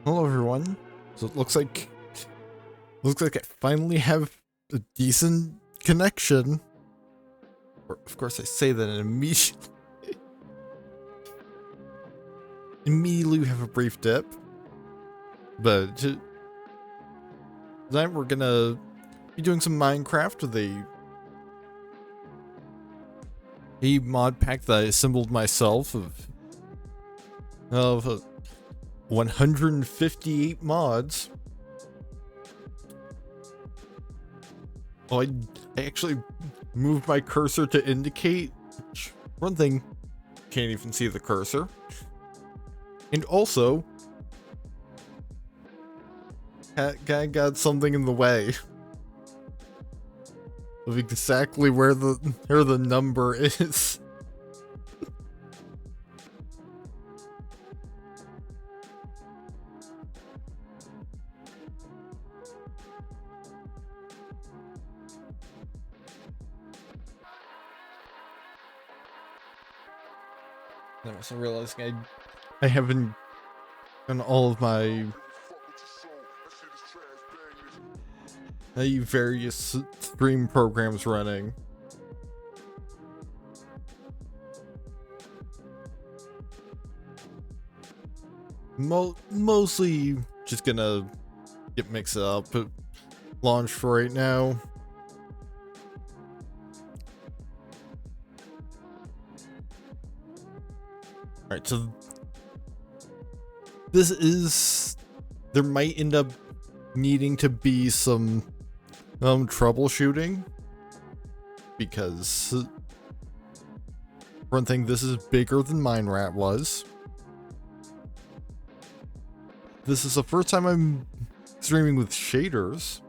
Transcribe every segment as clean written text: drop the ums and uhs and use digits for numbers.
Hello everyone. So it looks like I finally have a decent connection. Of course I say that and immediately we have a brief dip. But tonight we're gonna be doing some Minecraft with a mod pack that I assembled myself of 158 mods. Oh, I actually moved my cursor to indicate, which, one thing, can't even see the cursor. And also, I got something in the way of exactly where the number is. I was realizing I haven't done all of my various stream programs running. Mostly just gonna get mixed up, launch for right now. Alright, so there might end up needing to be some troubleshooting, because for one thing, this is bigger than Minecraft was. This is the first time I'm streaming with shaders,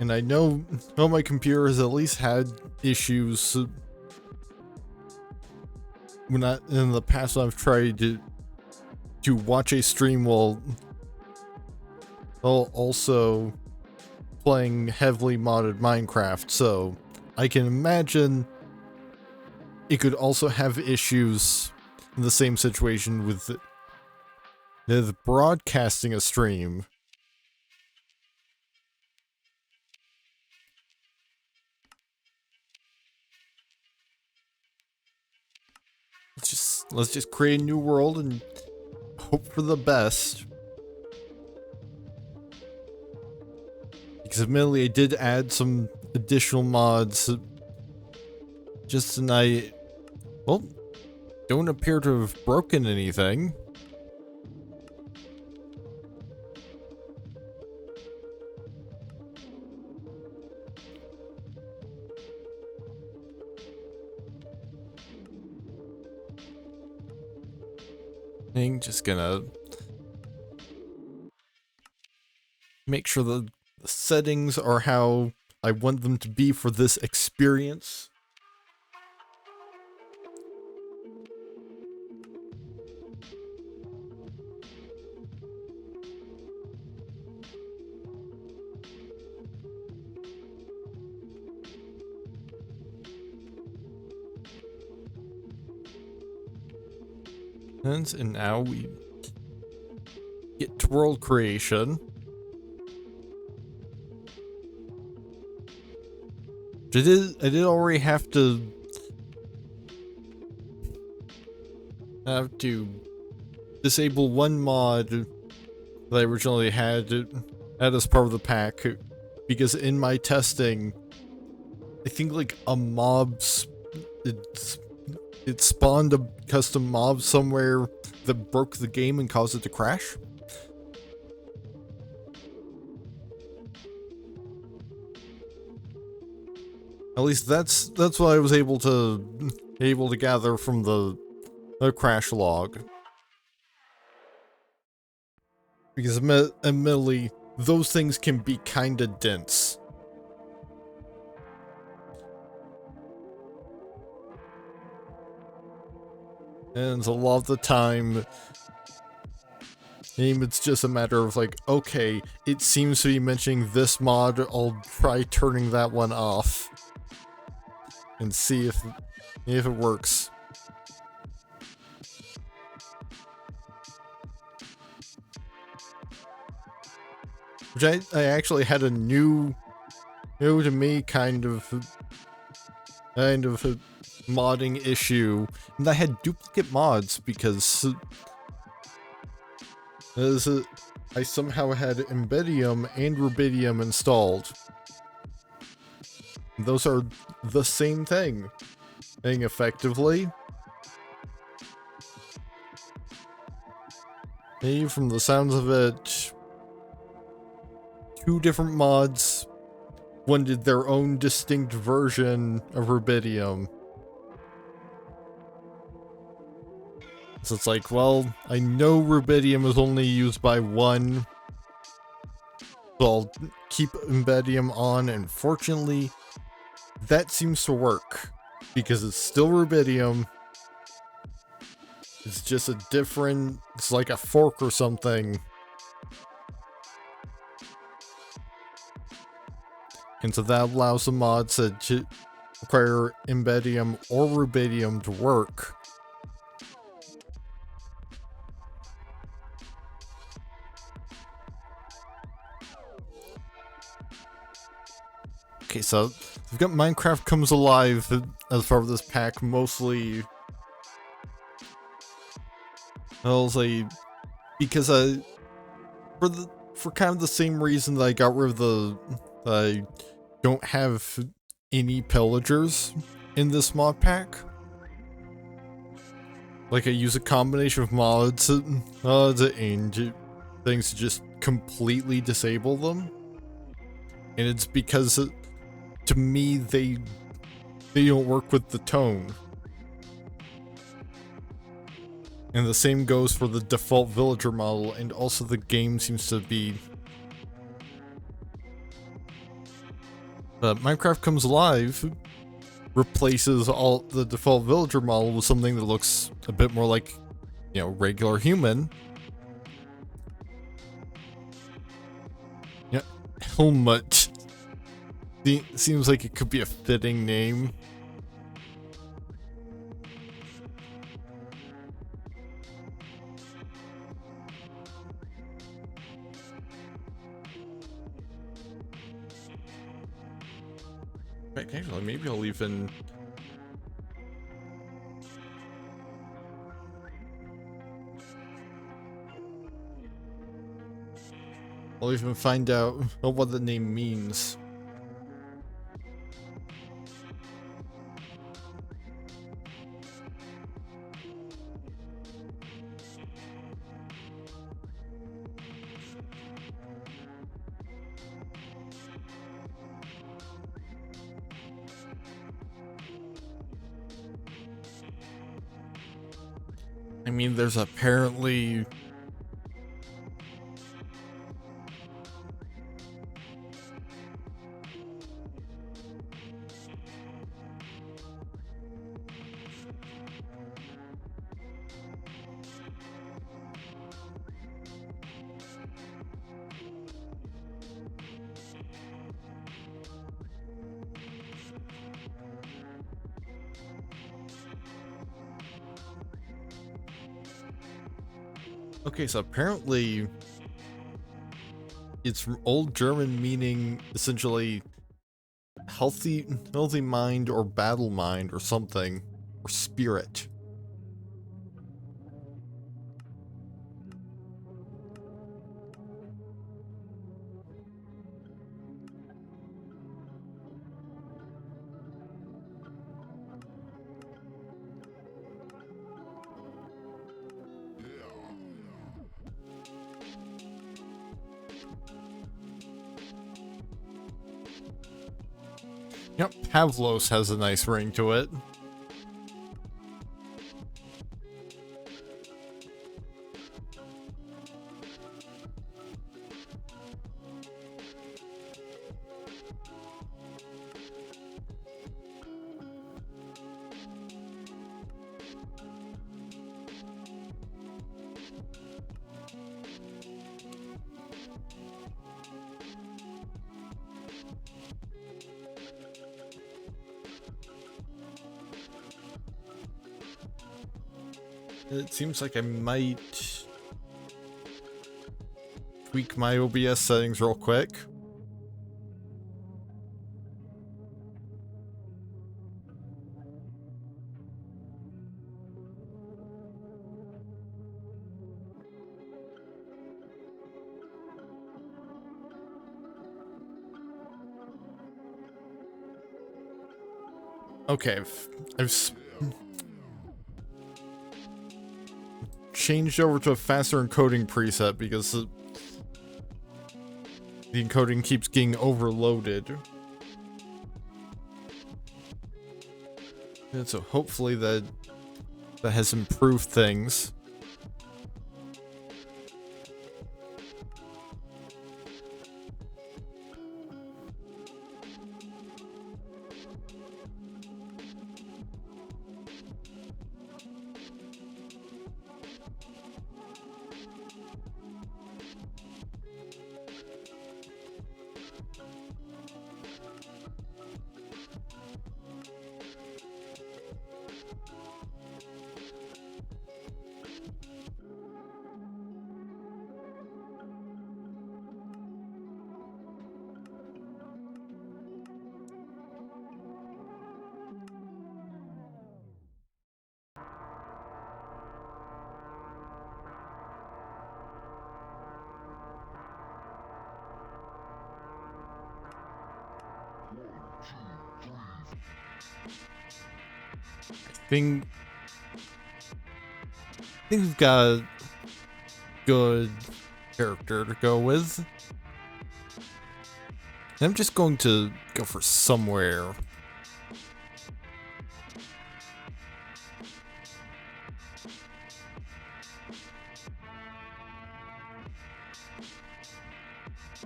and I know my computer has at least had issues when in the past I've tried to watch a stream while also playing heavily modded Minecraft, so I can imagine it could also have issues in the same situation with broadcasting a stream. Let's just create a new world and hope for the best. Because admittedly I did add some additional mods just tonight. Well, don't appear to have broken anything. I'm just gonna make sure the settings are how I want them to be for this experience. And now we get to world creation. I did already have to disable one mod that I originally had as part of the pack, because in my testing, I think like a it spawned a custom mob somewhere that broke the game and caused it to crash. At least that's what I was able to gather from the crash log. Because admittedly, those things can be kinda dense. And a lot of the time, it's just a matter of like, okay, it seems to be mentioning this mod, I'll try turning that one off and see if it works. which I actually had a new to me kind of a modding issue, and I had duplicate mods because I somehow had Embedium and Rubidium installed. Those are the same thing effectively. Hey, from the sounds of it, two different mods wanted their own distinct version of Rubidium. So it's like, well, I know Rubidium is only used by one, so I'll keep Embedium on, and fortunately, that seems to work, because it's still Rubidium. It's just a different, it's like a fork or something. And so that allows the mods to require Embedium or Rubidium to work. Okay, so we've got Minecraft Comes Alive as part of this pack, mostly. I'll say because for kind of the same reason that I got rid of the I don't have any pillagers in this mod pack. Like, I use a combination of mods and things to just completely disable them. And it's because to me they don't work with the tone. And the same goes for the default villager model, and also the game seems to be... Minecraft Comes Alive replaces all the default villager model with something that looks a bit more like, you know, regular human. Yeah, Helmut. Seems like it could be a fitting name. Actually, maybe I'll even... I'll even find out what the name means. I mean, there's apparently... Okay, so apparently it's from Old German, meaning essentially healthy mind or battle mind or something, or spirit. Yep, Pavlos has a nice ring to it. It seems like I might tweak my OBS settings real quick. Okay, I've changed over to a faster encoding preset because the encoding keeps getting overloaded. And so hopefully that has improved things. I think we've got a good character to go with. And I'm just going to go for somewhere.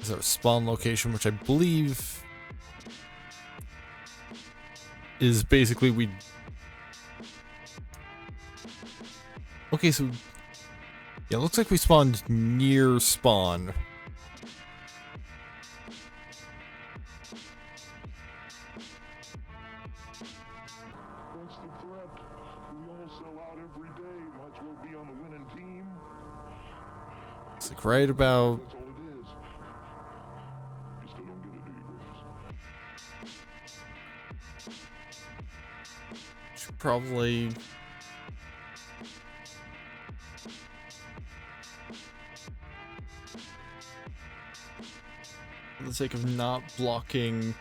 Is our spawn location, which I believe is basically we. Okay, so yeah, it looks like we spawned near spawn. What's the threat? We all sell out every day. Might as well be on the winning team. It's like right about. That's all it is. You still don't get it, do you, Bruce? Should probably. For the sake of not blocking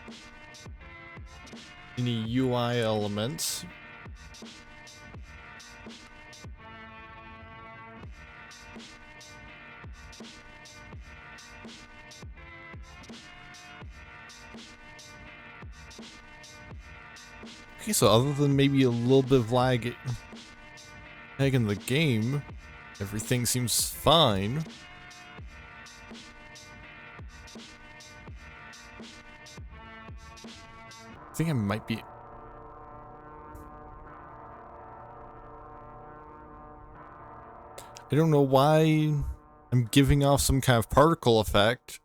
any UI elements. Okay, so other than maybe a little bit of lag in the game, everything seems fine. I think I might be. I don't know why I'm giving off some kind of particle effect.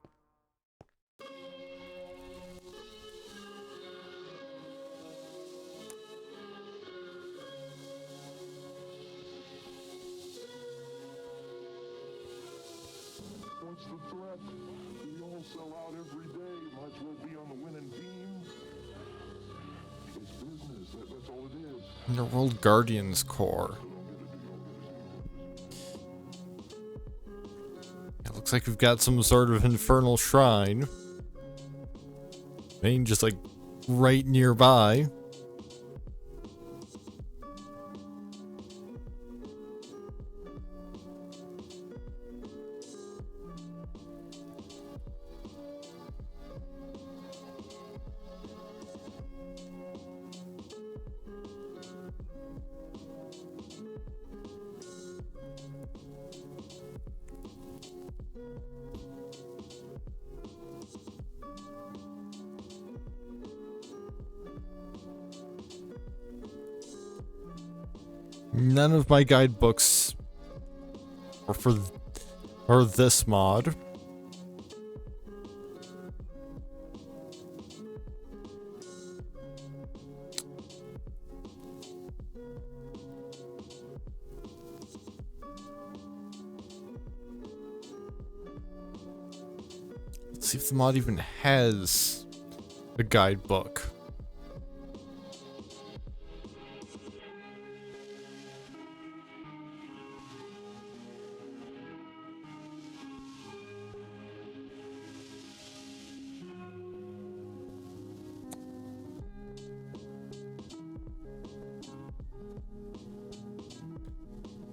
What's the threat? We all sell out every day. Might as well be on the winning team. It's business. That's all it is. Underworld Guardians Core. It looks like we've got some sort of infernal shrine. I mean, just like right nearby. None of my guidebooks are for this mod. see if the mod even has a guidebook.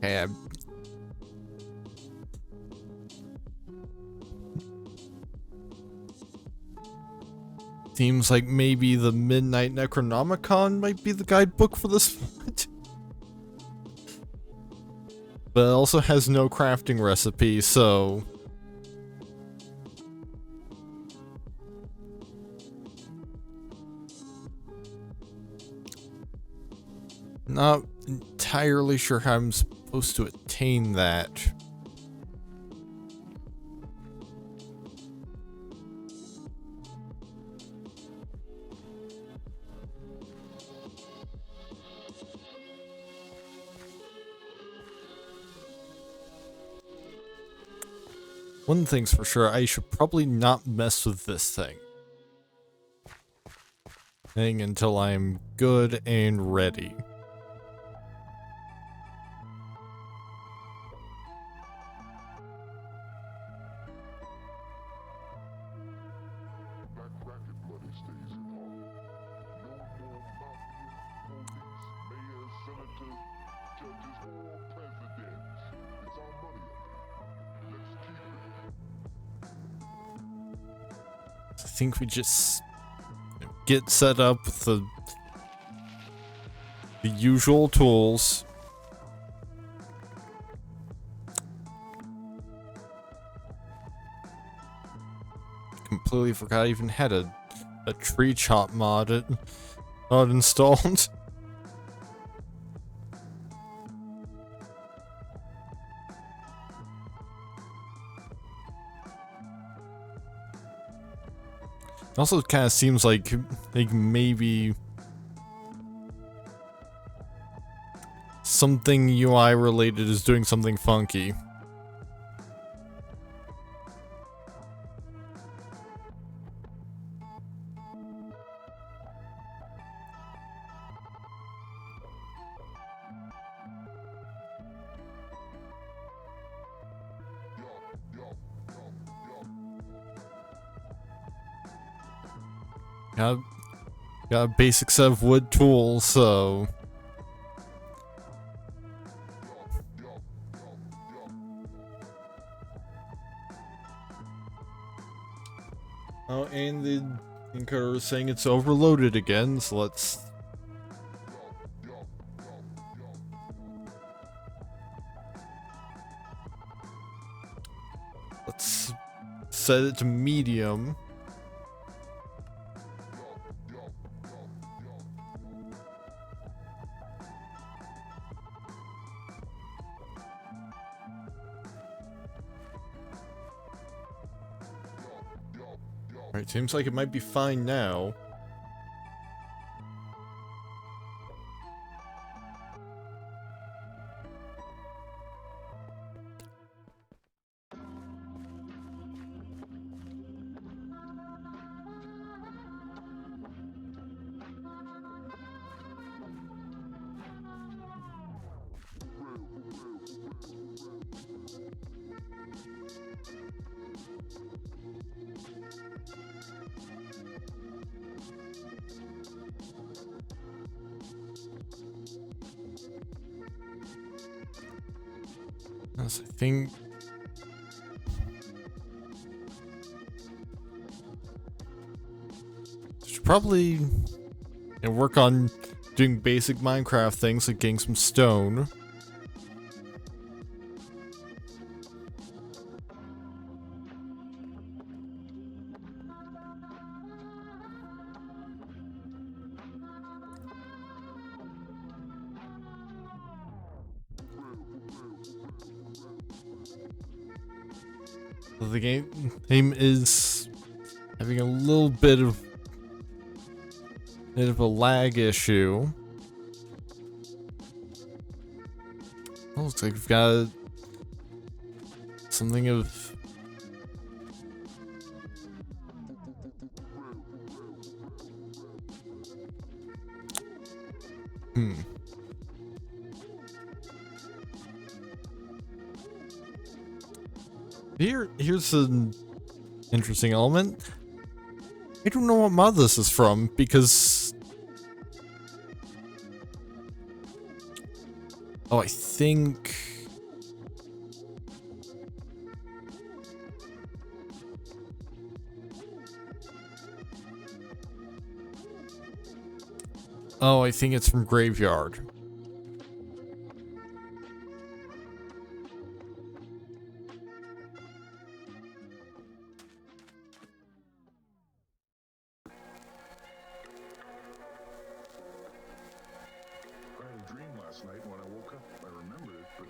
Okay, seems like maybe the Midnight Necronomicon might be the guidebook for this mod. But it also has no crafting recipe, so... not entirely sure how I'm supposed to attain that. One thing's for sure, I should probably not mess with this thing until I'm good and ready. I think we just get set up with the usual tools. Completely forgot I even had a tree chop mod installed. Also, kind of seems like maybe something UI related is doing something funky. Got a basic set of wood tools, so... oh, and the encoder is saying it's overloaded again, so let's... set it to medium. Alright, seems like it might be fine now. I think should probably work on doing basic Minecraft things like getting some stone. The game is having a little bit of a lag issue. Oh, looks like we've got something of Here's an interesting element. I don't know what mod this is from because... Oh, I think... Oh, I think it's from Graveyard. I had a dream last night. When I woke up, I remembered it, but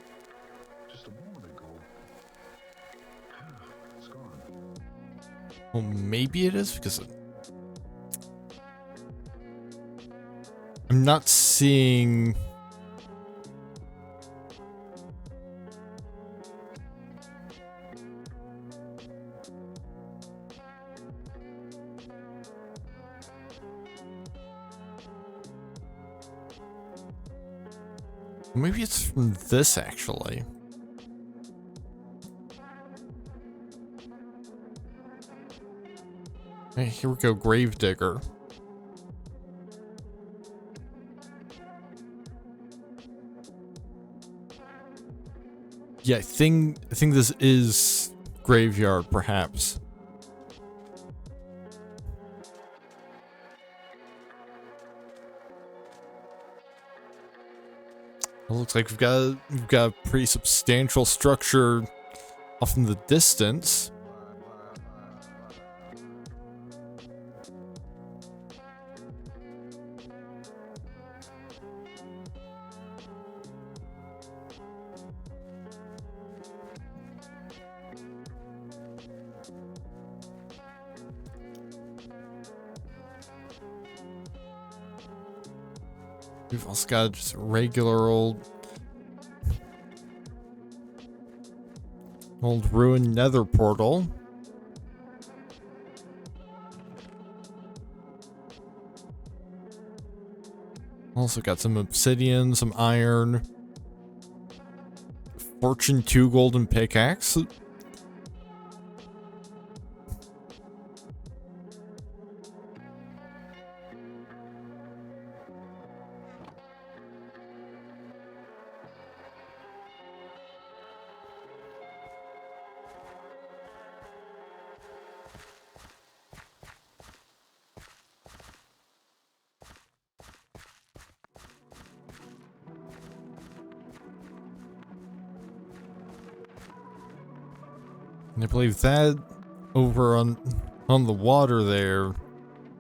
just a moment ago, it's gone. Well, maybe it is because I'm not seeing... Maybe it's from this, actually. Hey, here we go, Gravedigger. Yeah, I think this is Graveyard, perhaps. It looks like we've got a pretty substantial structure off in the distance. We've also got just a regular old ruined nether portal. Also got some obsidian, some iron, Fortune 2 golden pickaxe. And I believe that over on the water there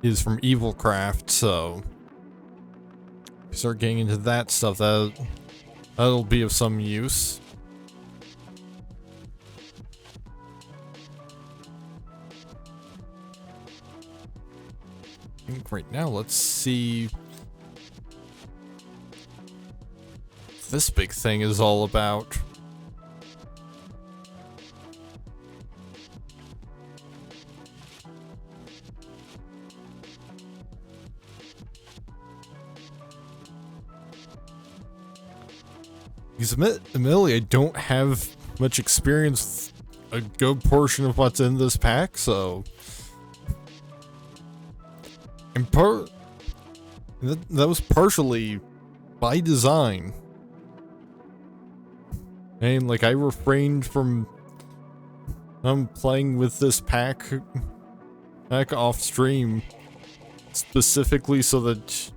is from Evilcraft, so if you start getting into that stuff, that'll be of some use. I think right now, let's see what this big thing is all about. Because admittedly, I don't have much experience with a good portion of what's in this pack, so... And that was partially by design. And like, I refrained from playing with this pack off stream specifically so that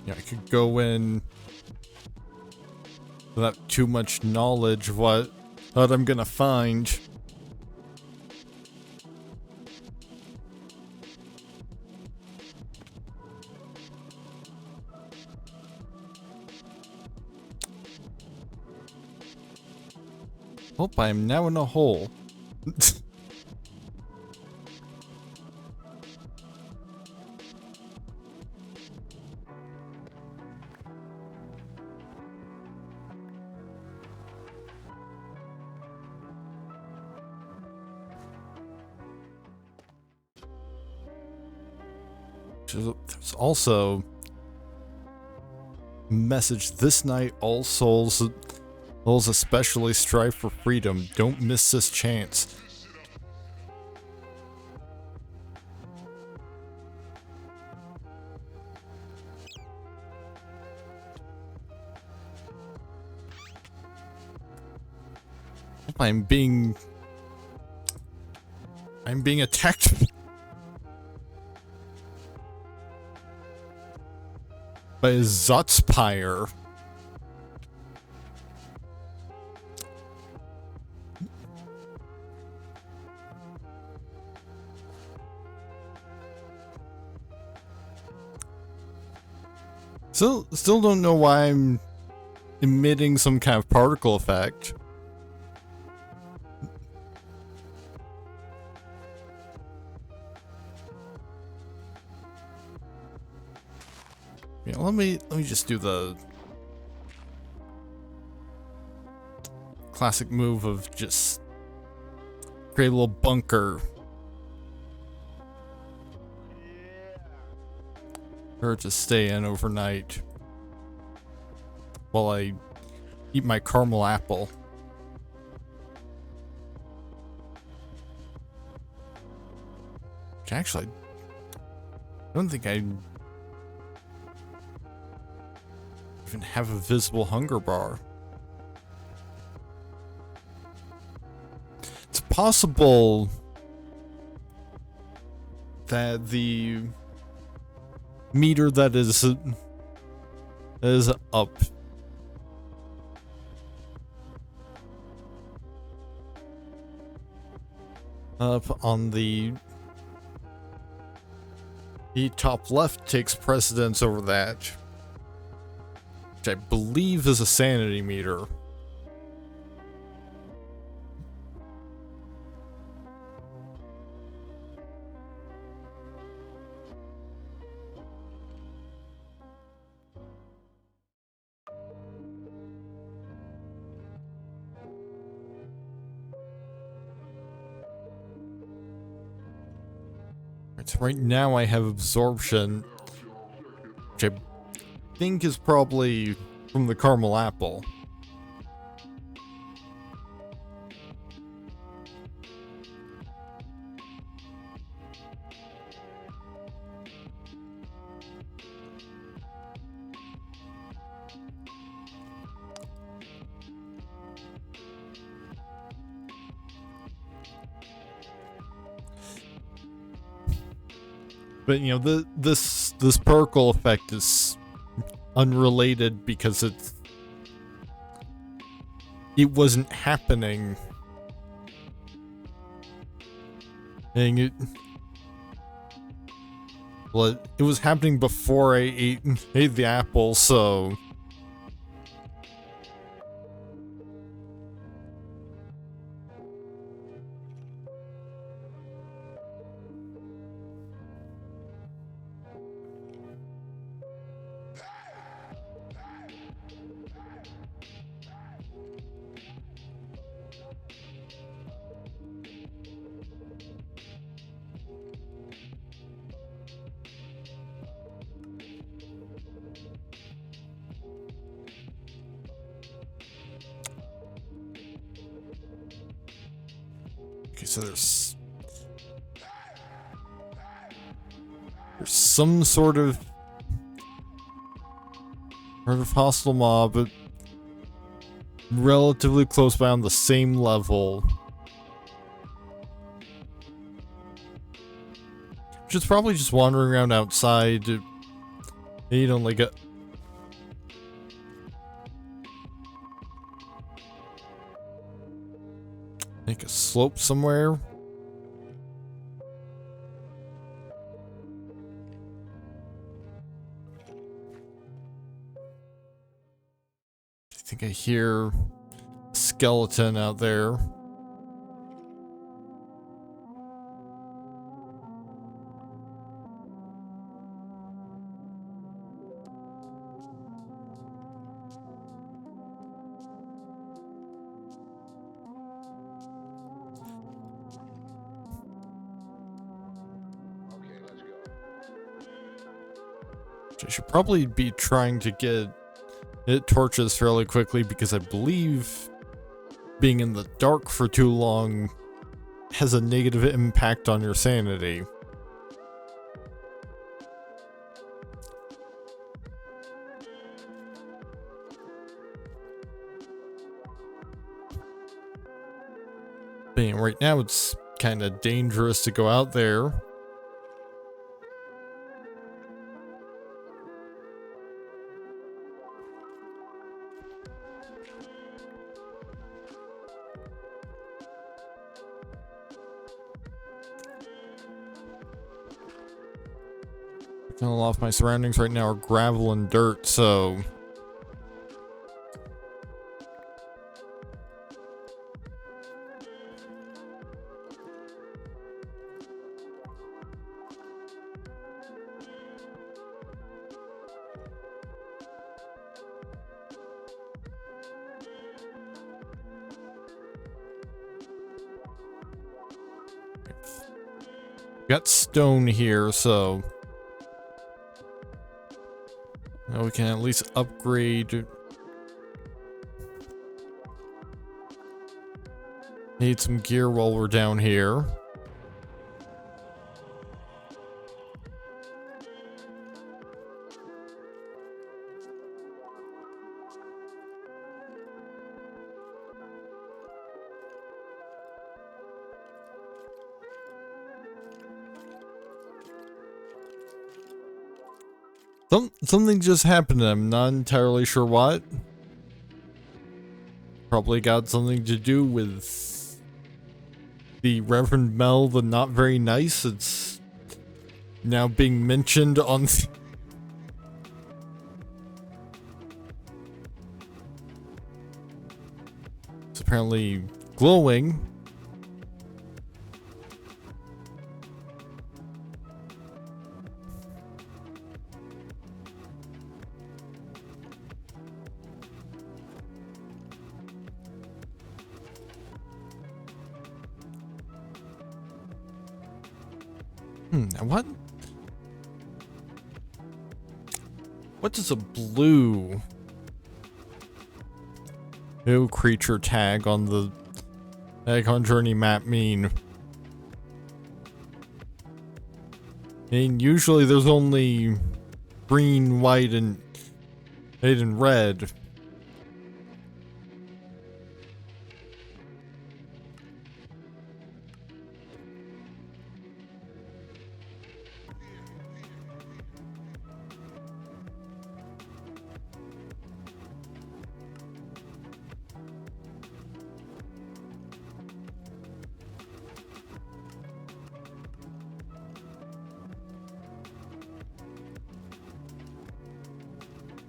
I could go in without too much knowledge of what I'm gonna find. Oh, I am now in a hole. There's also a message. This night, all souls especially strive for freedom. Don't miss this chance. I'm being attacked by a Zotspire. Still don't know why I'm emitting some kind of particle effect. Yeah, let me just do the classic move of just create a little bunker for her to stay in overnight while I eat my caramel apple. Which actually, I don't think I even have a visible hunger bar. It's possible that the meter that is up on the top left takes precedence over that, which I believe is a sanity meter. So right now I have absorption, which I think is probably from the caramel apple. But you know, this particle effect is unrelated because it wasn't happening. And it was happening before I ate the apple, so okay, so there's some sort of hostile mob, but relatively close by on the same level. Just probably just wandering around outside. You know, like make a slope somewhere. I think I hear a skeleton out there. I should probably be trying to get torches fairly quickly because I believe being in the dark for too long has a negative impact on your sanity. But right now it's kind of dangerous to go out there. A lot of my surroundings right now are gravel and dirt, so got stone here, so now we can at least upgrade. Need some gear while we're down here. Something just happened. I'm not entirely sure what. Probably got something to do with the Reverend Mel, the not very nice. It's now being mentioned on it's apparently glowing. Now what does a blue creature tag on the Egg Hunt Journey map mean? I mean, usually there's only green, white, and red.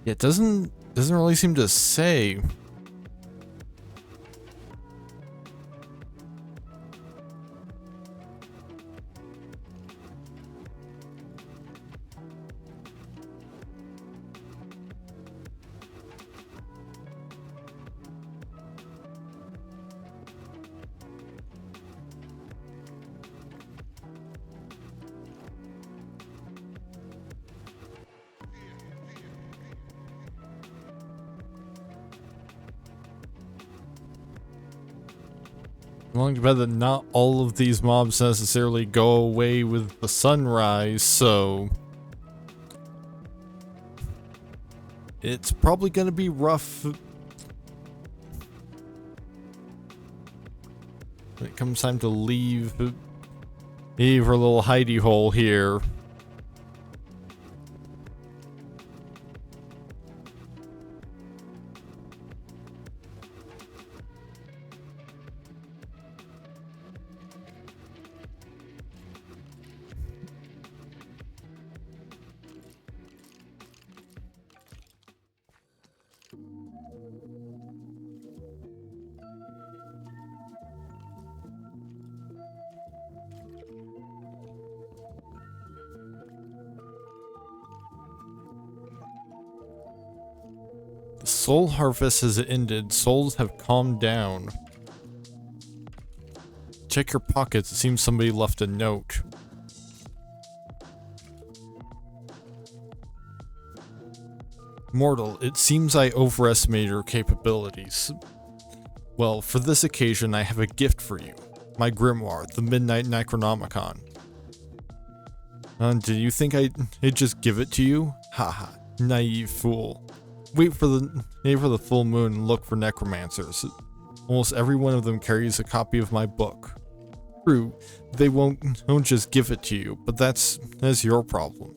It doesn't really seem to say. I'm willing to bet that not all of these mobs necessarily go away with the sunrise, so it's probably gonna be rough when it comes time to leave our little hidey hole here. The soul harvest has ended. Souls have calmed down. Check your pockets. It seems somebody left a note. Mortal, it seems I overestimated your capabilities. Well, for this occasion, I have a gift for you. My grimoire, the Midnight Necronomicon. Did you think I'd just give it to you? Haha, naive fool. Wait for the full moon and look for necromancers. Almost every one of them carries a copy of my book. True, they won't just give it to you, but that's your problem.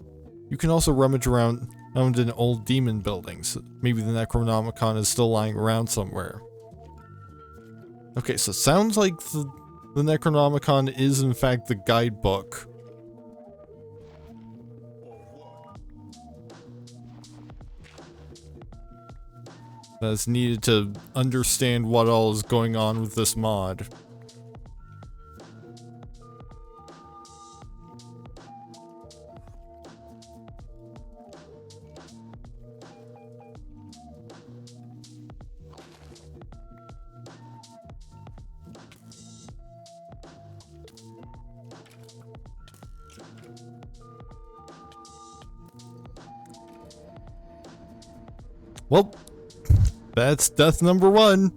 You can also rummage around in old demon buildings. Maybe the Necronomicon is still lying around somewhere. Okay, so sounds like the Necronomicon is in fact the guidebook. That's needed to understand what all is going on with this mod. Well, that's death number 1.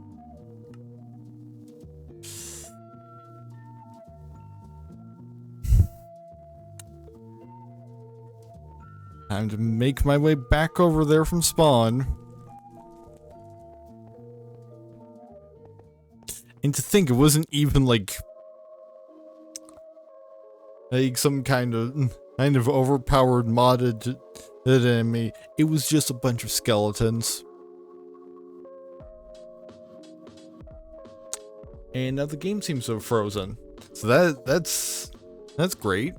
Time to make my way back over there from spawn. And to think it wasn't even like some kind of overpowered modded enemy. It was just a bunch of skeletons. And now the game seems to have frozen. So that's great.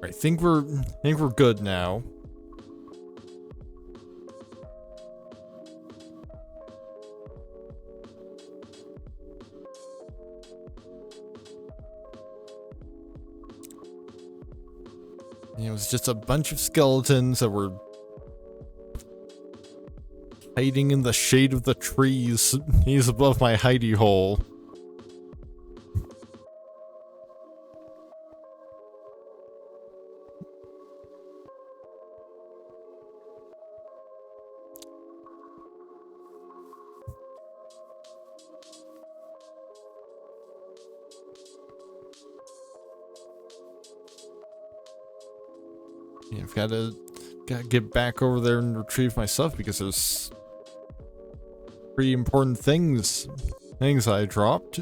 I think we're good now. It was just a bunch of skeletons that were hiding in the shade of the trees above my hidey hole. I've gotta get back over there and retrieve my stuff because there's pretty important things I dropped.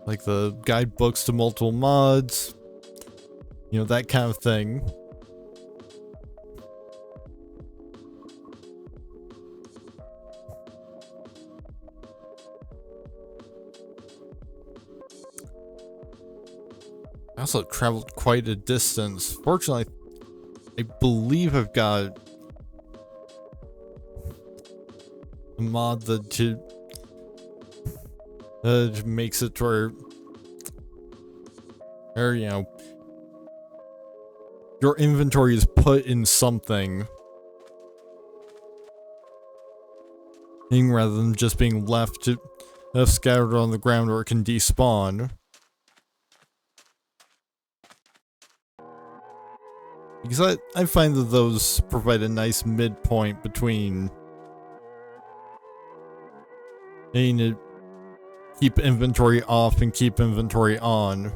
Like the guidebooks to multiple mods, you know, that kind of thing. I also traveled quite a distance. Fortunately, I believe I've got a mod that makes it to where, you know, your inventory is put in something rather than just being left scattered on the ground where it can despawn. Because I find that those provide a nice midpoint between needing to keep inventory off and keep inventory on.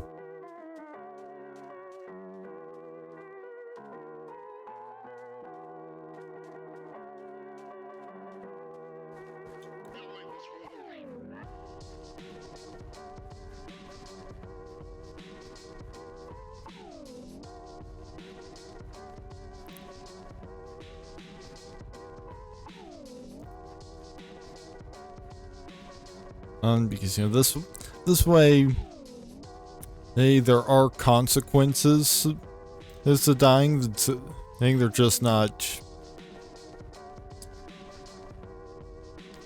Because, you know, this way, hey, there are consequences as to dying. I think they're just not.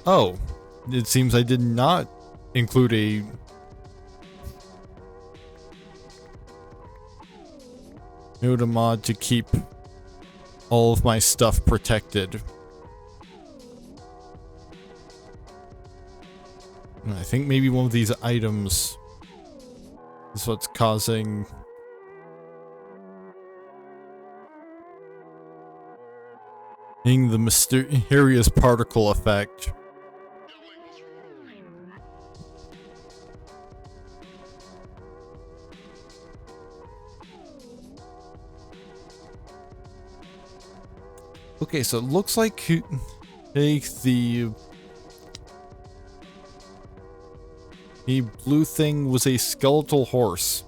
Oh, it seems I did not include a mod to keep all of my stuff protected. I think maybe one of these items is what's causing the mysterious particle effect. Okay, so it looks like the blue thing was a skeletal horse.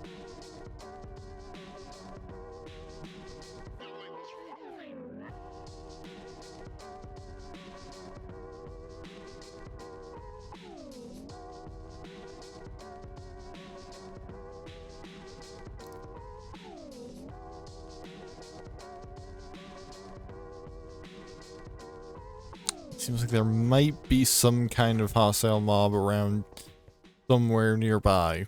Seems like there might be some kind of hostile mob around somewhere nearby.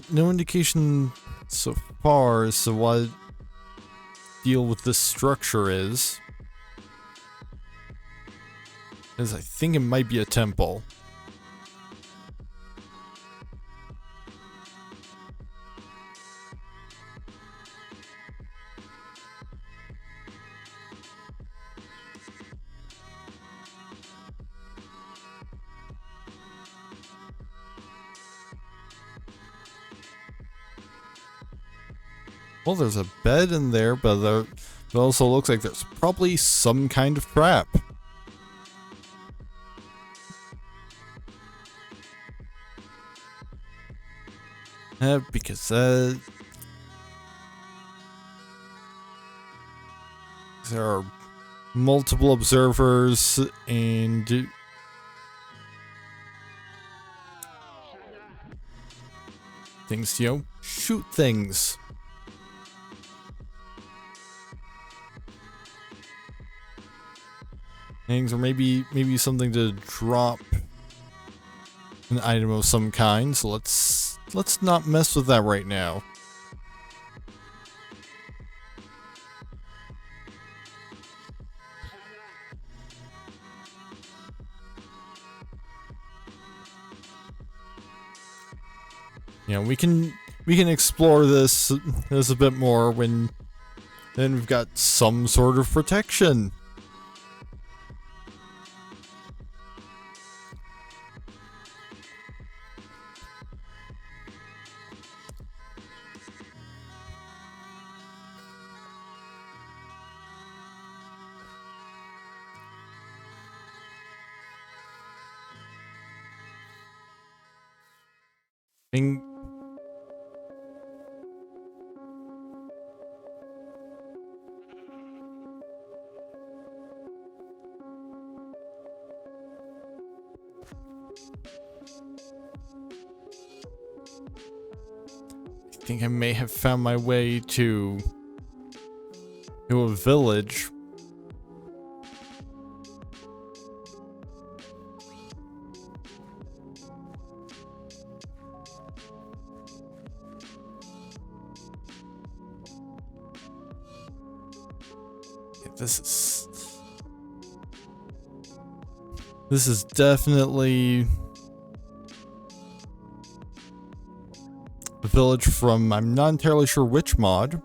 No indication so far as to what deal with this structure is. As I think it might be a temple. Well, there's a bed in there, but it also looks like there's probably some kind of trap. Because there are multiple observers and things, shoot things. Things, or maybe something to drop an item of some kind. So let's not mess with that right now. We can explore this a bit more when then we've got some sort of protection. I think I may have found my way to a village. This is definitely a village from, I'm not entirely sure which mod.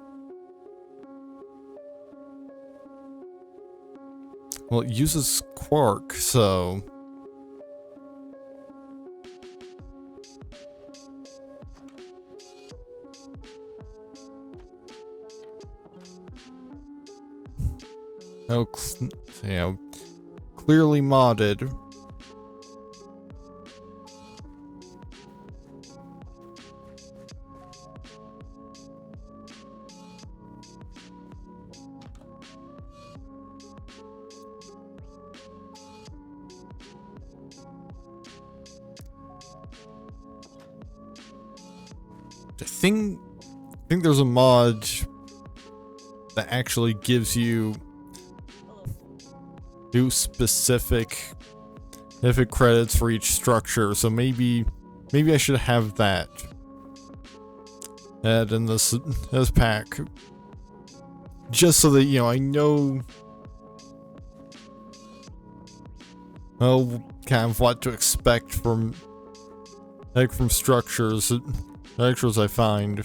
Well, it uses Quark, so clearly modded. I think think there's a mod that actually gives you specific credits for each structure, so maybe I should have that. Add in this pack. Just so that, you know, I know kind of what to expect from structures I find.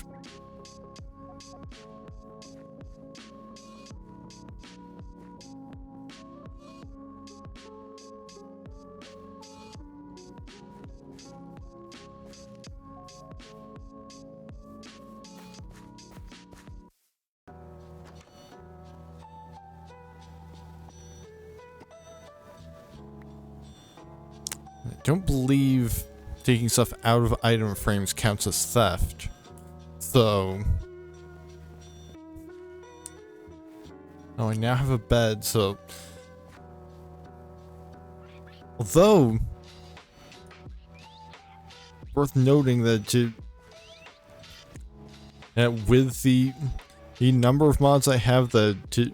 I don't believe taking stuff out of item frames counts as theft. So... oh, I now have a bed, so... although... worth noting that with the number of mods I have that to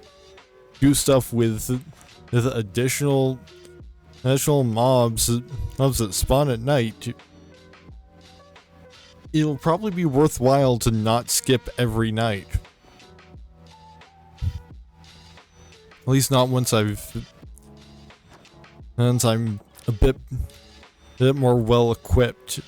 do stuff with additional mobs that spawn at night, it'll probably be worthwhile to not skip every night. At least not once I'm a bit more well equipped.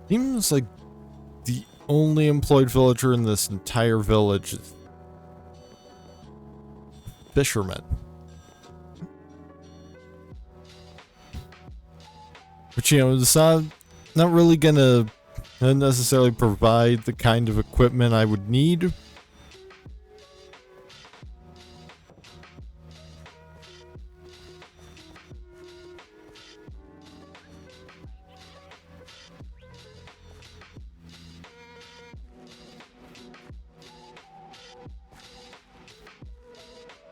Seems like the only employed villager in this entire village is fisherman. But you know, it's not really gonna necessarily provide the kind of equipment I would need.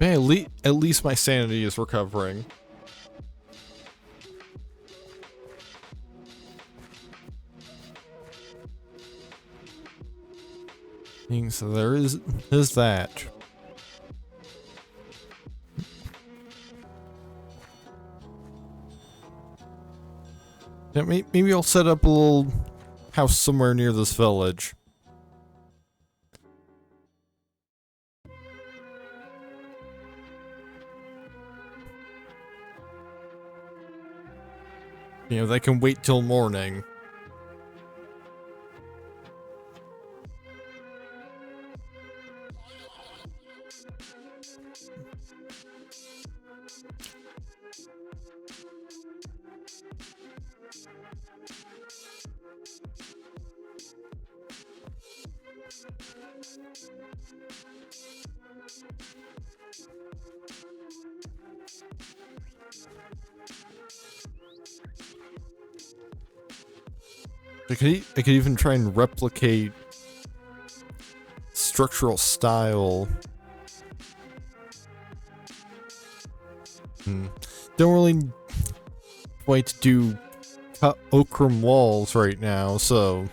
Hey, at least my sanity is recovering. So there is that. Yeah, maybe I'll set up a little house somewhere near this village. You know, they can wait till morning. I could even try and replicate structural style. Don't really wait to do cut ochre walls right now, so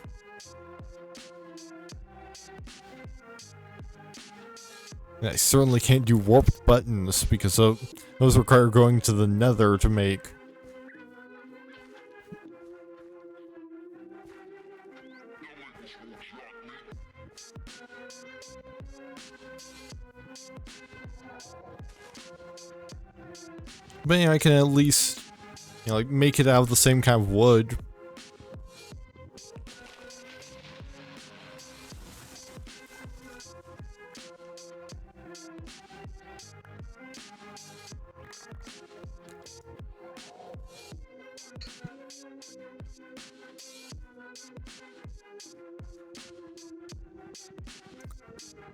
I certainly can't do warped buttons because those require going to the Nether to make. But yeah, I can at least, you know, like make it out of the same kind of wood.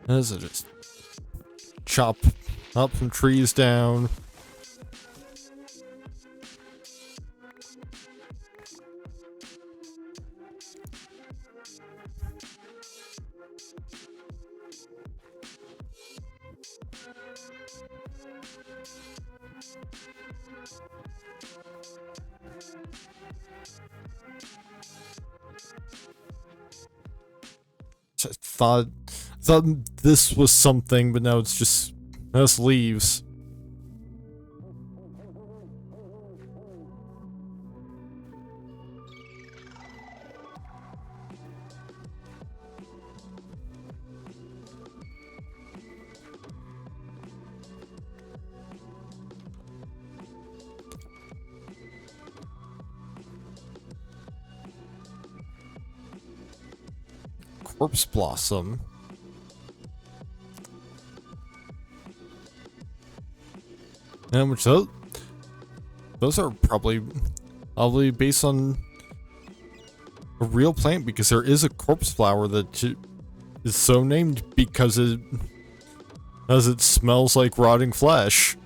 As I just chop up some trees down. I thought this was something, but now it's just leaves. Corpse Blossom. And which those are probably based on a real plant, because there is a corpse flower that is so named because it smells like rotting flesh.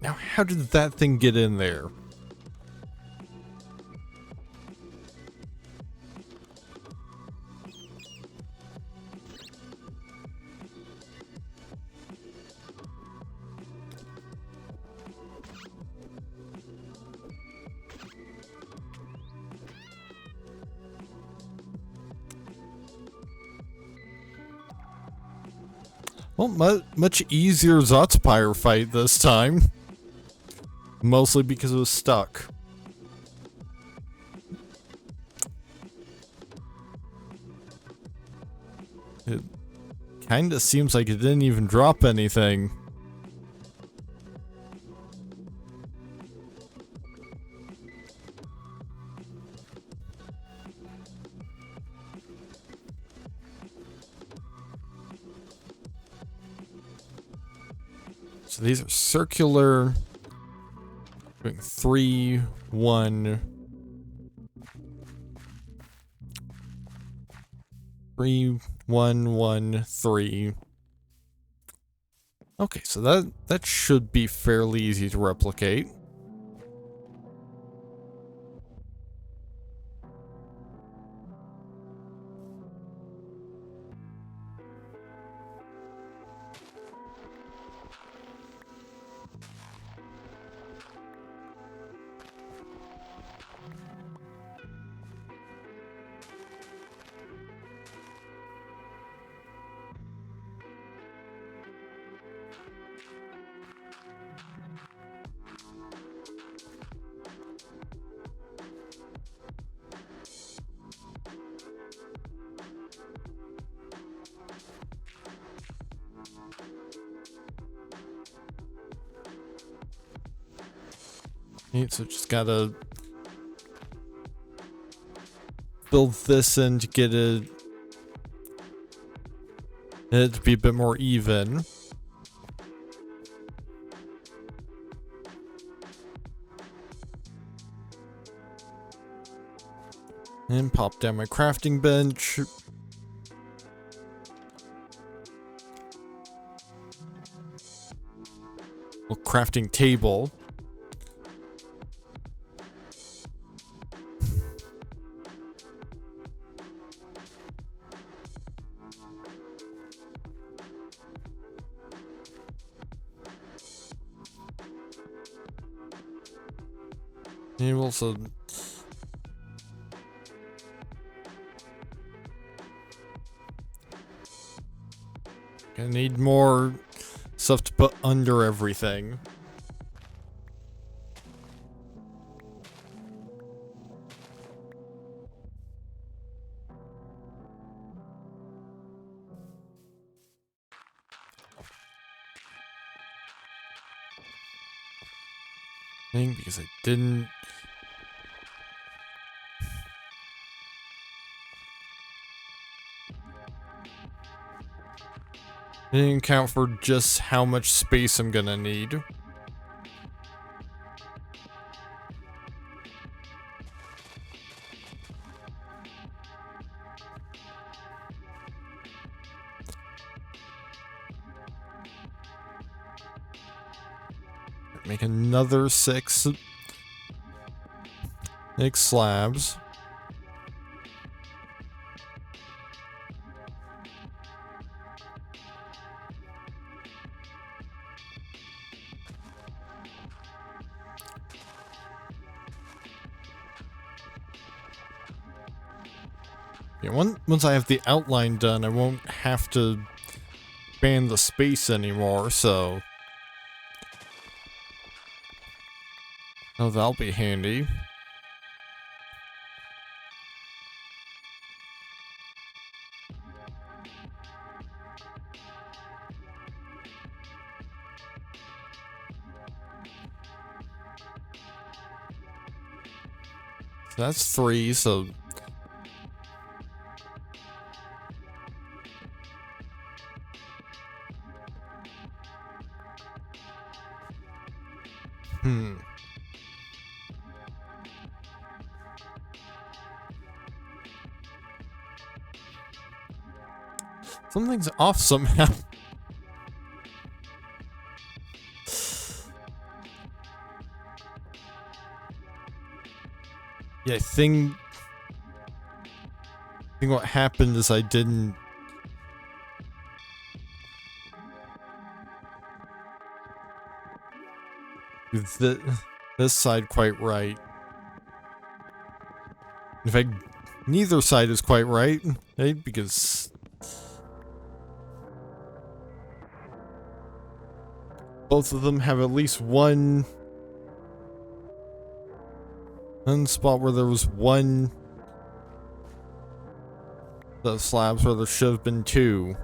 Now, how did that thing get in there? Well, much easier Zotspire fight this time. Mostly because it was stuck. It kinda seems like it didn't even drop anything. So these are circular. Doing 3, 1, 3, 1, 1, 3. Okay, so that should be fairly easy to replicate. So just gotta build this in to get it to be a bit more even. And pop down my crafting bench. Well, crafting table. You also gonna need more stuff to put under everything. Because I didn't account for just how much space I'm gonna need. make another 6 big slabs. Yeah, once I have the outline done, I won't have to span the space anymore, so... Oh, that'll be handy. So that's 3, so... Something's off somehow. Yeah, I think what happened is I didn't do this side quite right. In fact, neither side is quite right, right? Because both of them have at least one spot where there was one the slabs where there should have been 2.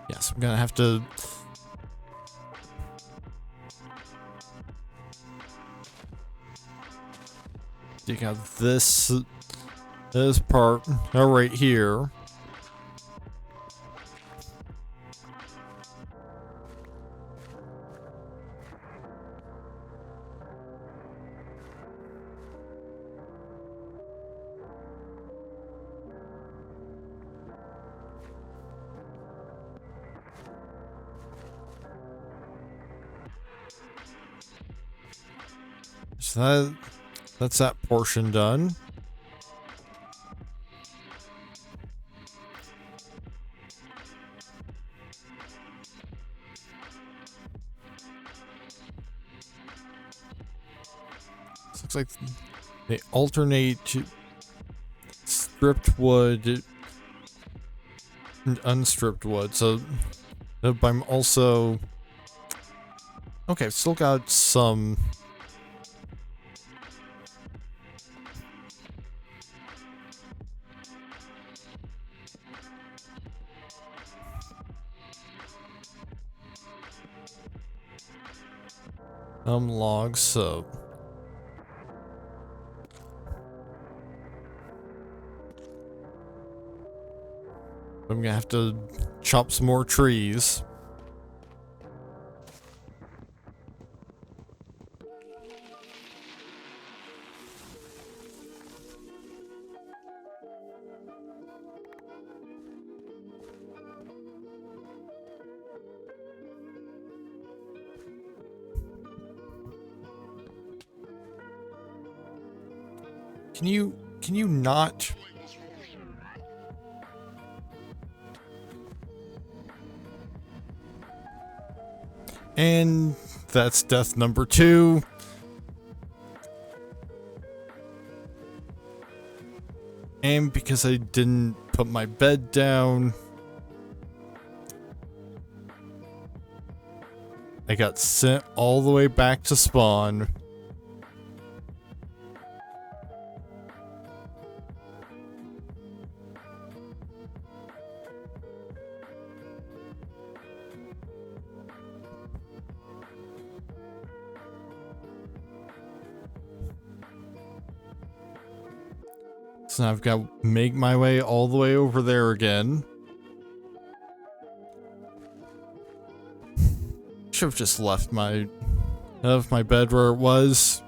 Yes, I'm gonna have to dig out this part right here. So that's that portion done. This looks like they alternate stripped wood and unstripped wood. So but I'm also okay. I've still got some. Logs, so I'm gonna have to chop some more trees. Can you not? And that's death number 2. And because I didn't put my bed down, I got sent all the way back to spawn. So now I've got to make my way all the way over there again. Should have just left my bed where it was.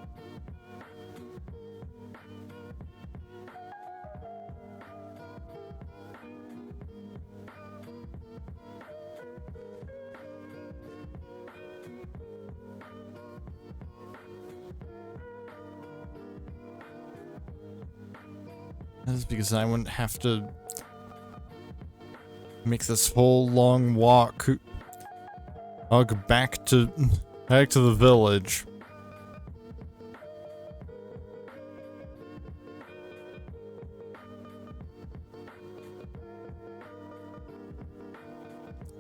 That's because I wouldn't have to make this whole long walk back to the village.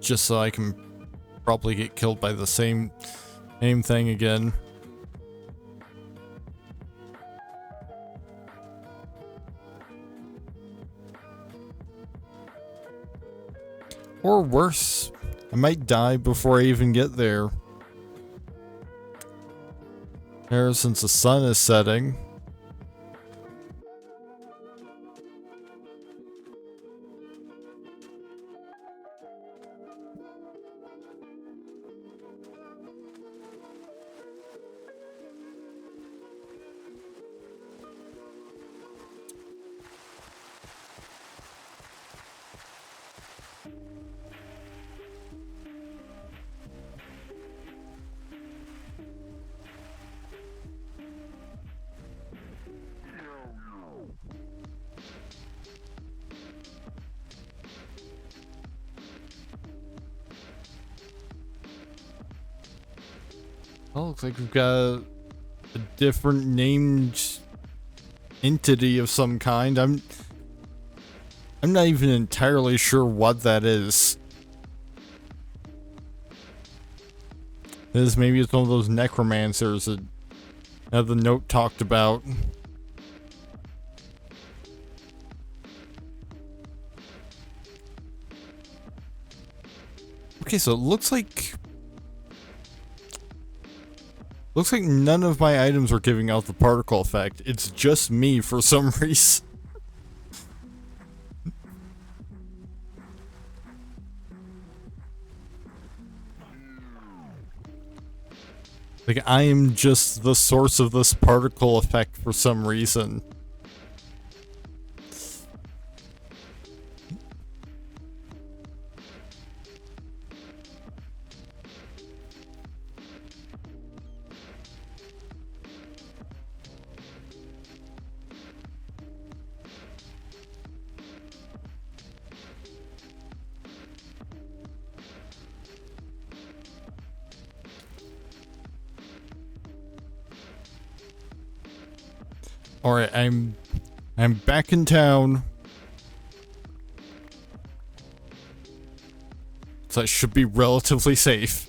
Just so I can probably get killed by the same thing again. Or worse, I might die before I even get there. Since the sun is setting. Oh, looks like we've got a different named entity of some kind. I'm not even entirely sure what that is. Maybe it's one of those necromancers that the note talked about. Okay, so it looks like none of my items are giving out the particle effect. It's just me for some reason. Like, I am just the source of this particle effect for some reason. Alright, I'm back in town. So I should be relatively safe.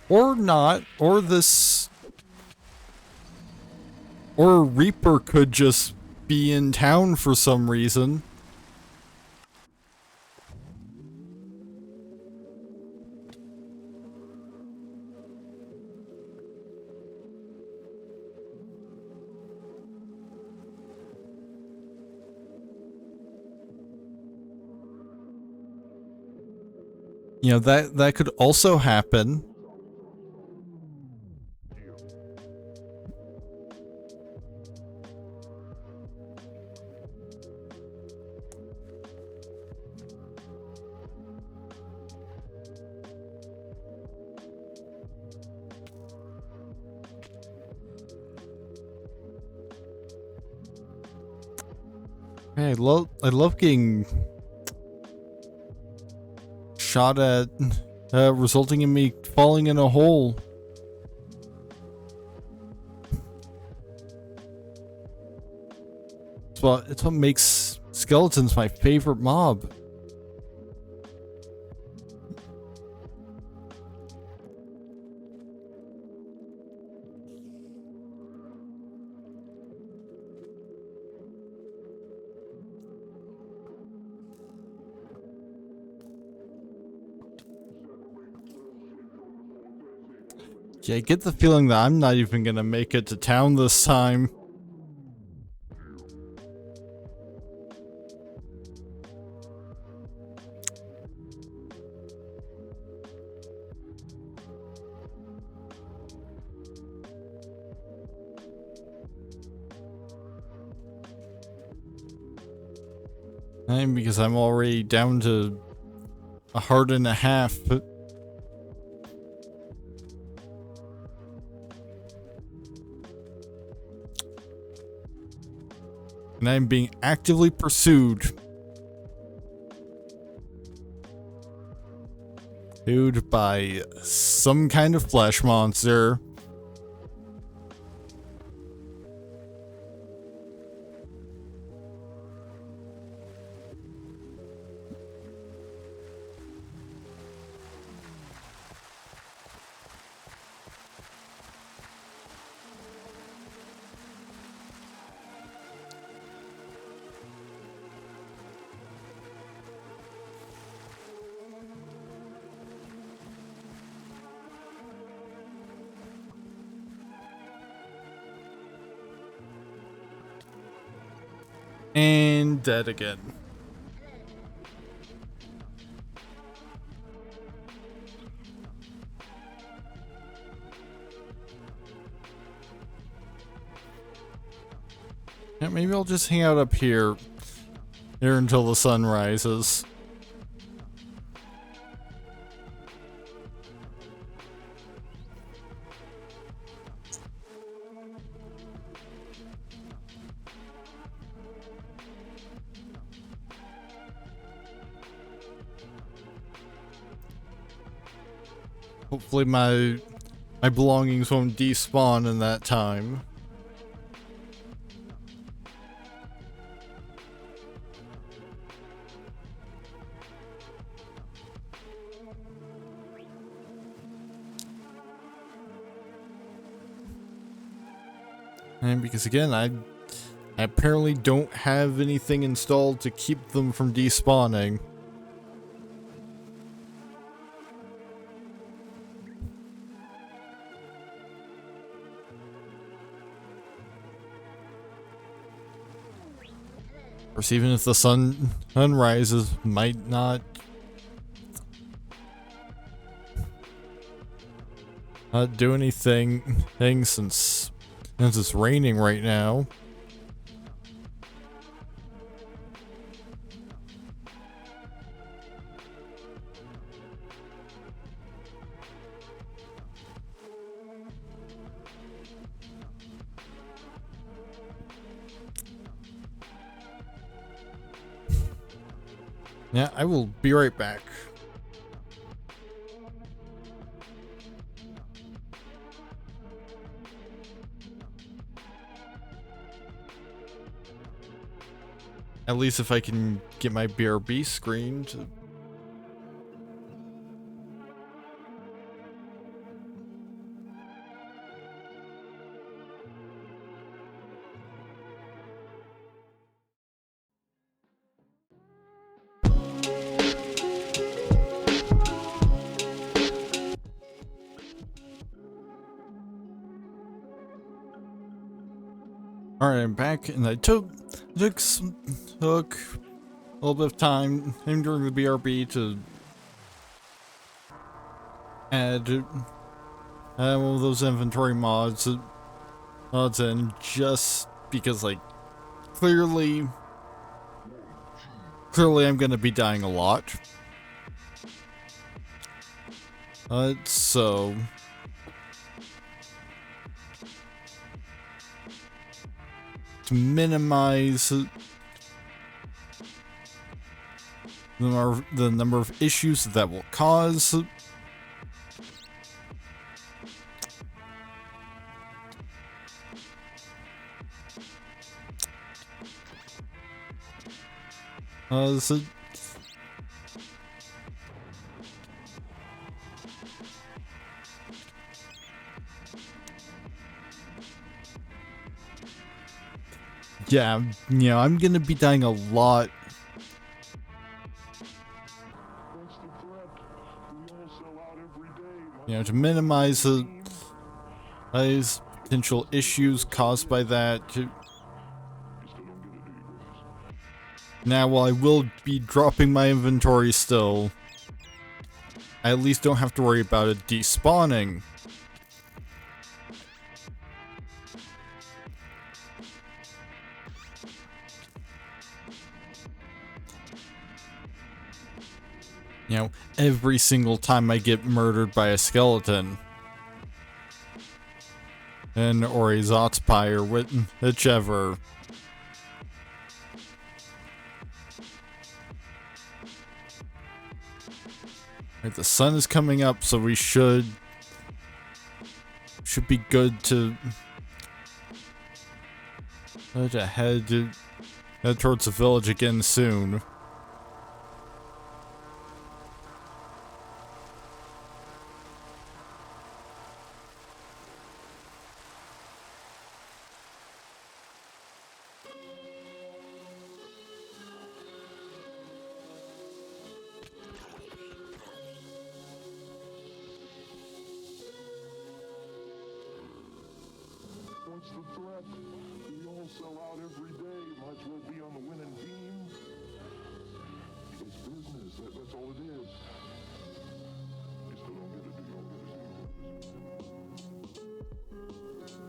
Or not, or Reaper could just be in town for some reason. You know, that could also happen. Hey, I love getting shot at, resulting in me falling in a hole. It's what makes skeletons my favorite mob. Yeah, I get the feeling that I'm not even gonna make it to town this time. And because I'm already down to a heart and a half. And I'm being actively pursued. Pursued by some kind of flesh monster. And dead again. Yeah, maybe I'll just hang out up here until the sun rises. Hopefully my belongings won't despawn in that time. And because again, I apparently don't have anything installed to keep them from despawning. Of course, even if the sun rises, might not do anything since it's raining right now. Yeah, I will be right back. At least if I can get my BRB screened. Alright, I'm back, and I took a little bit of time during the BRB to add one of those inventory mods in, just because, like, clearly I'm gonna be dying a lot. So to minimize the number of issues that will cause, so yeah, you know, I'm gonna be dying a lot. You know, to minimize There's potential issues caused by that. Now, while I will be dropping my inventory still, I at least don't have to worry about it despawning. You know, every single time I get murdered by a skeleton. Or a Zotspire, whichever. Right, the sun is coming up, so we should be good to head towards the village again soon. What's the threat? We all sell out every day. Might as well be on the winning team. It's business. That's all it is. You still don't get it, do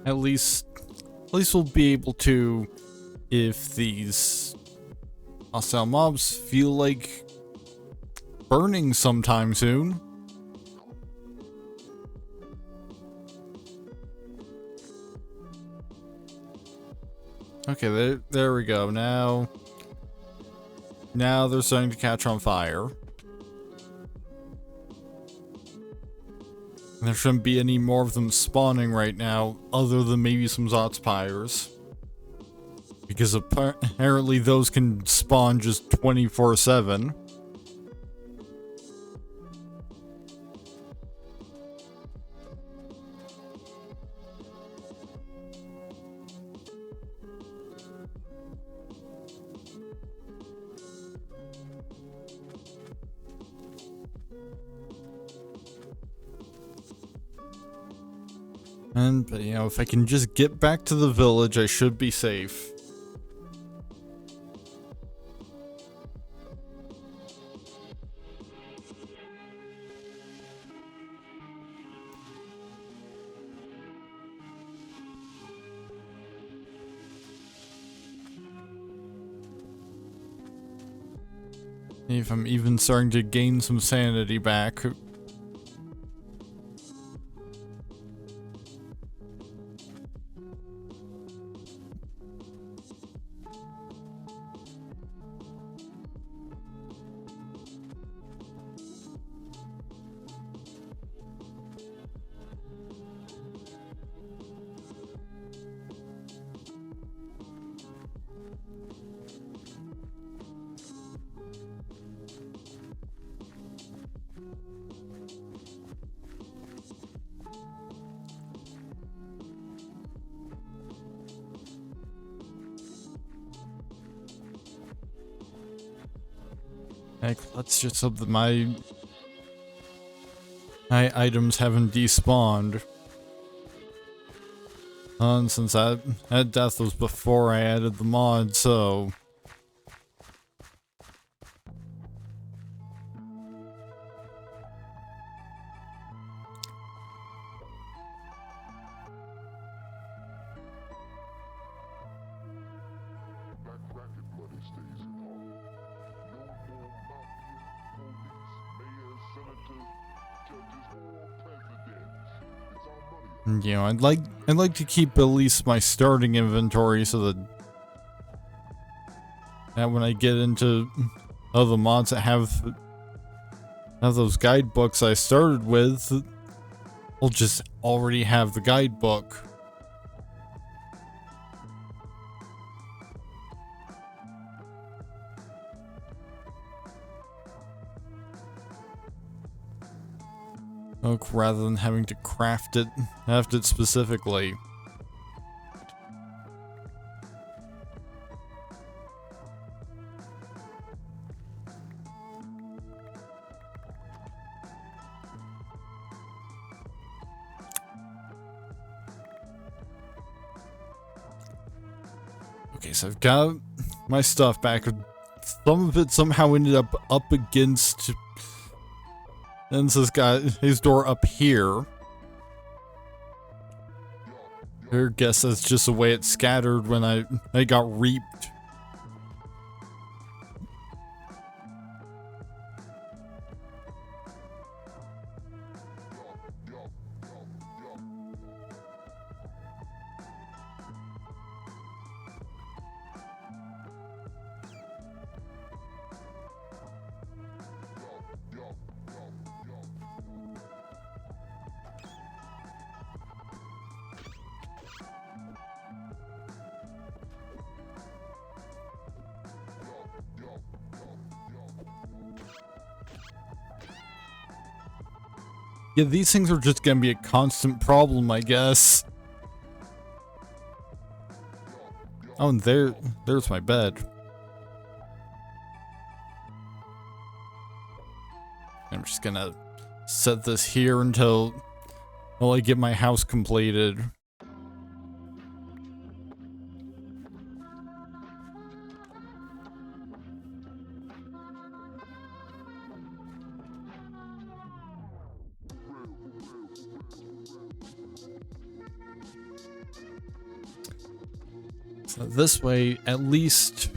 you? At least we'll be able to, if these hostile mobs feel like burning sometime soon. Okay, there we go. Now they're starting to catch on fire. And there shouldn't be any more of them spawning right now, other than maybe some Zotspires. Because apparently those can spawn just 24/7. But you know, if I can just get back to the village, I should be safe. If I'm even starting to gain some sanity back. Heck, let's just hope that my items haven't despawned. And since that death was before I added the mod, so... You know, I'd like to keep at least my starting inventory so that when I get into other mods that have those guidebooks I started with, I'll just already have the guidebook. Rather than having to craft it specifically. Okay, so I've got my stuff back. Some of it somehow ended up against... And this got his door up here. I guess that's just the way it scattered when I got reaped. Yeah, these things are just gonna be a constant problem, I guess. Oh, and there's my bed. I'm just gonna set this here until I get my house completed. So this way, at least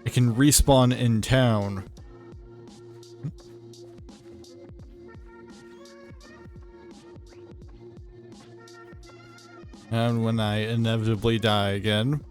I can respawn in town. And when I inevitably die again.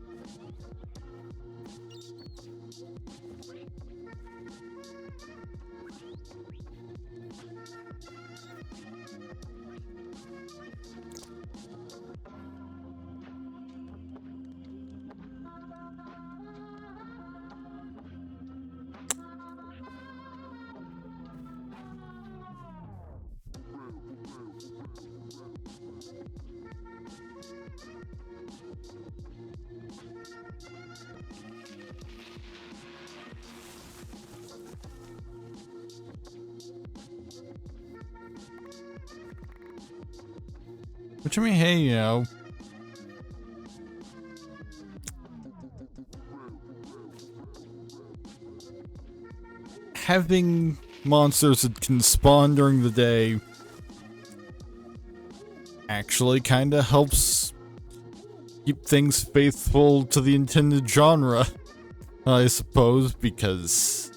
Which, I mean, hey, you know. Having monsters that can spawn during the day actually kind of helps keep things faithful to the intended genre, I suppose, because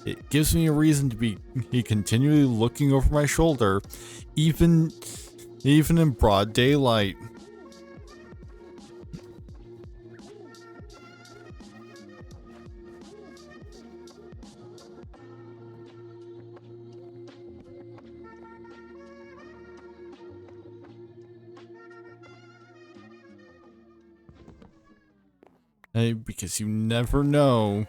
it gives me a reason to be continually looking over my shoulder, even in broad daylight. Hey, because you never know.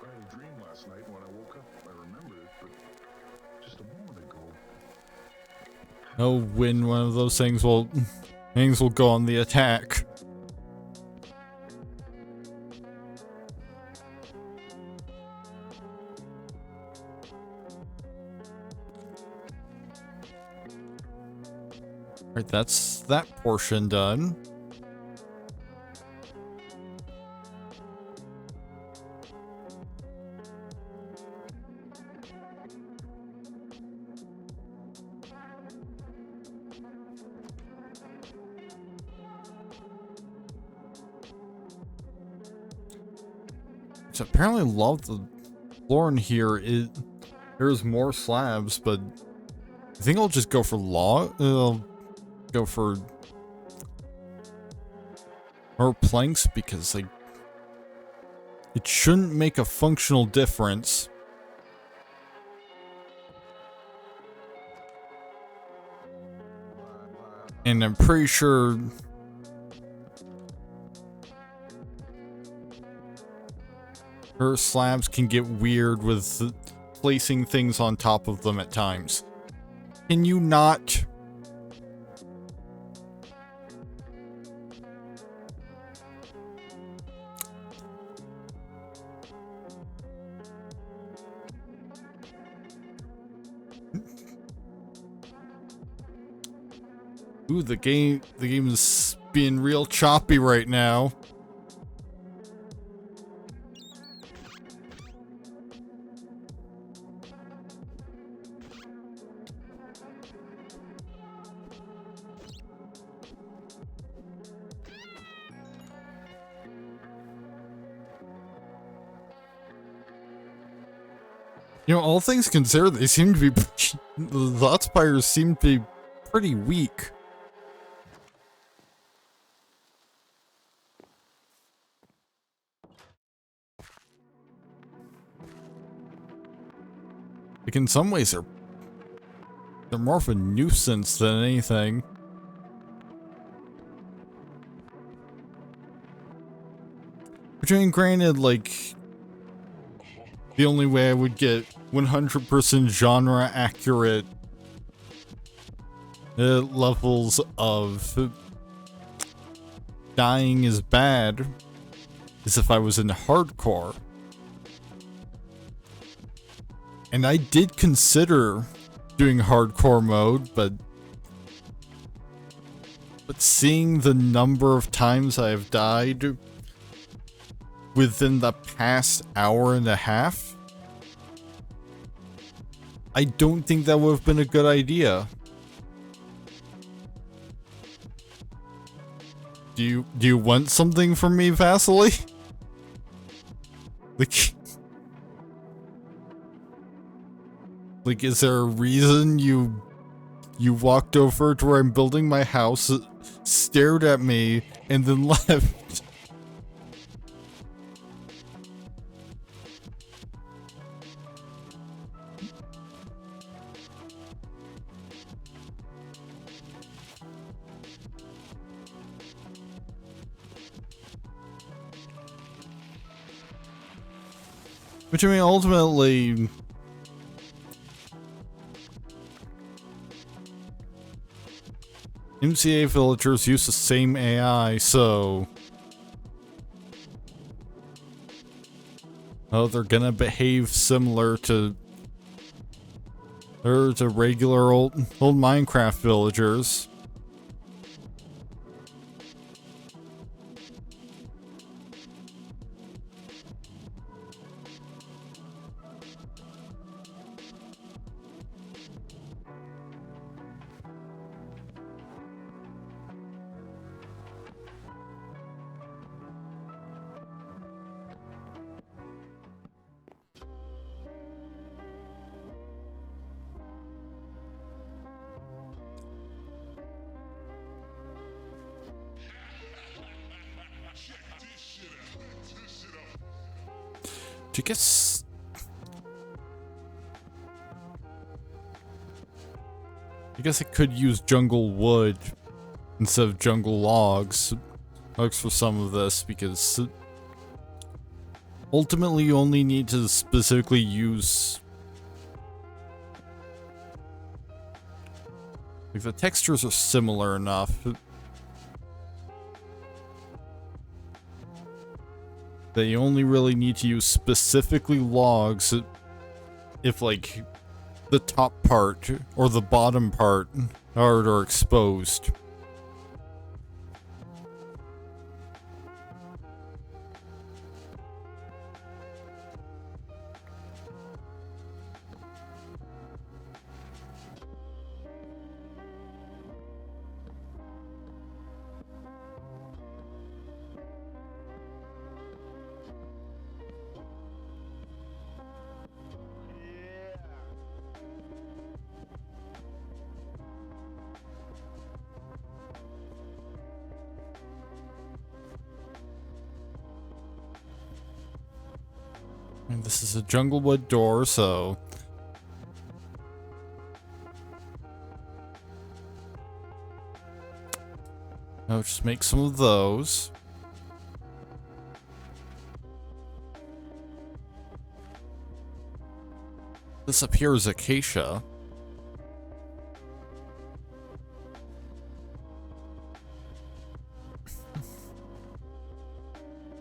I had a dream last night. When I woke up, I remembered it, but just a moment ago. Oh, when one of those things will go on the attack. Right, that's that portion done. So apparently a lot of the floor in here there's more slabs, but I think I'll just go for go for more planks because like it shouldn't make a functional difference. And I'm pretty sure her slabs can get weird with placing things on top of them at times. Can you not? Ooh, the game is being real choppy right now. You know, all things considered, they seem to be the Thought Spires seem to be pretty weak. Like, in some ways, they're more of a nuisance than anything. Which, I mean, granted, like, the only way I would get 100% genre accurate levels of dying is bad is if I was in hardcore. And I did consider doing hardcore mode, but seeing the number of times I have died within the past hour and a half, I don't think that would have been a good idea. Do you want something from me, Vasily? Like, is there a reason you walked over to where I'm building my house, stared at me, and then left? Which, I mean, ultimately, MCA villagers use the same AI, so they're gonna behave similar to regular old Minecraft villagers. I guess I could use jungle wood instead of jungle logs for some of this, because ultimately you only need to specifically use, like, the textures are similar enough that you only really need to use specifically logs if, like, the top part or the bottom part are exposed. And this is a jungle wood door, so I'll just make some of those. This up here is acacia.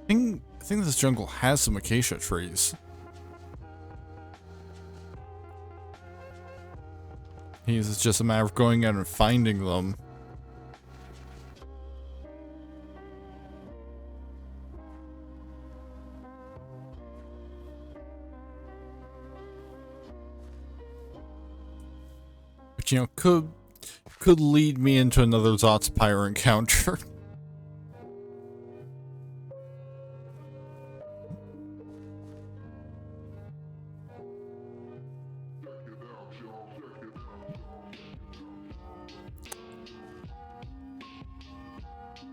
I think this jungle has some acacia trees. It's just a matter of going out and finding them. which, you know, could lead me into another Zotspire encounter.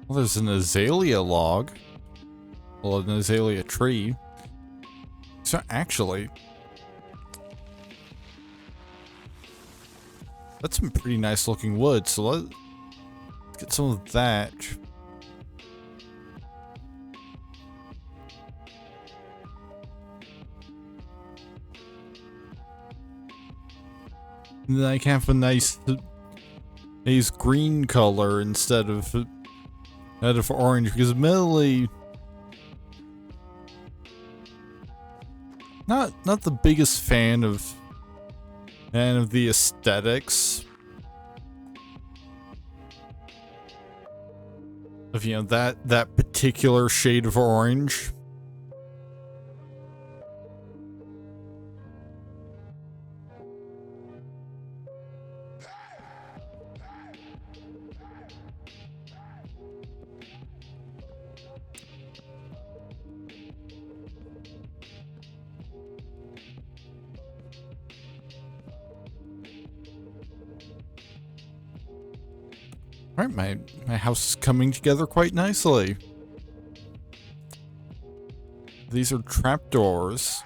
Well, there's an azalea log. Well, an azalea tree. So actually, that's some pretty nice looking wood. So let's get some of that. And then I can have a nice green color instead of orange, because admittedly, not the biggest fan of the aesthetics of, you know, that particular shade of orange. Alright, my house is coming together quite nicely. These are trapdoors.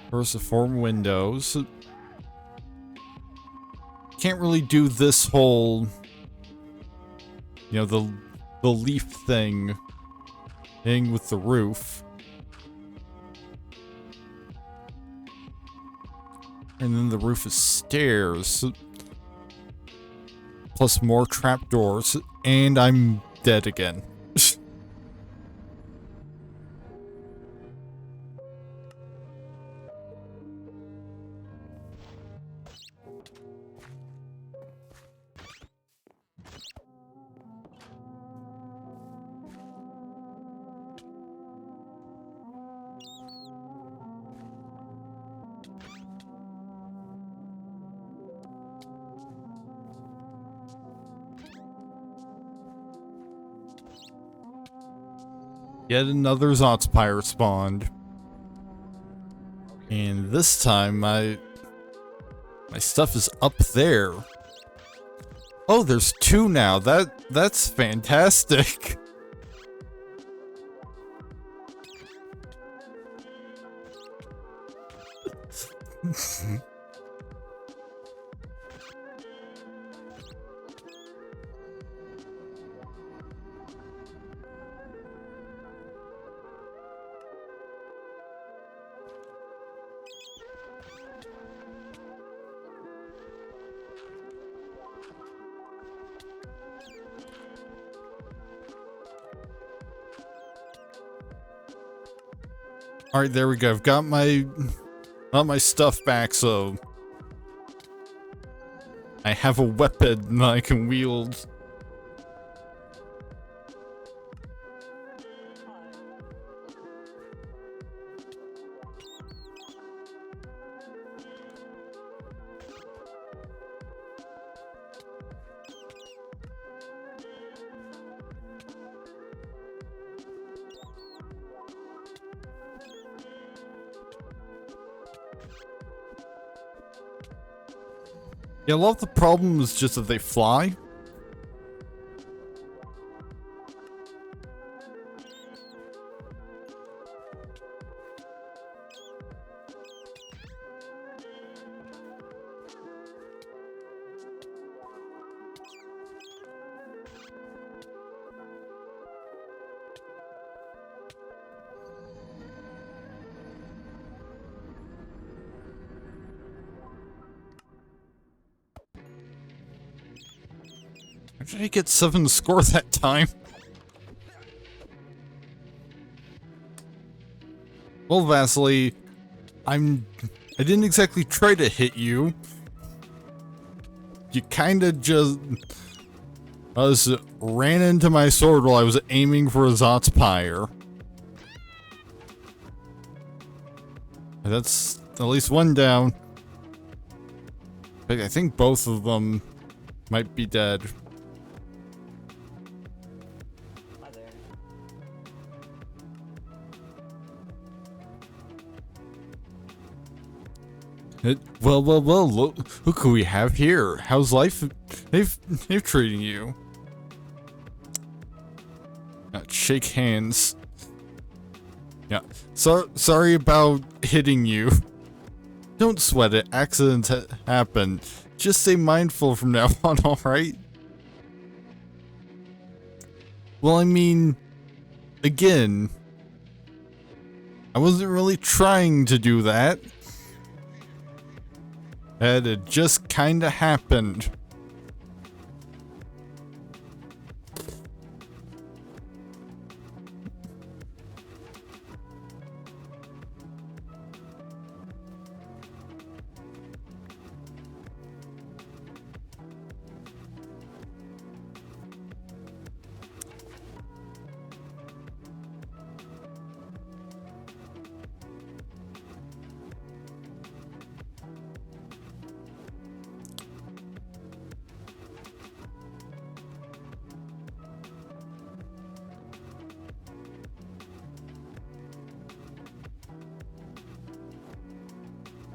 Versiform windows. Can't really do this whole, you know, the leaf thing with the roof. And then the roof is stairs. Plus more trapdoors, and I'm dead again. Yet another Zotspire spawned. And this time my stuff is up there. Oh, there's two now. That's fantastic. Alright, there we go. I've got my stuff back, so I have a weapon that I can wield. Yeah, a lot of the problem is just that they fly. How did I get 7 to score that time? Well, Vasily, I didn't exactly try to hit you. You kinda just ran into my sword while I was aiming for a Zotspire. That's at least one down. But I think both of them might be dead. Hi there. Well, look who we have here. How's life? They've treating you. Shake hands. Yeah. Sorry about hitting you. Don't sweat it. Accidents happen. Just stay mindful from now on, alright? Well, I mean, again, I wasn't really trying to do that. And it just kinda happened.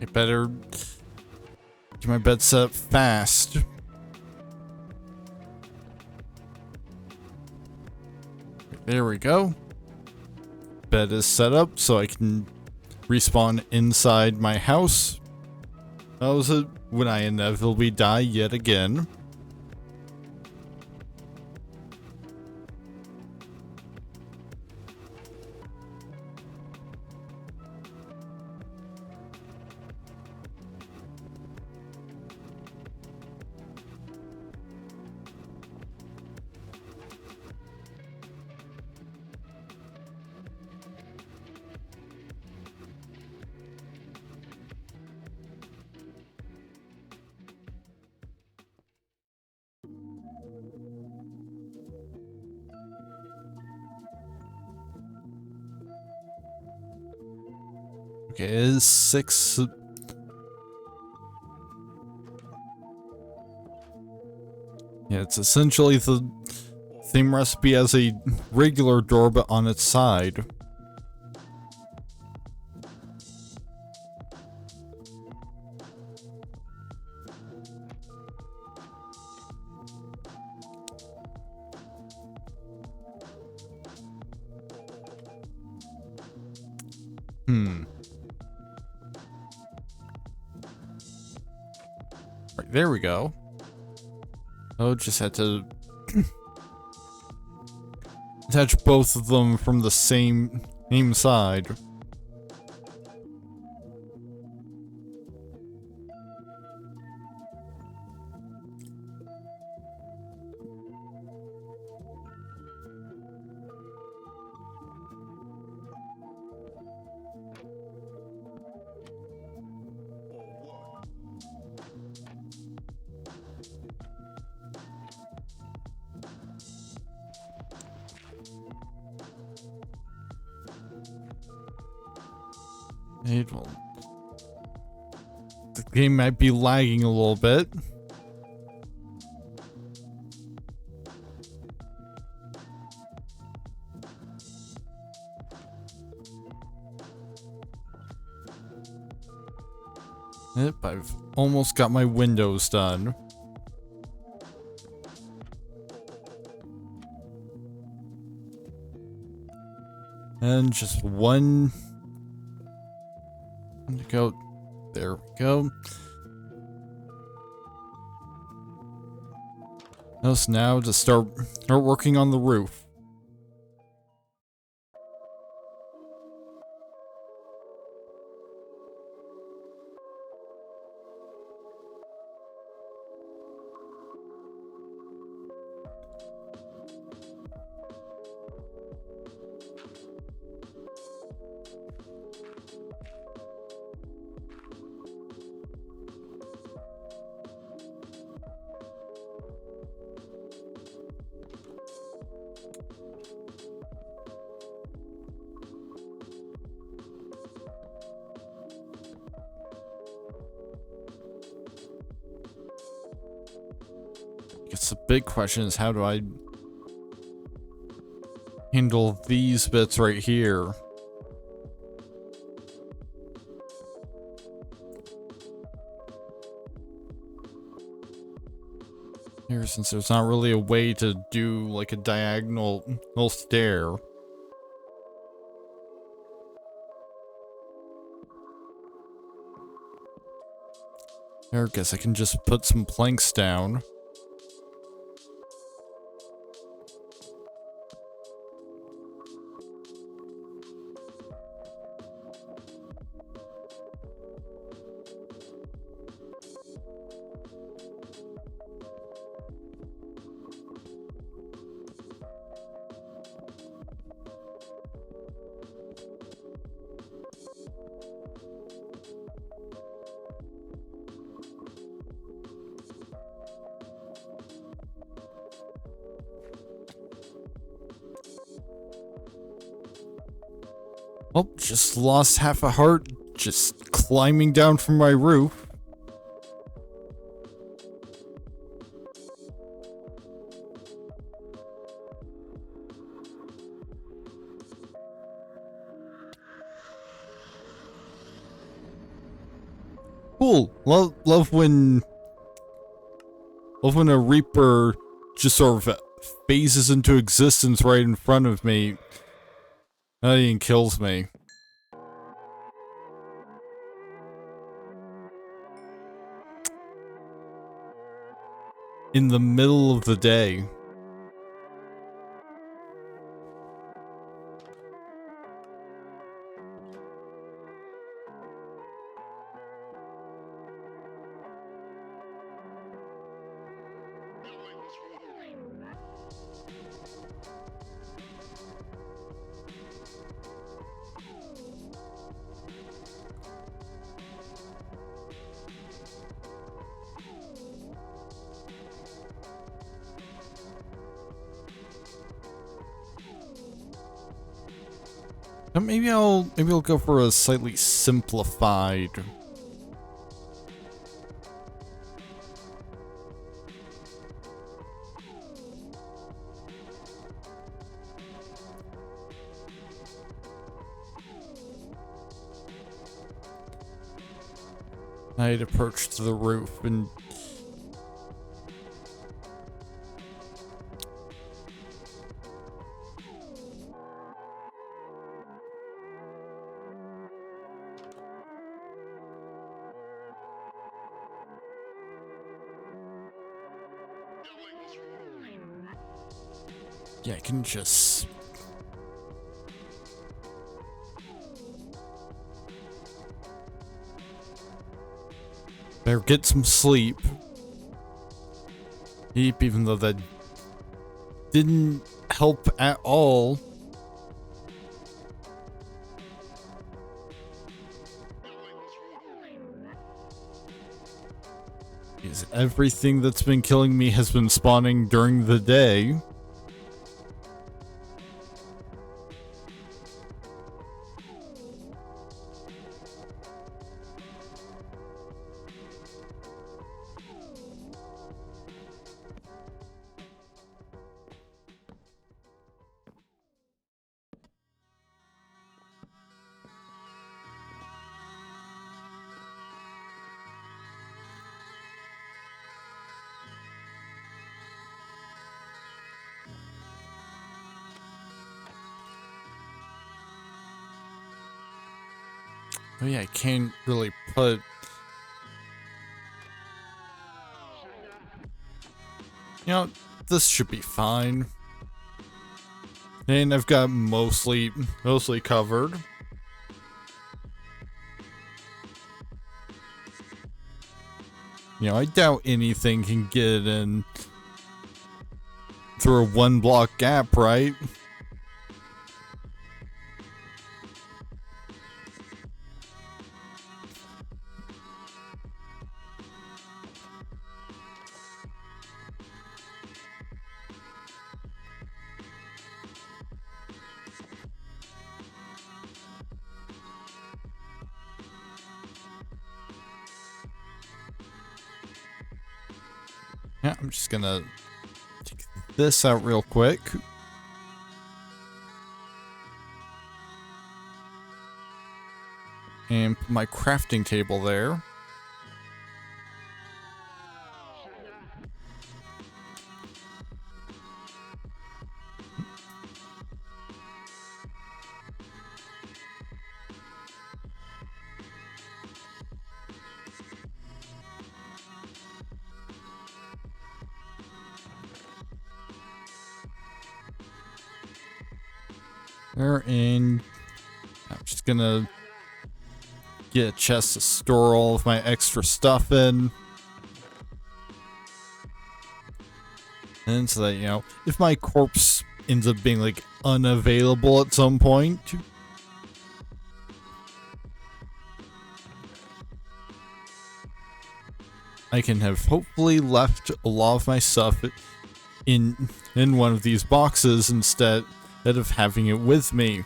I better get my bed set up fast. There we go. Bed is set up so I can respawn inside my house. That was it when I inevitably die yet again. Okay, it is 6. Yeah, it's essentially the same recipe as a regular door, but on its side. Right, there we go. Oh, just had to attach both of them from the same side. The game might be lagging a little bit. Yep, I've almost got my windows done. And just one to go. There we go. Now to start working on the roof. guess the big question is, how do I handle these bits right here? Here, since there's not really a way to do like a diagonal stair. There, I guess I can just put some planks down. Oh, just lost half a heart just climbing down from my roof. Cool. Love when a Reaper just sort of phases into existence right in front of me. That even kills me. In the middle of the day. Maybe I'll go for a slightly simplified. I'd approach to the roof and yeah, I can just better get some sleep. Even though that didn't help at all. Because everything that's been killing me has been spawning during the day. Oh yeah, I can't really put... You know, this should be fine. And I've got mostly covered. You know, I doubt anything can get in through a 1-block gap, right? Yeah, I'm just gonna this out real quick. And put my crafting table there. There, and I'm just gonna get a chest to store all of my extra stuff in. And so that, you know, if my corpse ends up being, like, unavailable at some point, I can have hopefully left a lot of my stuff in one of these boxes instead of having it with me.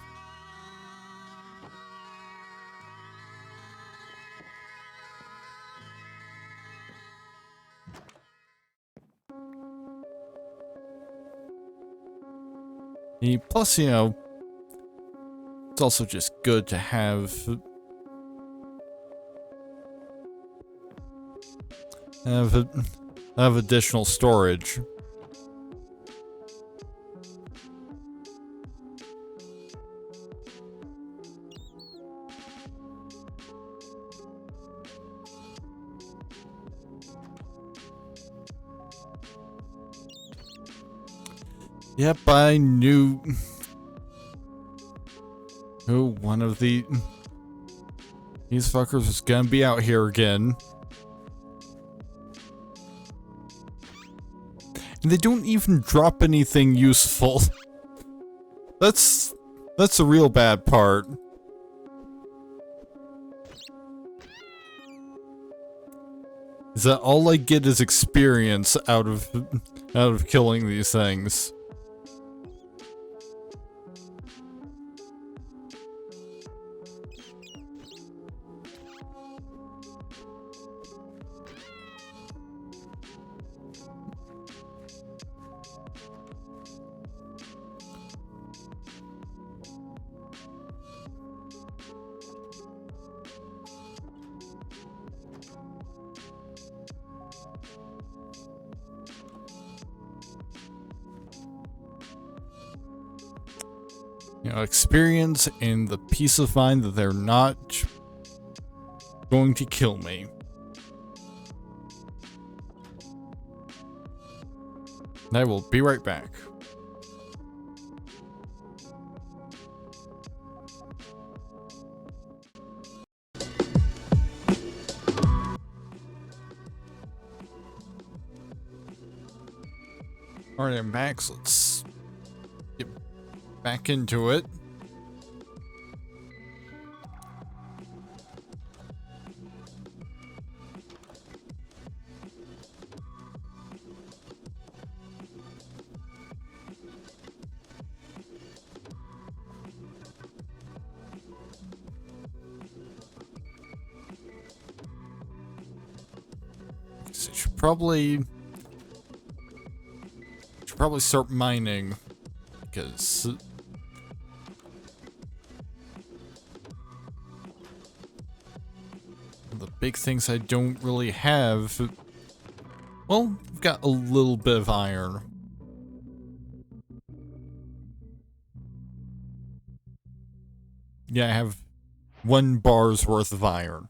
Plus, you know, it's also just good to have additional storage. Yep, I knew who one of these fuckers was gonna be out here again. And they don't even drop anything useful. That's the real bad part. Is that all I get is experience out of killing these things. You know, experience and the peace of mind that they're not going to kill me. I will be right back. Alright, I'm back, so let's get back into it. So I should probably start mining, because the big things I don't really have, well, I've got a little bit of iron. Yeah, I have 1 bar's worth of iron.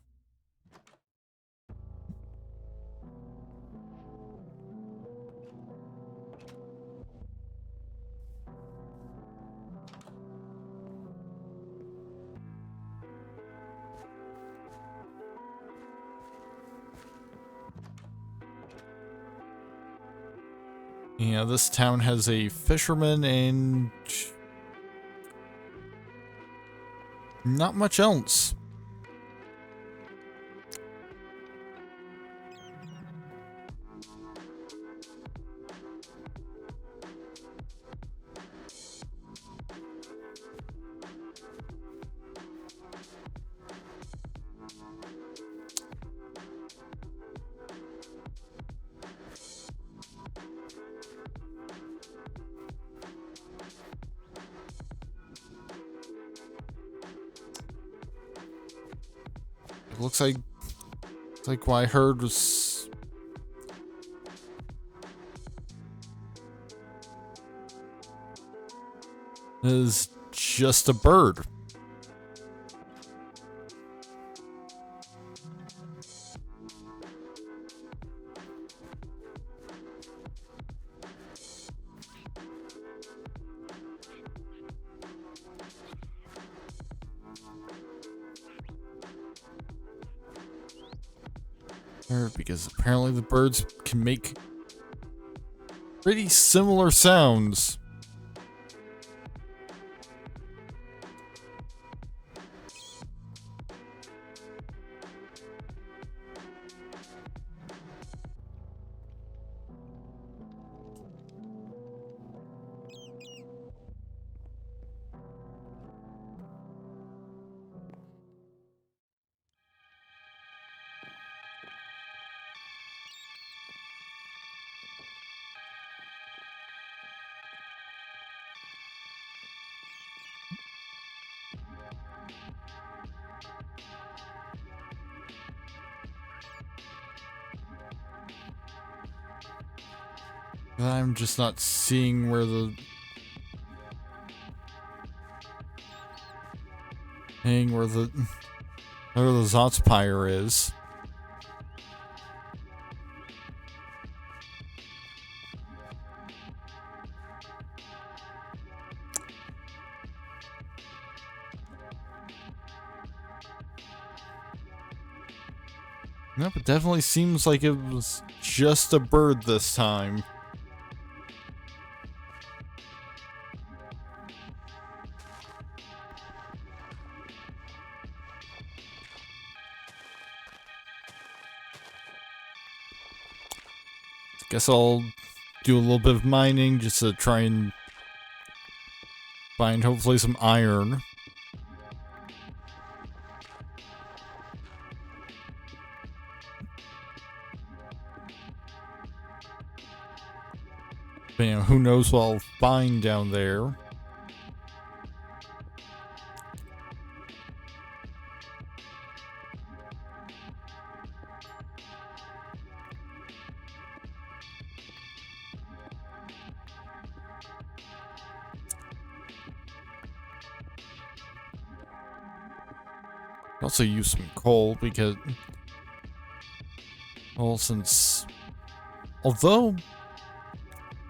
Yeah, this town has a fisherman and not much else. looks like what I heard is just a bird. Because apparently the birds can make pretty similar sounds. I'm just not seeing where the Zotspire is. Nope, it definitely seems like it was just a bird this time. Guess I'll do a little bit of mining just to try and find hopefully some iron. But, you know, who knows what I'll find down there. Also use some coal because, well, although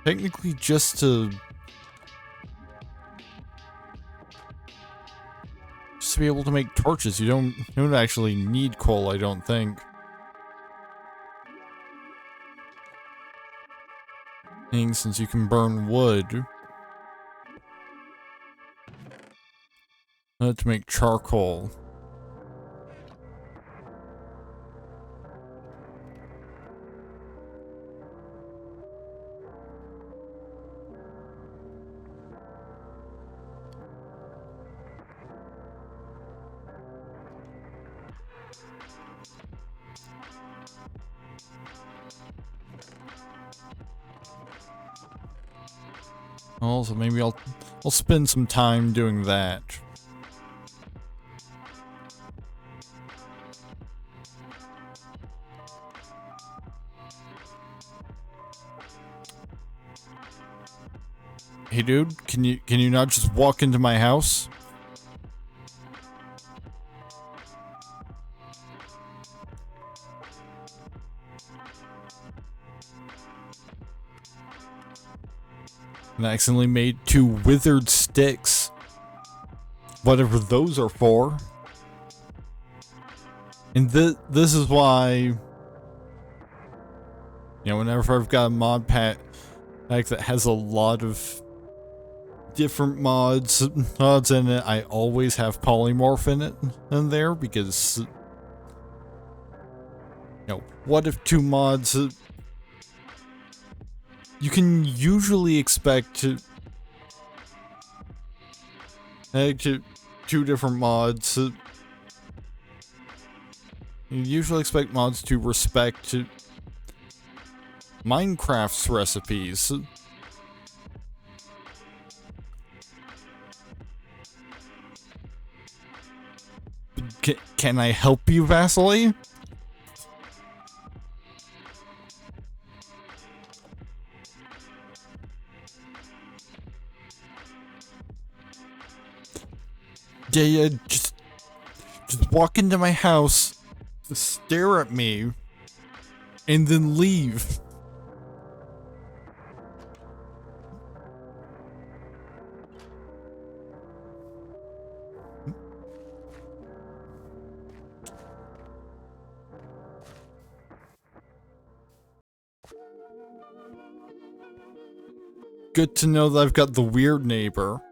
technically just to be able to make torches, you don't actually need coal, I don't think. Since you can burn wood to make charcoal. Also, maybe I'll spend some time doing that. Hey dude, can you not just walk into my house? And I accidentally made 2 withered sticks. Whatever those are for. And this is why, you know, whenever I've got a mod pack that has a lot of different mods in it, I always have polymorph in there because, you know, what if 2 mods you can usually expect to 2 different mods. You usually expect mods to respect Minecraft's recipes. Can I help you, Vasily? Yeah, just walk into my house, stare at me, and then leave. Good to know that I've got the weird neighbor.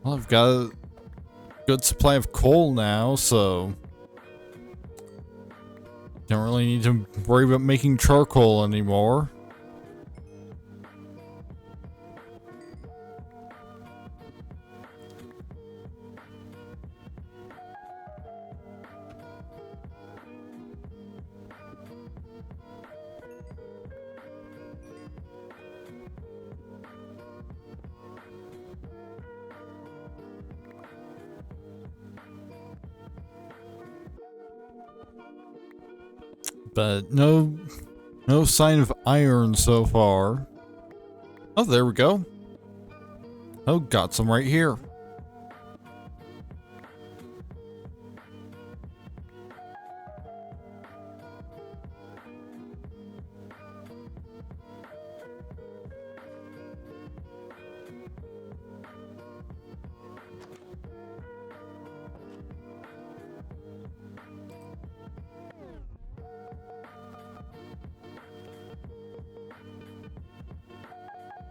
Well, I've got a good supply of coal now, so don't really need to worry about making charcoal anymore. But no sign of iron so far. Oh, there we go. Oh, got some right here.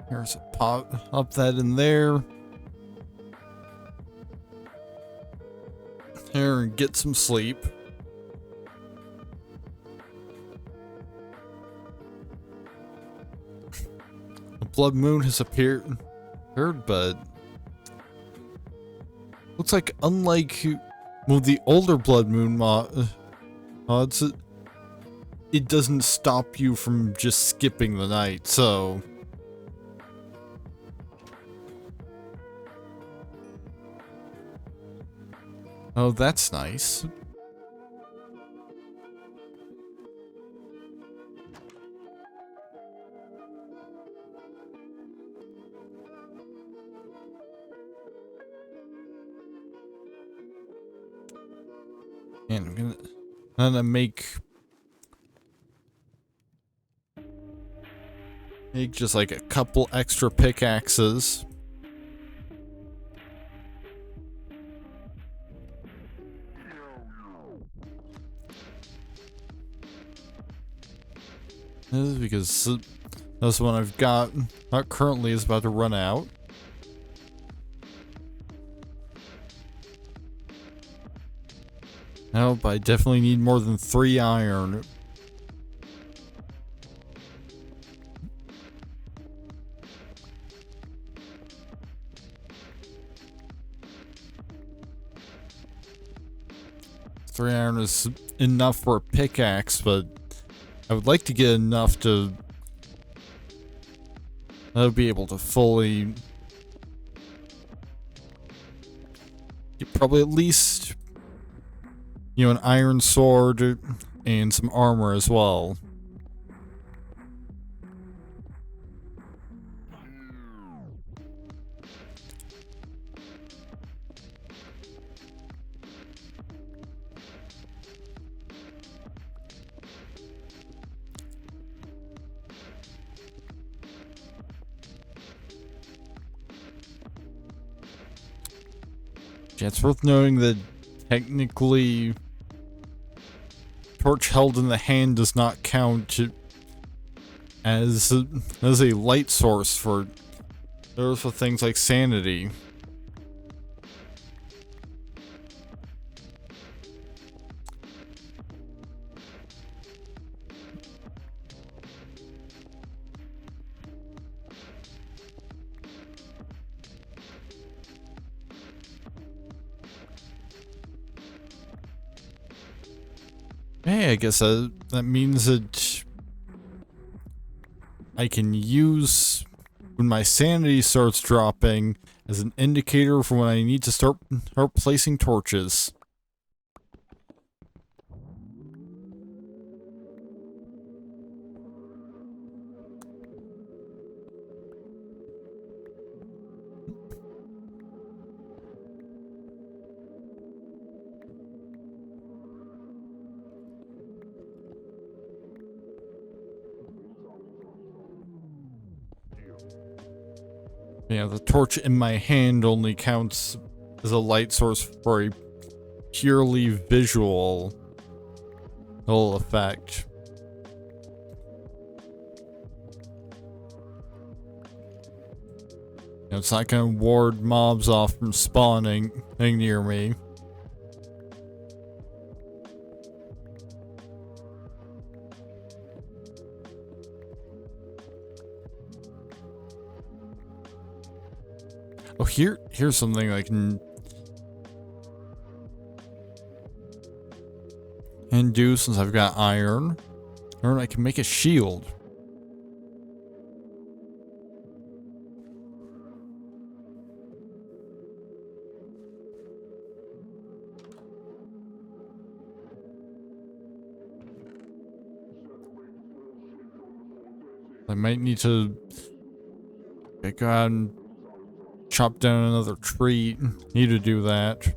Here's a pop that in there. Here, and get some sleep. A blood moon has appeared, but looks like unlike the older blood moon mods, it doesn't stop you from just skipping the night. So. Oh, that's nice. And I'm gonna make just like a couple extra pickaxes. This is because this one I've got not currently is about to run out. No, but I definitely need more than 3 iron. Three iron is enough for a pickaxe, but I would like to get enough to be able to fully get probably at least, you know, an iron sword and some armor as well. Yeah, it's worth noting that technically torch held in the hand does not count as a light source for things like sanity. Hey, I guess that means that I can use when my sanity starts dropping as an indicator for when I need to start placing torches. Yeah, the torch in my hand only counts as a light source for a purely visual effect. You know, it's not gonna ward mobs off from spawning near me. Oh, here's something I can do since I've got iron. Or I can make a shield. I might need to go out and chop down another tree. Need to do that.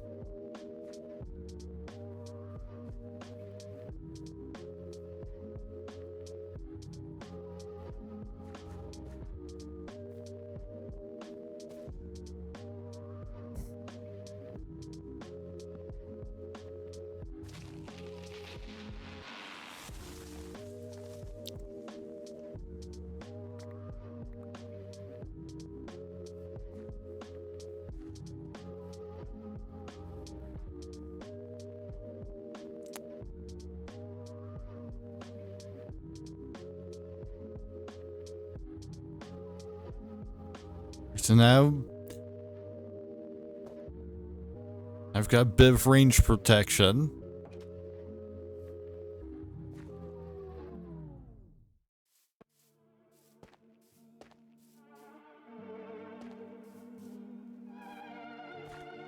So now I've got a bit of range protection.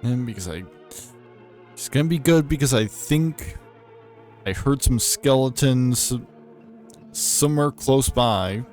And because it's gonna be good because I think I heard some skeletons somewhere close by.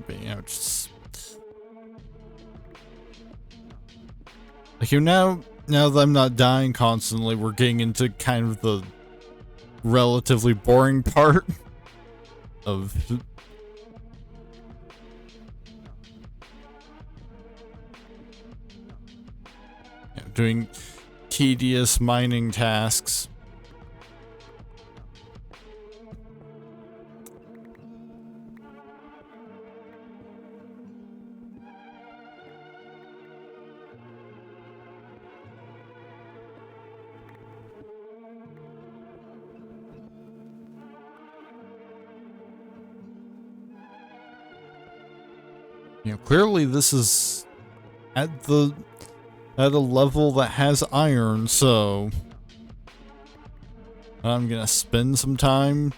But, you know, just like now that I'm not dying constantly, we're getting into kind of the relatively boring part of doing tedious mining tasks. You know, clearly this is at a level that has iron, so I'm gonna spend some time.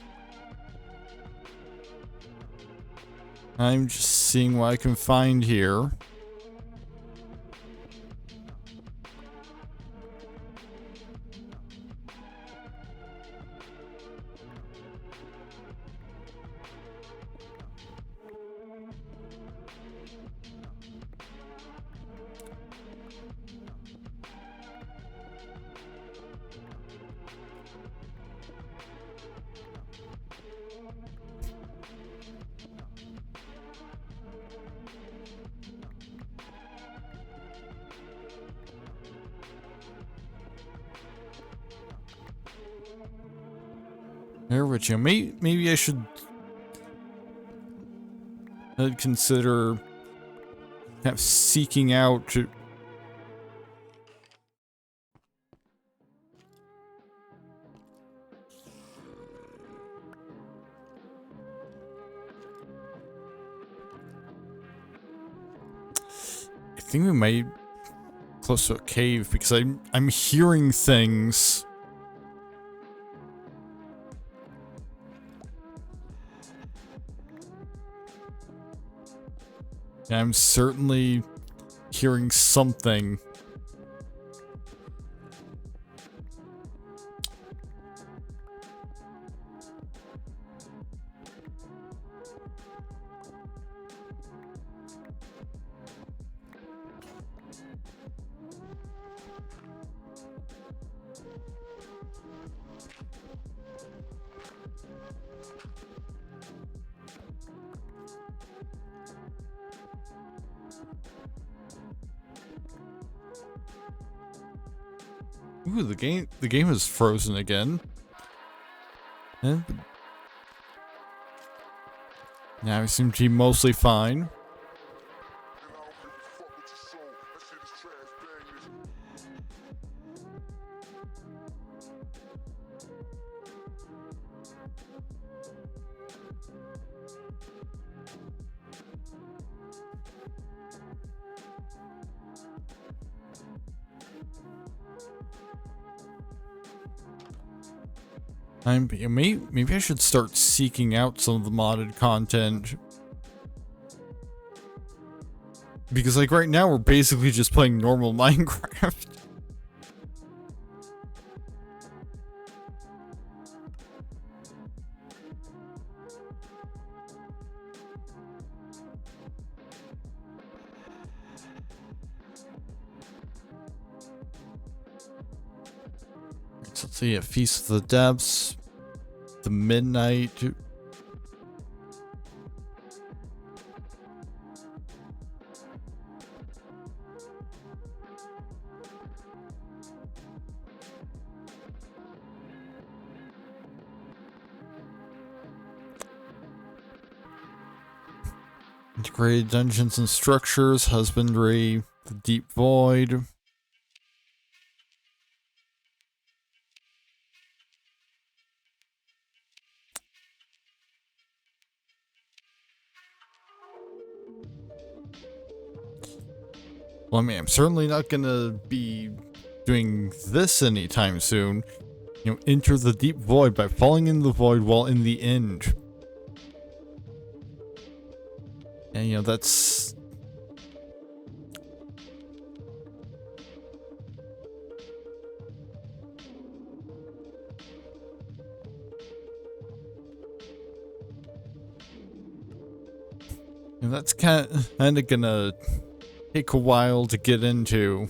I'm just seeing what I can find here. Here with you. Maybe I should consider seeking out. I think we might close to a cave because I'm hearing things. And I'm certainly hearing something. Ooh, the game is frozen again. And now we seem to be mostly fine. Maybe I should start seeking out some of the modded content. Because like right now we're basically just playing normal Minecraft. So let's see, a Feast of the Depths, the Midnight. Integrated Dungeons and Structures, Husbandry, the Deep Void. Well, I mean, I'm certainly not gonna be doing this anytime soon. You know, enter the deep void by falling in the void while in the end. And, you know, that's... And that's kind of gonna take a while to get into.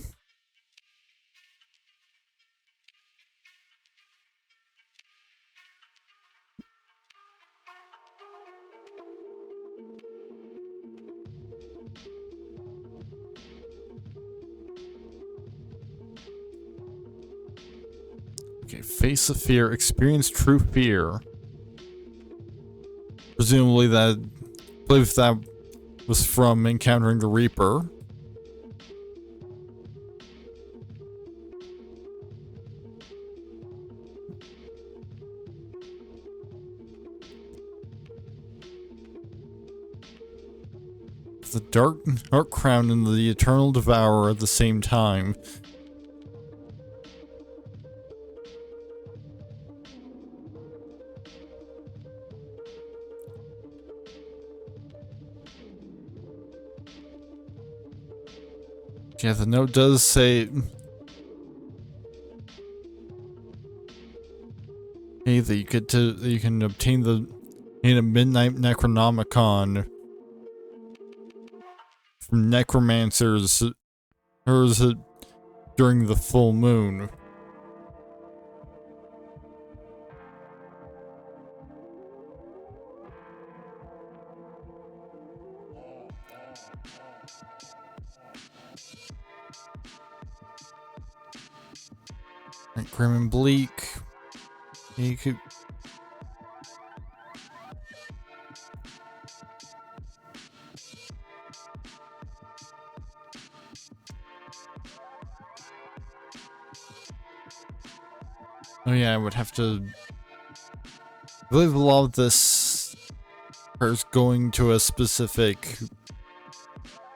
Okay, face the fear, experience true fear. Presumably that, I believe that was from encountering the Reaper. The dark crown and the eternal devourer at the same time. Yeah, the note does say, hey, that you can obtain the Midnight Necronomicon from necromancers during the full moon. Right, grim and bleak. You could Oh yeah, I would have to... I believe a lot of this is going to a specific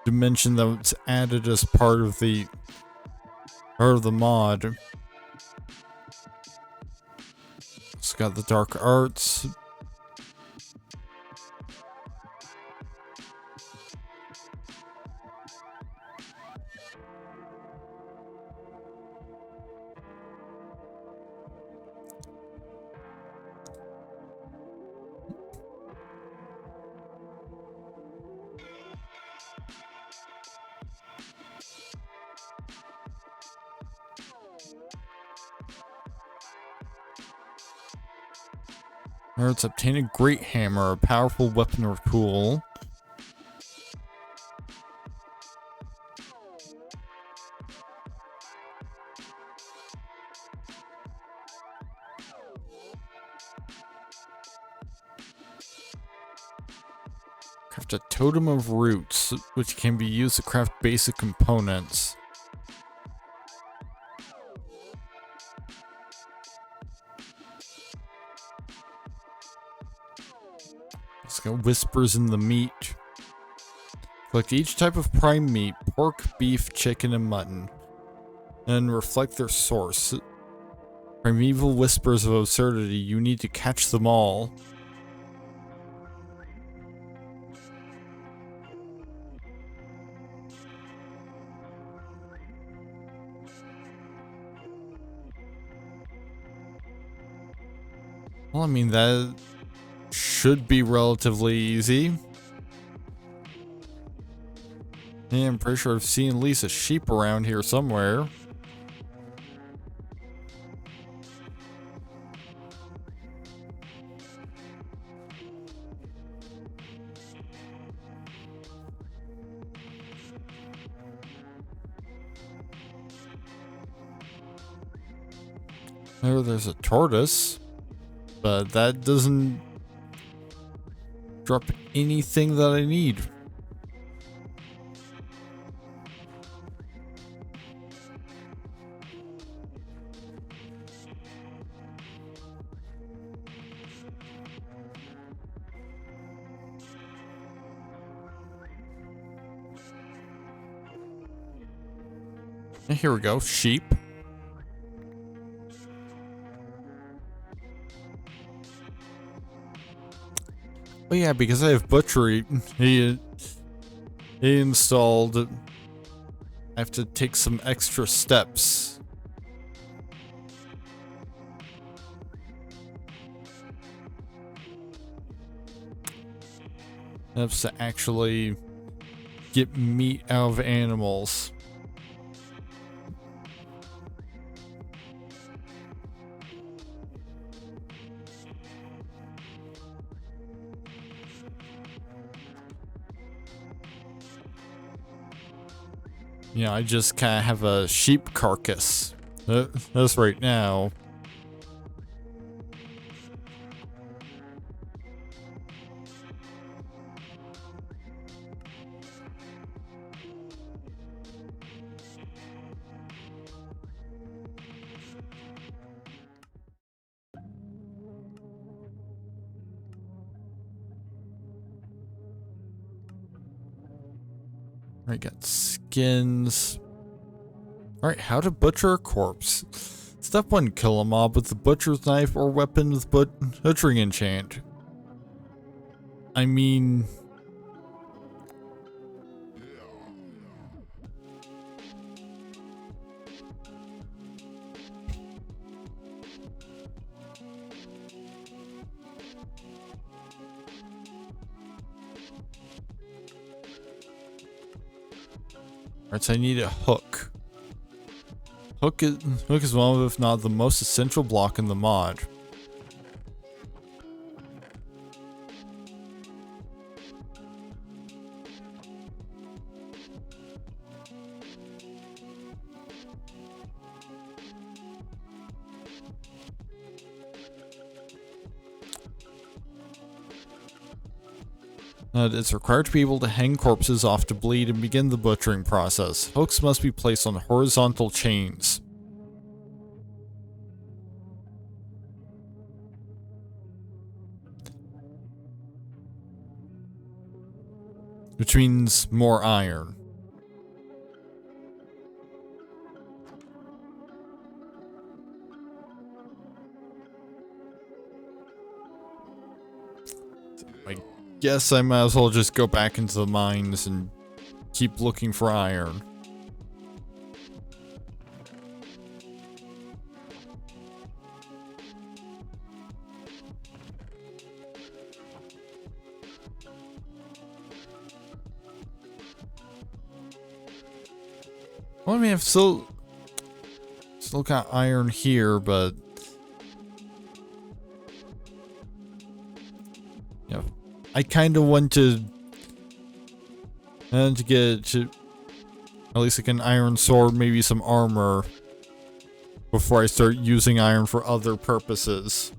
dimension that's added as part of the mod. It's got the dark arts. Let's obtain a great hammer, a powerful weapon or tool. Craft a totem of roots, which can be used to craft basic components. Let's go whispers in the meat. Collect each type of prime meat, pork, beef, chicken, and mutton, and reflect their source. Primeval whispers of absurdity, you need to catch them all. Well, I mean, that should be relatively easy. Yeah, I'm pretty sure I've seen at least a sheep around here somewhere. There's a tortoise, but that doesn't drop anything that I need. And here we go, sheep. Oh yeah, because I have butchery, he installed. I have to take some extra steps. That's to actually get meat out of animals. Yeah, I just kind of have a sheep carcass. That's right now. Alright, got skins. Alright, how to butcher a corpse. Step 1, kill a mob with the butcher's knife or weapon with butchering enchant. I mean... Alright, so I need a hook. Hook is one of, if not the most essential block in the mod. It's required to be able to hang corpses off to bleed and begin the butchering process. Hooks must be placed on horizontal chains. which means more iron. I guess I might as well just go back into the mines and keep looking for iron. Well, I mean, I've still got iron here, but yeah, I kind of want to get at least like an iron sword, maybe some armor, before I start using iron for other purposes.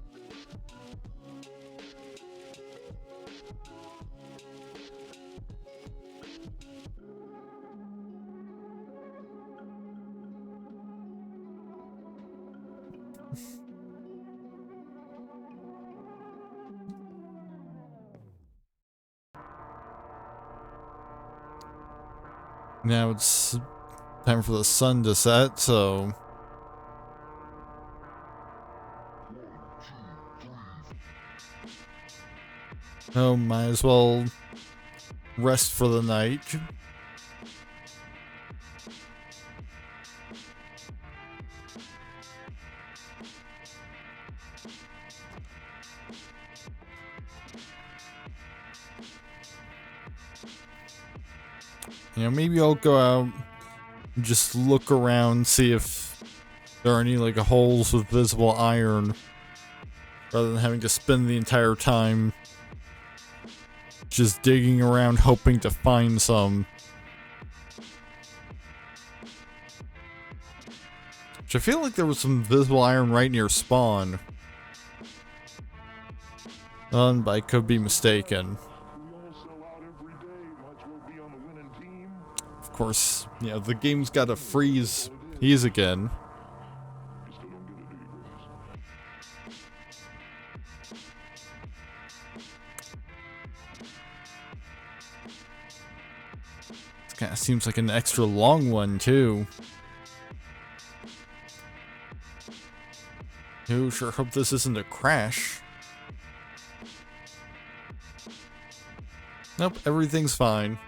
Now it's time for the sun to set, so oh, might as well rest for the night. You know, maybe I'll go out and just look around, see if there are any like holes with visible iron, rather than having to spend the entire time just digging around hoping to find some. Which I feel like there was some visible iron right near spawn. But I could be mistaken. Of course, you know, the game's gotta freeze these again. This kinda seems like an extra long one, too. Oh, sure hope this isn't a crash. Nope, everything's fine.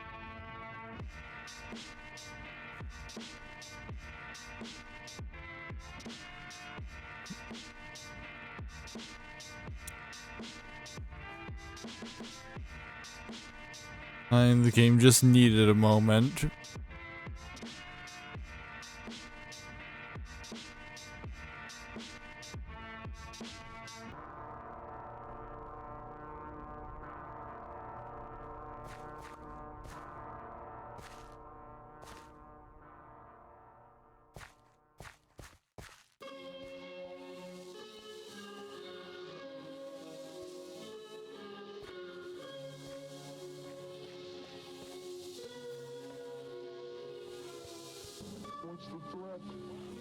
And the game just needed a moment. What's the threat?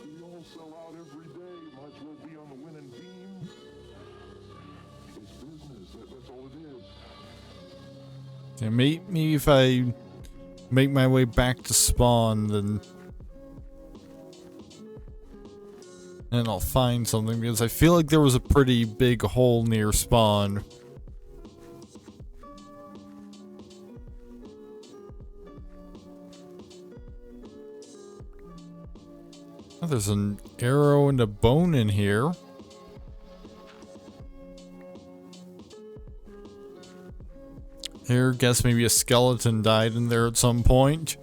We all sell out every day. Might as well be on the winning team. It's business. That's all it is. Yeah, maybe if I make my way back to spawn, then I'll find something, because I feel like there was a pretty big hole near spawn. Oh, there's an arrow and a bone in here. Here, guess maybe a skeleton died in there at some point.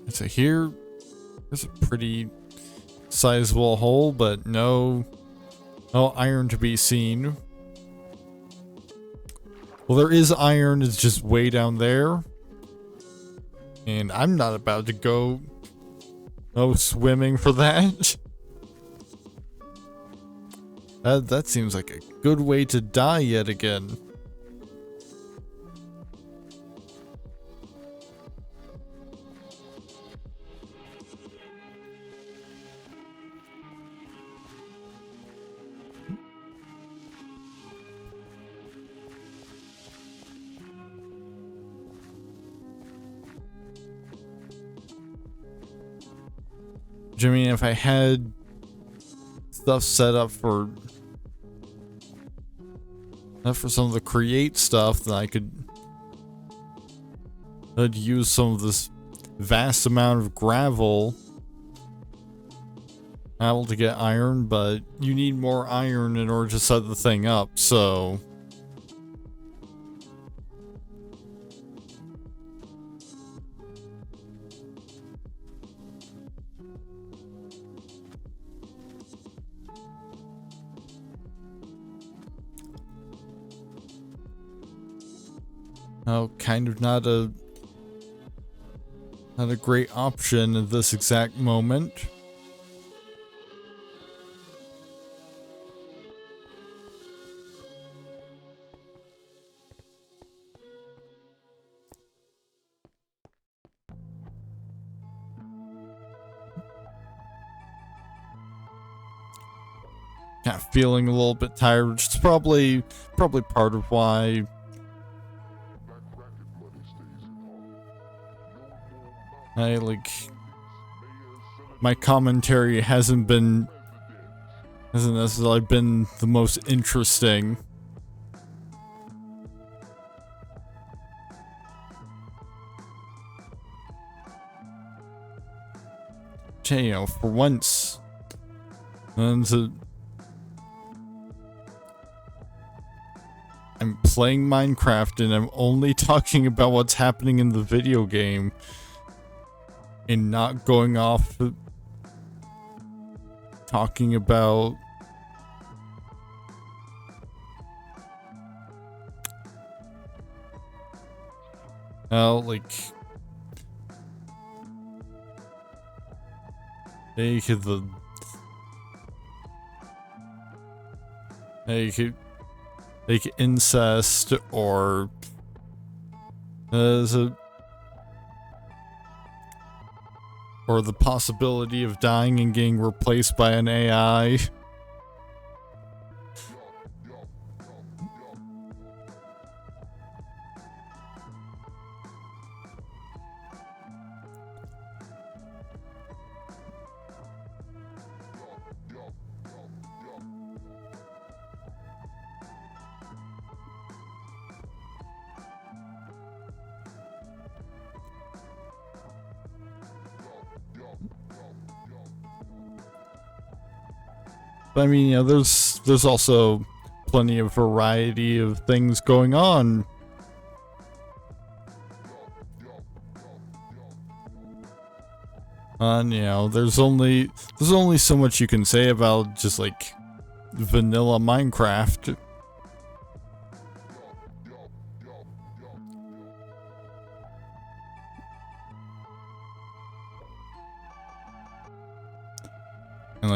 So here, there's a pretty sizable hole, but no iron to be seen. Well, there is iron, it's just way down there. And I'm not about to go swimming for that. That seems like a good way to die yet again. I mean, if I had stuff set up for some of the create stuff, then I'd use some of this vast amount of gravel to get iron, but you need more iron in order to set the thing up, so kind of not a great option at this exact moment. Kind of feeling a little bit tired, which is probably part of why my commentary hasn't necessarily been the most interesting. You know, for once, and I'm playing Minecraft and I'm only talking about what's happening in the video game and not going off talking about incest or or the possibility of dying and getting replaced by an AI. But I mean, you know, there's also plenty of variety of things going on. And you know, there's only so much you can say about just like vanilla Minecraft. And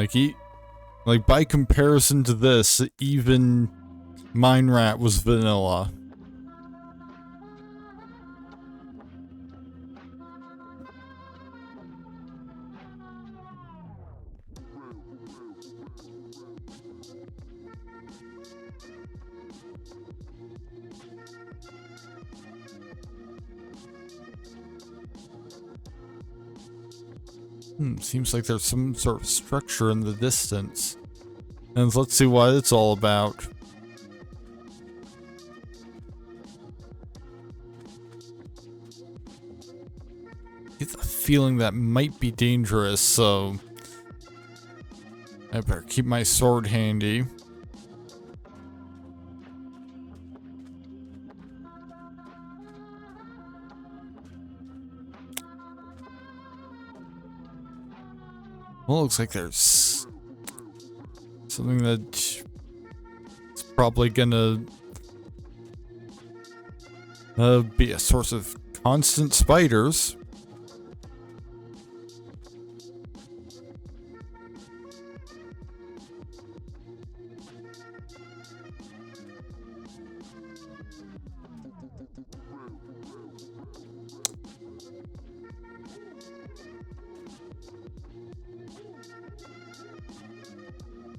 like by comparison to this, even Minerat was vanilla. Seems like there's some sort of structure in the distance. And let's see what it's all about. I get the feeling that might be dangerous, so I better keep my sword handy. Well, it looks like there's something that it's probably gonna be a source of constant spiders.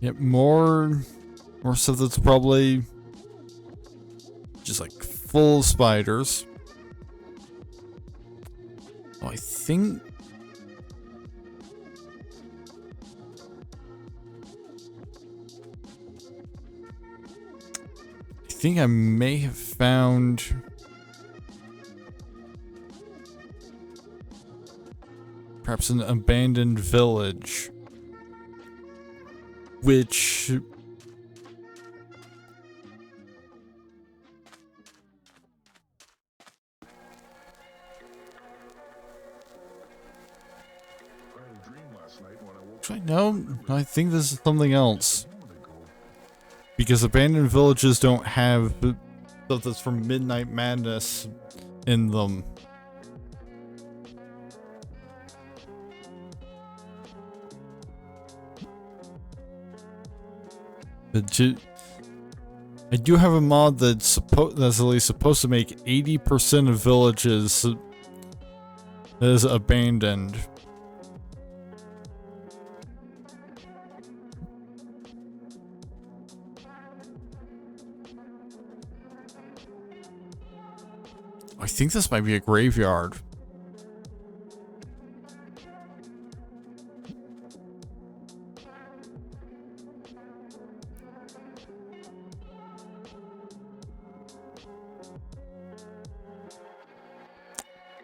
Yep, more stuff that's probably just like full of spiders. Oh, I think think I may have found perhaps an abandoned village, which actually no, I think this is something else. Because abandoned villages don't have stuff that's from Midnight Madness in them. But I do have a mod that's at least supposed to make 80% of villages as abandoned. I think this might be a graveyard.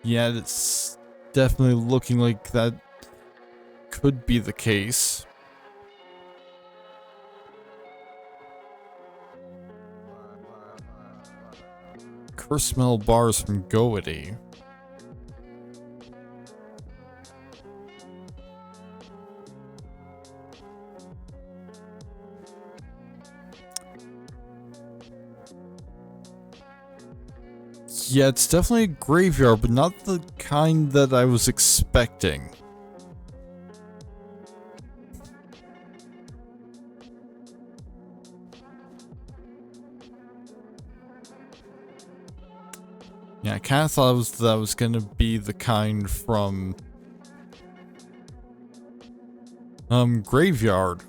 Yeah, it's definitely looking like that could be the case. Curse smell bars from Goety. Yeah, it's definitely a graveyard, but not the kind that I was expecting. Yeah, I kind of thought that was gonna be the kind from Graveyard.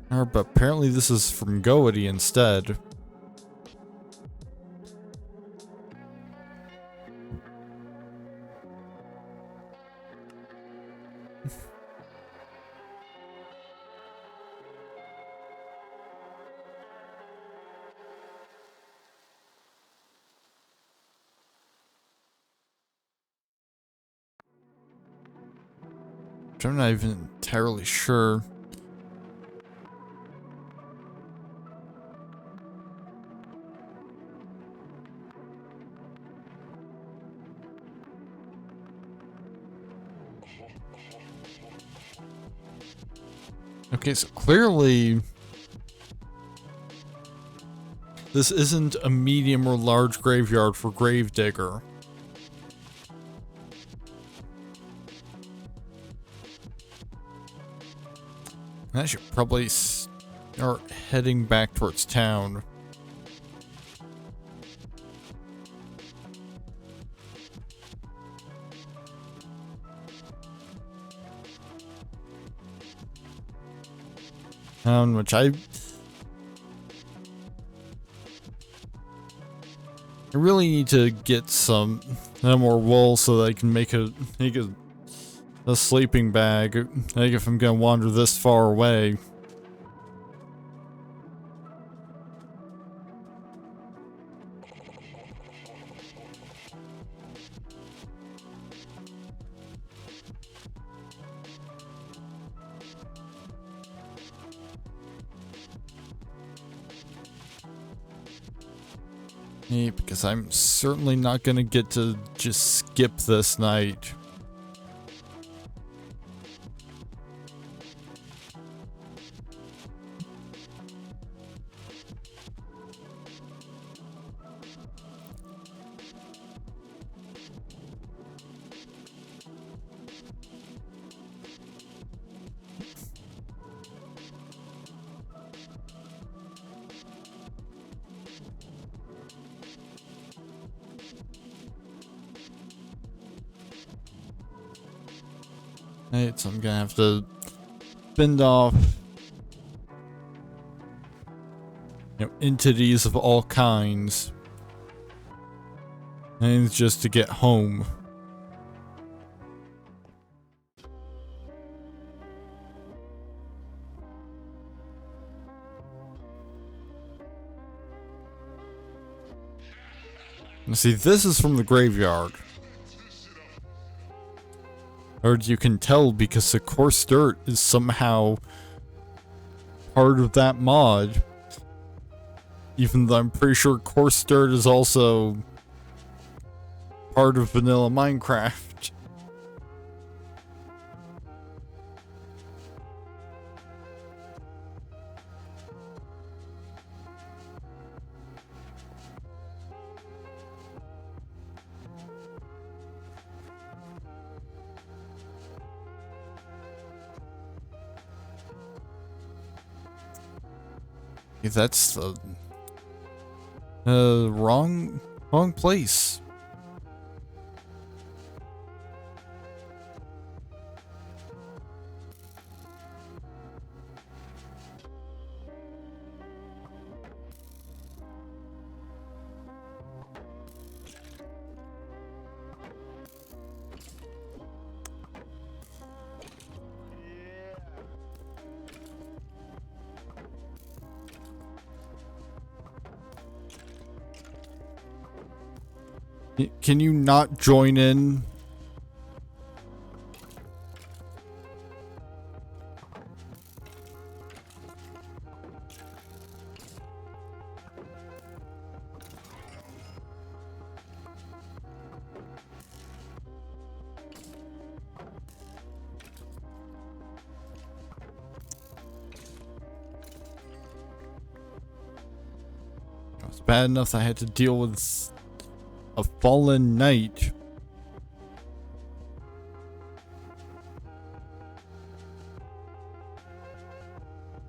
But apparently this is from Goety instead. I'm not even entirely sure. Okay, so clearly this isn't a medium or large graveyard for Gravedigger. I should probably start heading back towards town. Which I really need to get some more wool so that I can make a sleeping bag, like if I'm gonna wander this far away. Yeah, because I'm certainly not gonna get to just skip this night. Right, so I'm gonna have to fend off, entities of all kinds, and just to get home. Now see, this is from the graveyard. Or you can tell because the coarse dirt is somehow part of that mod. Even though I'm pretty sure coarse dirt is also part of vanilla Minecraft. Yeah, that's the wrong place. Can you not join in? It's bad enough that I had to deal with a fallen knight.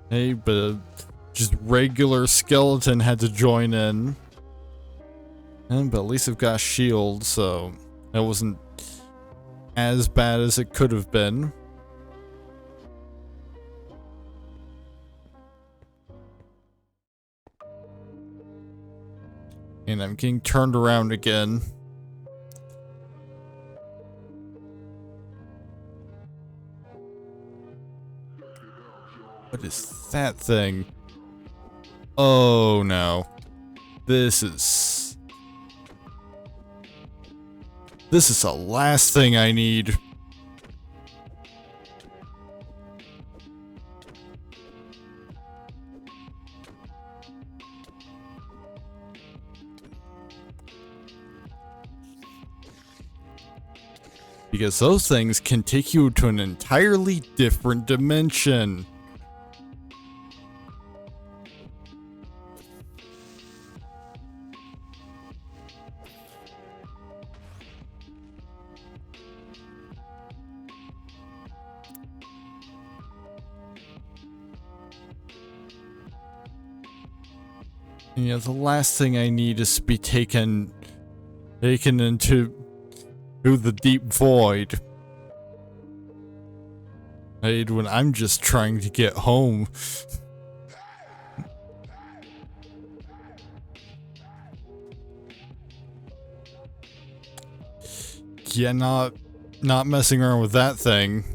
Hey, but a just regular skeleton had to join in. But at least I've got a shield, so that wasn't as bad as it could have been. And I'm getting turned around again. What is that thing? Oh no. This is the last thing I need. Because those things can take you to an entirely different dimension. And yeah, the last thing I need is to be taken into the deep void. When I'm just trying to get home. Yeah, not messing around with that thing.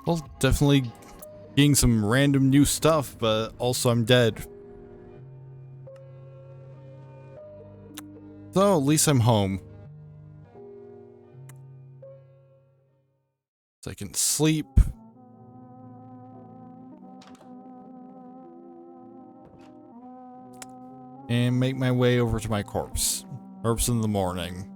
Well, definitely getting some random new stuff, but also I'm dead. So at least I'm home. So I can sleep. And make my way over to my corpse. Corpse in the morning.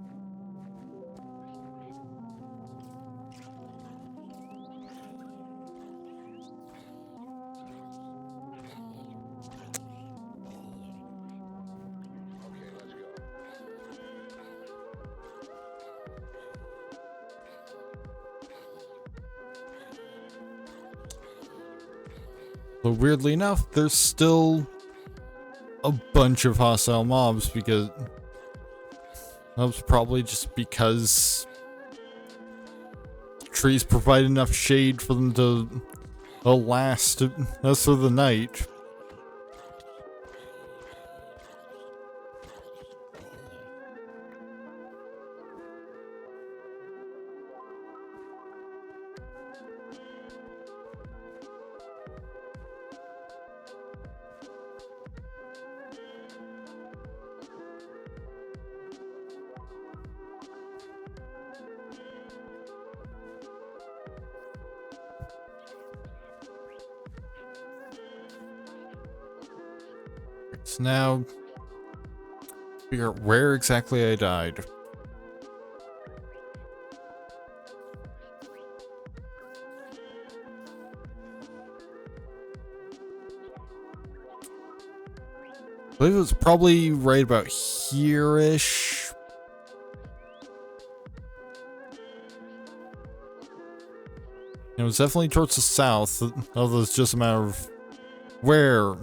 But weirdly enough, there's still a bunch of hostile mobs because that's probably just because trees provide enough shade for them to last us through the night. So now, figure out where exactly I died. I believe it was probably right about here-ish. It was definitely towards the south, although it's just a matter of where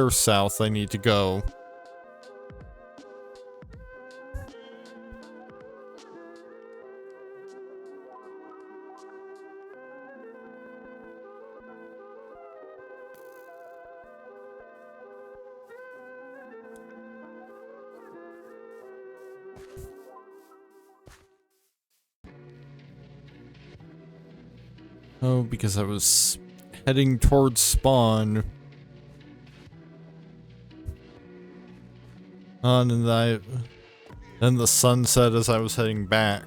south I need to go. Oh, because I was heading towards spawn. And then the sun set as I was heading back.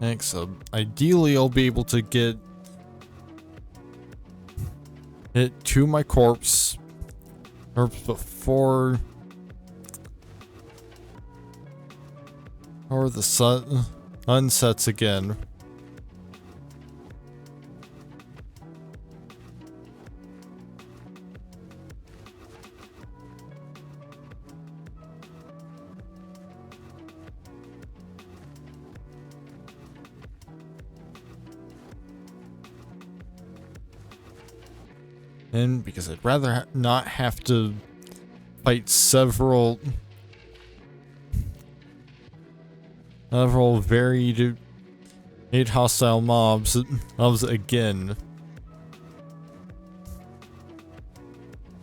Thanks. So ideally, I'll be able to get it to my corpse, or before, or the sun unsets again. And because I'd rather not have to fight several varied hostile mobs again.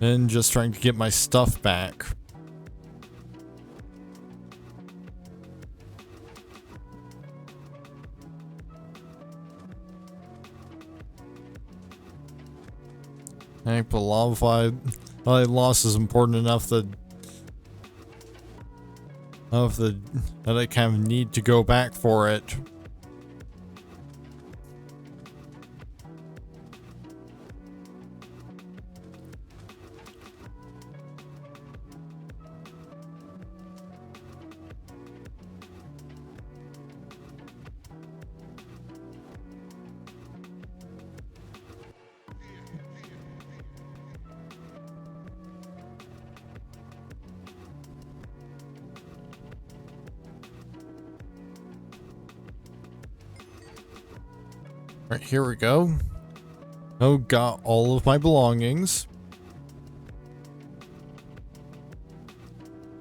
And just trying to get my stuff back. But lava loss is important enough that I kind of need to go back for it. Right, here we go. Oh, got all of my belongings.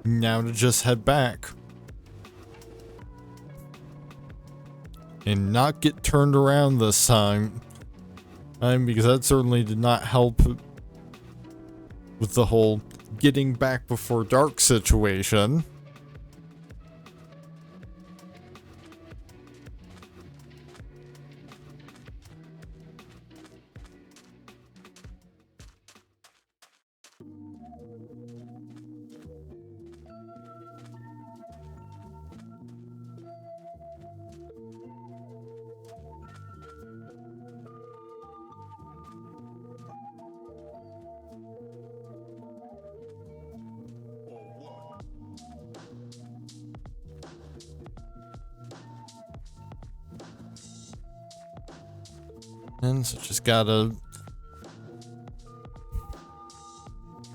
Now to just head back. And not get turned around this time. Because that certainly did not help with the whole getting back before dark situation. And so just gotta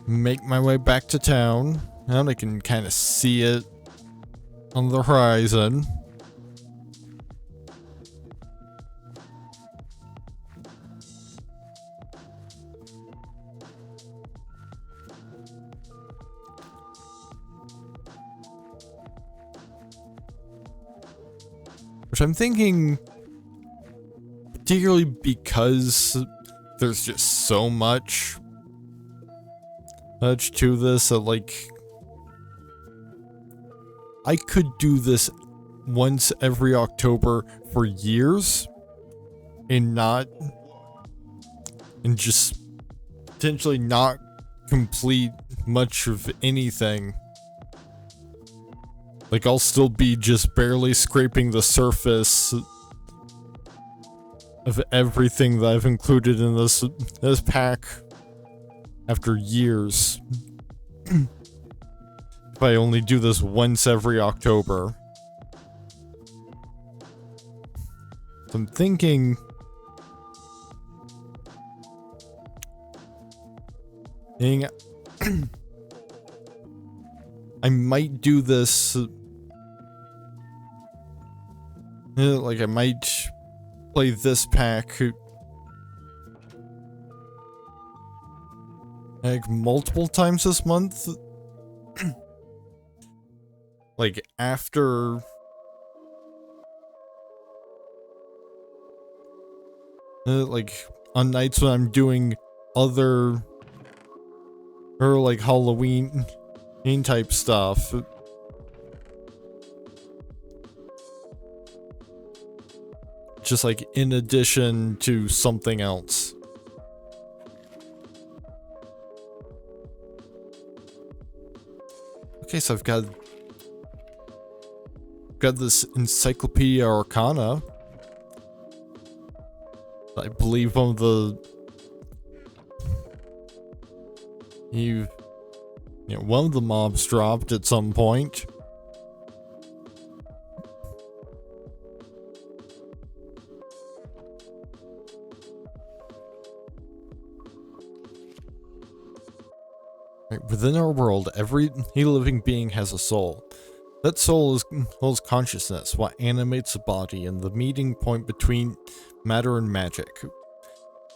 make my way back to town. And I can kind of see it on the horizon. Which I'm thinking, particularly because there's just so much to this, that like, I could do this once every October for years and just potentially not complete much of anything. Like, I'll still be just barely scraping the surface of everything that I've included in this pack after years. If I only do this once every October. So I'm thinking... I might do this... like, I might play this pack like multiple times this month. Like after like on nights when I'm doing other or like Halloween type stuff. Just like in addition to something else. Okay, so I've got this Encyclopedia Arcana. I believe one of the one of the mobs dropped at some point. Within our world, every living being has a soul. That soul holds consciousness, what animates the body, and the meeting point between matter and magic.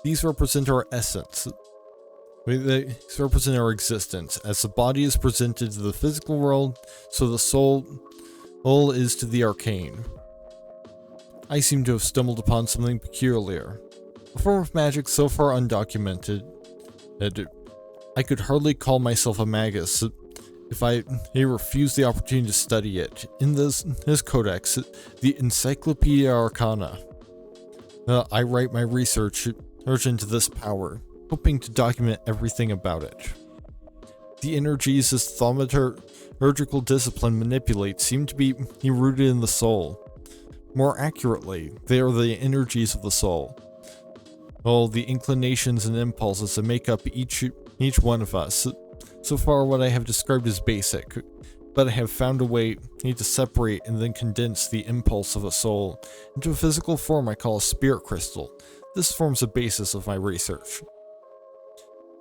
These represent our essence. These represent our existence. As the body is presented to the physical world, so the soul is to the arcane. I seem to have stumbled upon something peculiar. A form of magic so far undocumented that I could hardly call myself a magus if I refused the opportunity to study it. In this codex, the Encyclopedia Arcana, I write my research into this power, hoping to document everything about it. The energies this thaumaturgical discipline manipulates seem to be rooted in the soul. More accurately, they are the energies of the soul. All the inclinations and impulses that make up each one of us. So far, what I have described is basic, but I have found a way to separate and then condense the impulse of a soul into a physical form I call a spirit crystal. This forms the basis of my research.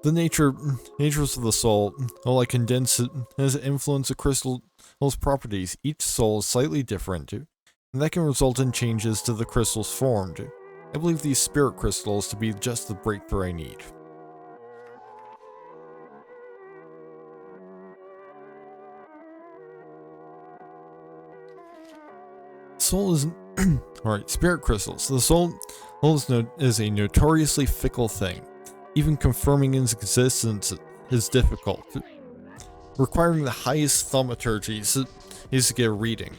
The natures of the soul, while I condense it, has influenced the crystal's properties. Each soul is slightly different, and that can result in changes to the crystals formed. I believe these spirit crystals to be just the breakthrough I need. Soul is alright, spirit crystals. The soul is a notoriously fickle thing. Even confirming its existence is difficult. Requiring the highest thaumaturgy is to get a reading.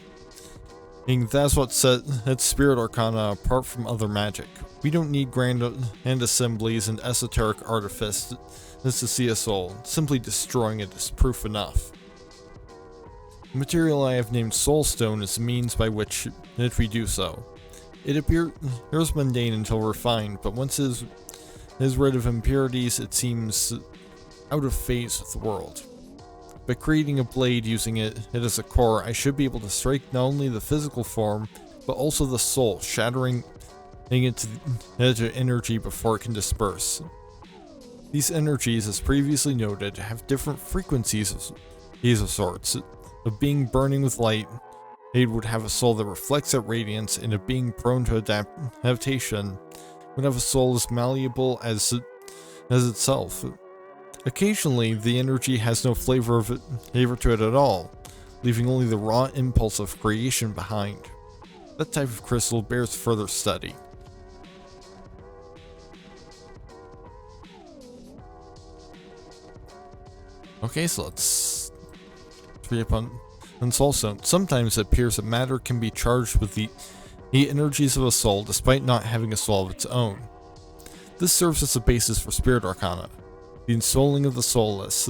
And that's what sets Spirit Arcana apart from other magic. We don't need grand assemblies and esoteric artifice to see a soul. Simply destroying it is proof enough. The material I have named Soulstone is the means by which we do so. It appears mundane until refined, but once it is rid of impurities, it seems out of phase with the world. By creating a blade using it as a core, I should be able to strike not only the physical form, but also the soul, shattering it to energy before it can disperse. These energies, as previously noted, have different frequencies of sorts, of being burning with light, Aid would have a soul that reflects that radiance, and a being prone to adaptation would have a soul as malleable as itself. Occasionally, the energy has no flavor to it at all, leaving only the raw impulse of creation behind. That type of crystal bears further study. Okay, so let's free up on Soulstone. Sometimes it appears that matter can be charged with the energies of a soul despite not having a soul of its own. This serves as a basis for spirit arcana, the ensouling of the soulless.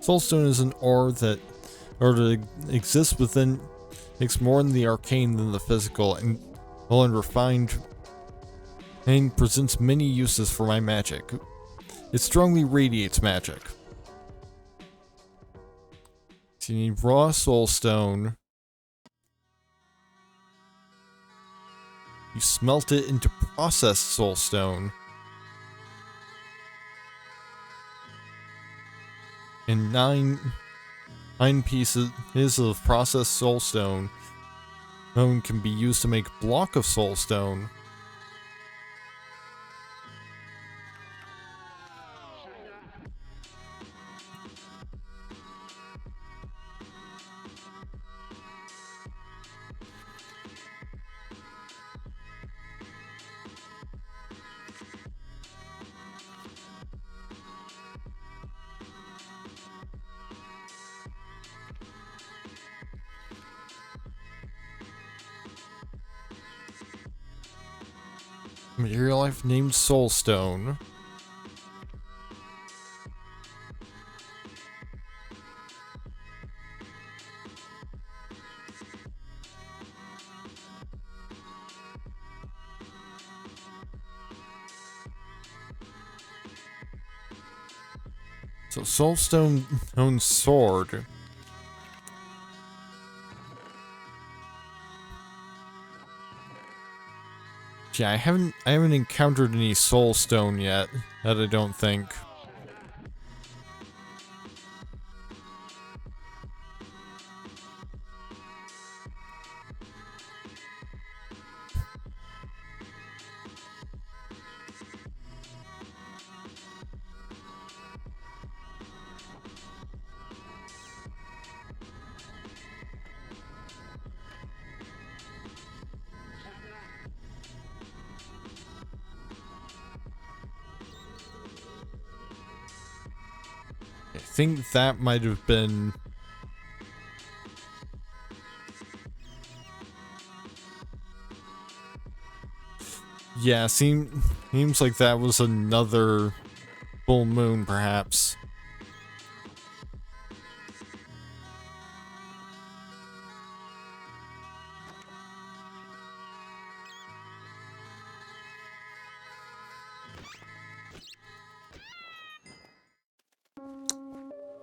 Soulstone is an ore that exists within, makes more in the arcane than the physical, and well and refined, and presents many uses for my magic. It strongly radiates magic. So you need raw soulstone. You smelt it into processed soulstone. And nine pieces of processed soulstone can be used to make a block of soulstone. Material I've named Soulstone. So Soulstone owns sword. Yeah, I haven't encountered any soulstone yet, that I don't think. I think that might have been... Yeah, seems like that was another full moon, perhaps.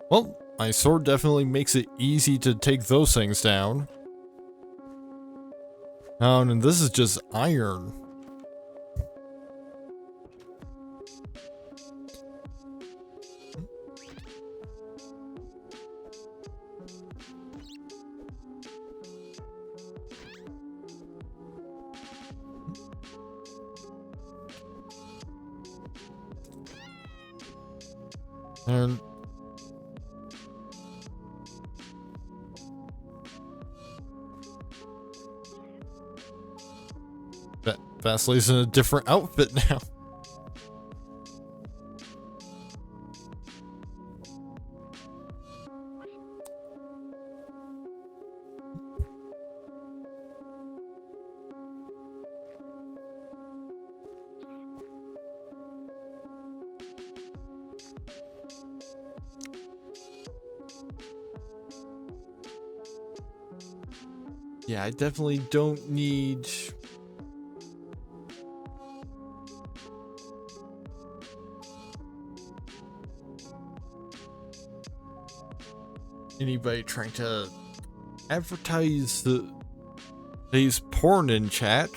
Well, my sword definitely makes it easy to take those things down. Oh, and this is just iron. And Vastly's in a different outfit now. Yeah, I definitely don't need... anybody trying to advertise these porn in chat.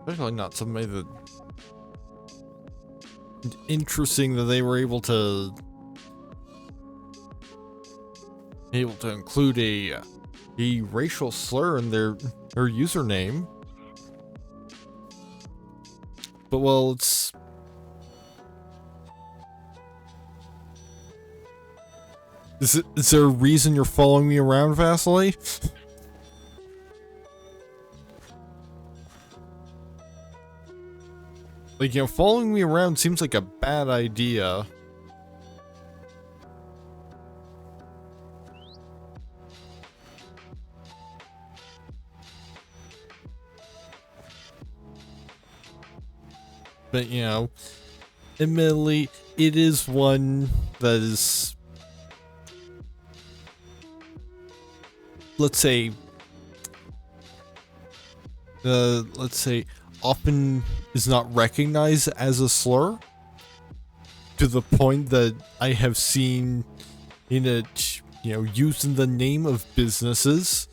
Especially not somebody that... Interesting that they were able to include a racial slur in their username. But well, it's... Is there a reason you're following me around, Vasily? Like, you know, following me around seems like a bad idea. But, you know, admittedly, it is one that is... let's say, often is not recognized as a slur, to the point that I have seen in it, you know, used in the name of businesses.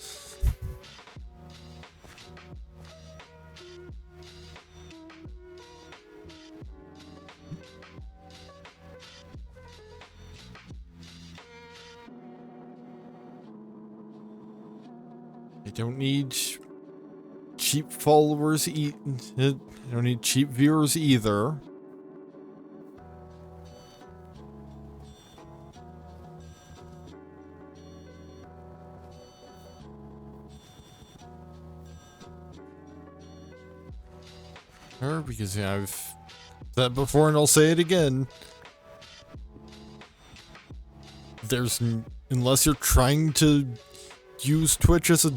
I don't need cheap followers, I don't need cheap viewers either. Because, yeah, I've said that before and I'll say it again. Unless you're trying to use Twitch as a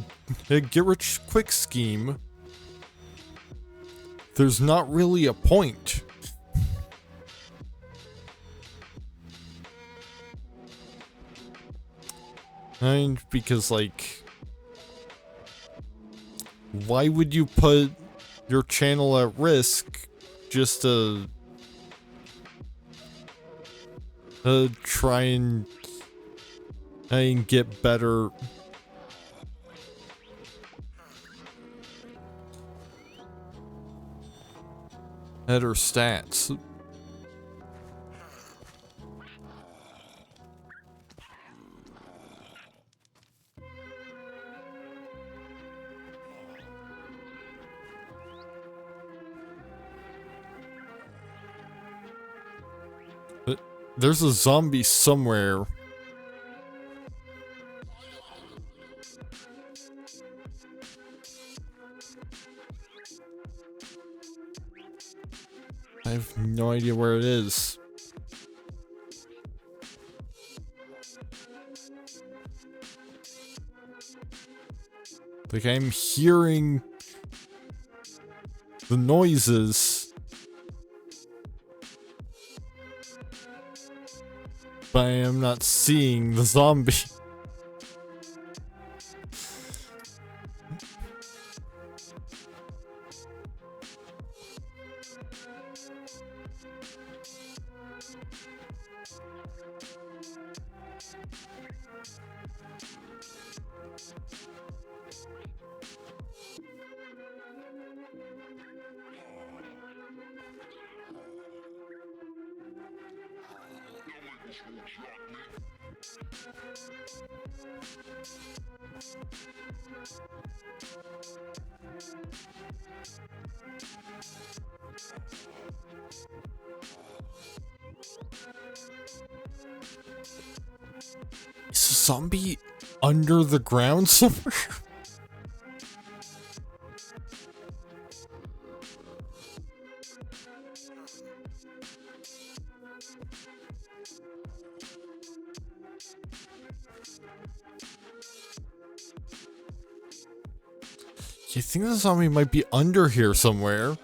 get-rich-quick scheme, there's not really a point. And because, like, why would you put your channel at risk just to try and get better stats? But there's a zombie somewhere. I have no idea where it is. Like, I'm hearing the noises, but I am not seeing the zombie. Is a zombie under the ground somewhere? You think the zombie might be under here somewhere?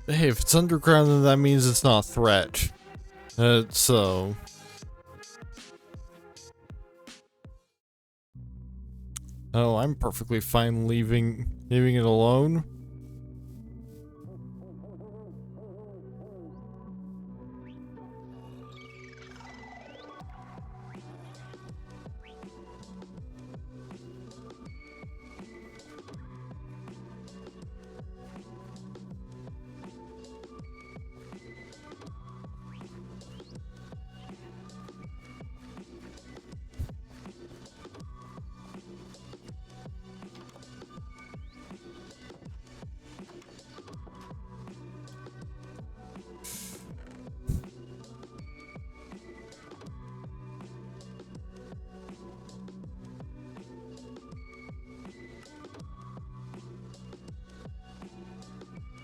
Hey, if it's underground, then that means it's not a threat. So... Oh, I'm perfectly fine leaving it alone.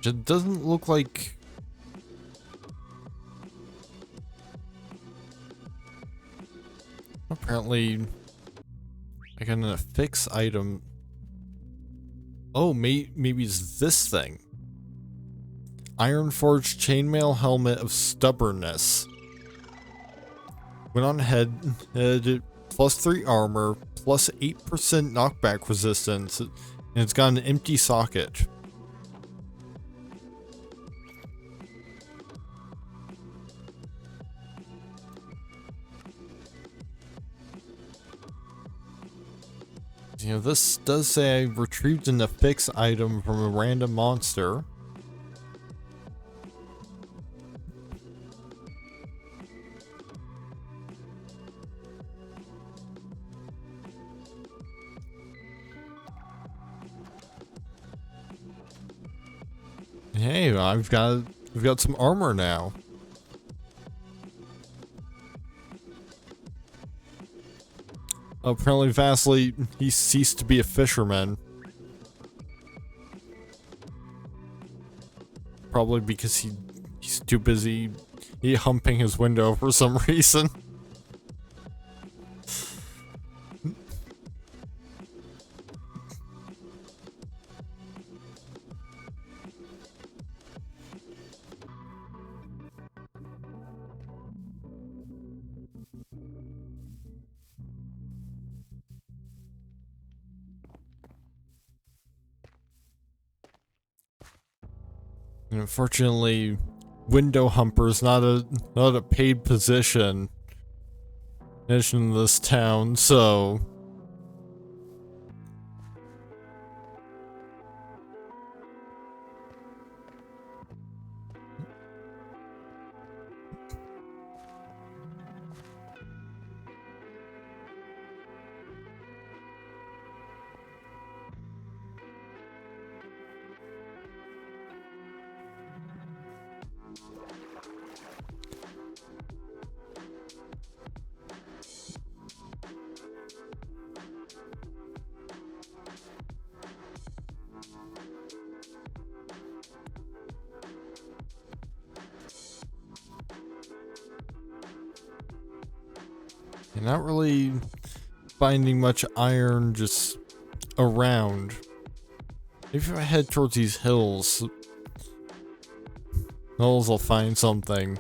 It doesn't look like... Apparently, I got an affix item. Oh, maybe it's this thing. Iron Forged Chainmail Helmet of Stubbornness. Went on head, +3 armor, +8% knockback resistance, and it's got an empty socket. You know, this does say I retrieved an affix item from a random monster. Hey, we've got some armor now. Apparently, Vasily, he ceased to be a fisherman. Probably because he's too busy humping his window for some reason. And unfortunately, window humper is not a paid position in this town, so you're not really finding much iron just around. If I head towards these hills, I'll find something.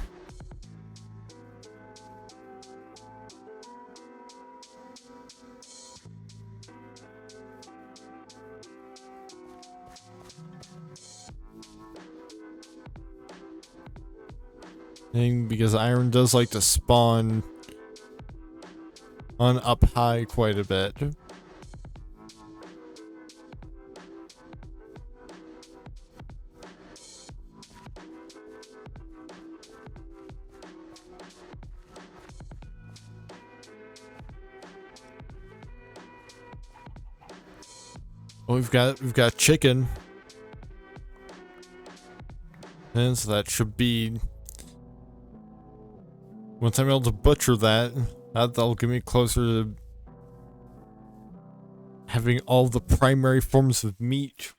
Because iron does like to spawn on up high quite a bit. Oh, we've got chicken. And so that should be, once I'm able to butcher that'll get me closer to having all the primary forms of meat.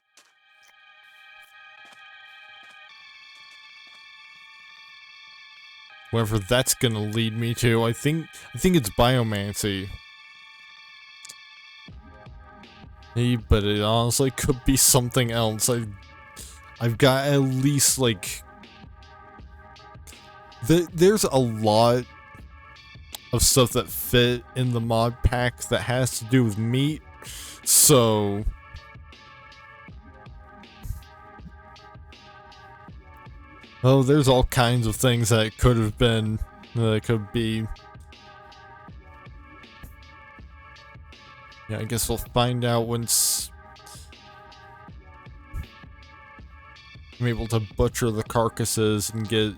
Wherever that's gonna lead me to, I think it's biomancy. But it honestly could be something else. I've got at least like there's a lot of stuff that fit in the mod pack that has to do with meat, so oh, there's all kinds of things that it could have been, that it could be. Yeah, I guess we'll find out once I'm able to butcher the carcasses and get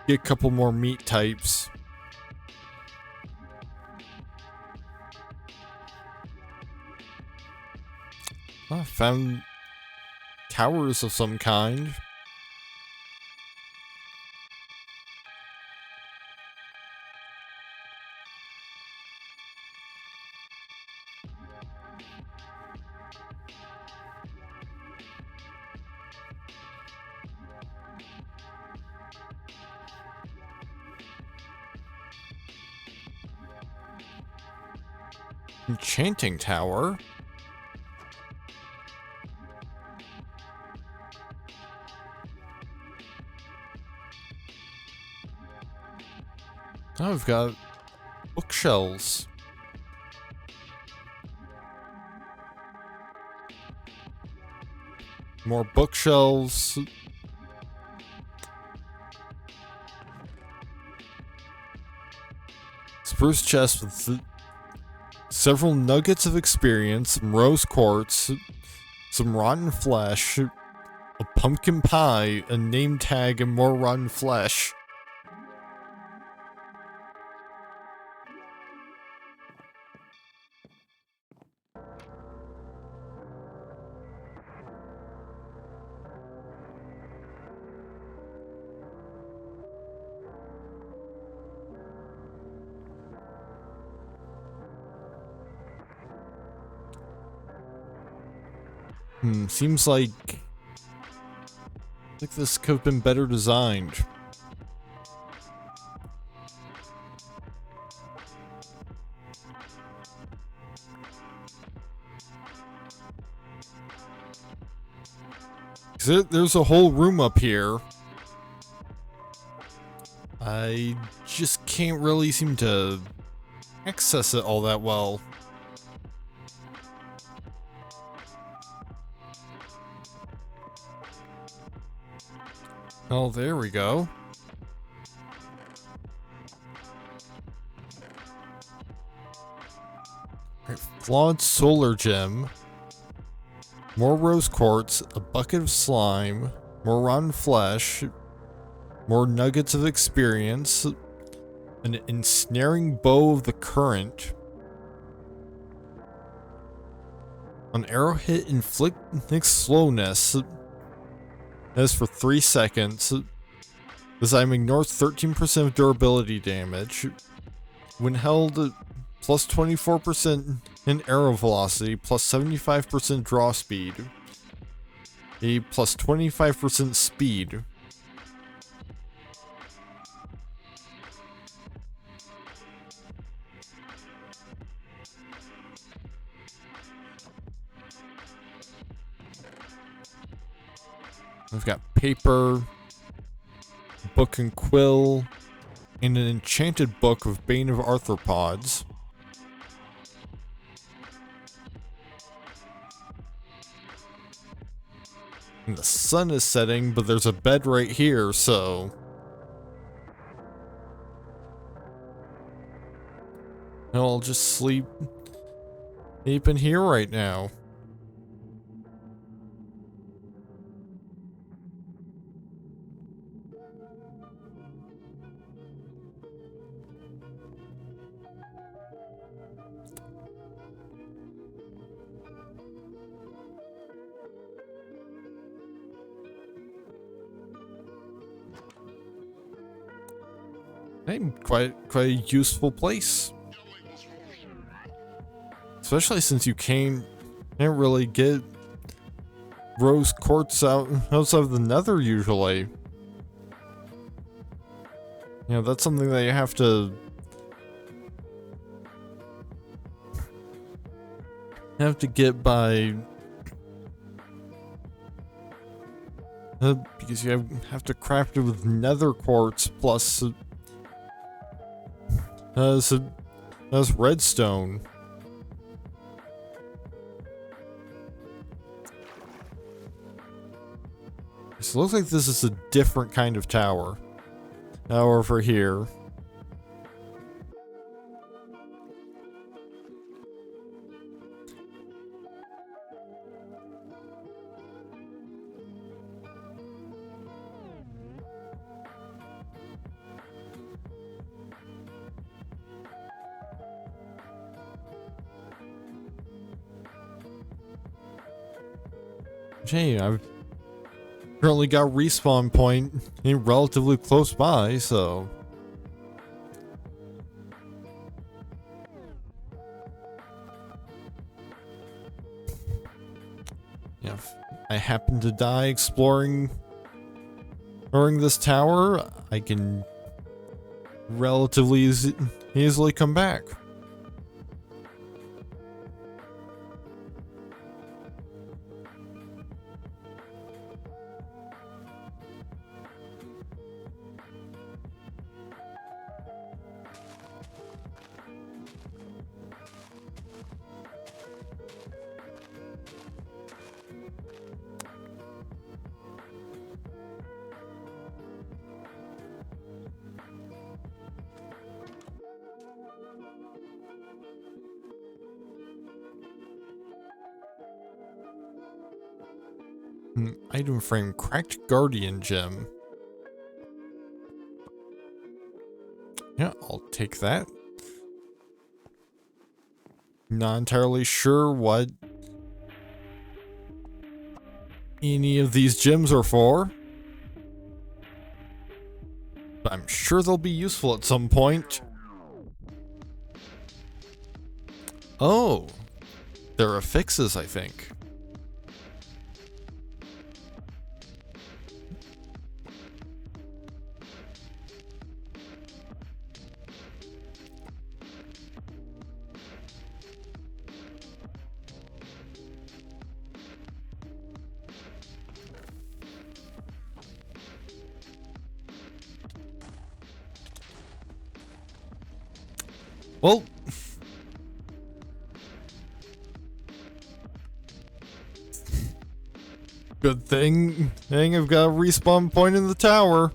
a couple more meat types. Oh, I found towers of some kind. Enchanting tower. Oh, we've got bookshelves. More bookshelves. Spruce chest with several nuggets of experience, some rose quartz, some rotten flesh, a pumpkin pie, a name tag, and more rotten flesh. Seems like this could have been better designed. There's a whole room up here. I just can't really seem to access it all that well. Oh, there we go. Alright, flawed solar gem. More rose quartz, a bucket of slime, more rotten flesh, more nuggets of experience, an ensnaring bow of the current, an arrow hit inflicts slowness. That's for 3 seconds. This item ignores 13% of durability damage. When held, plus 24% in arrow velocity, plus 75% draw speed. A plus 25% speed. We've got paper, book and quill, and an enchanted book of Bane of Arthropods. And the sun is setting, but there's a bed right here, so... I'll just sleep in here right now. Hey, quite a useful place. Especially since you can't really get rose quartz outside of the nether usually. You know, that's something that you have to get by because you have to craft it with nether quartz plus that's redstone. So it looks like this is a different kind of tower. Now over here. Hey, I've currently got respawn point relatively close by, so yeah, if I happen to die exploring this tower, I can relatively easily come back. Item frame, cracked guardian gem. Yeah, I'll take that. Not entirely sure what any of these gems are for, but I'm sure they'll be useful at some point. Oh, they're affixes, I think. Well, good thing I've got a respawn point in the tower.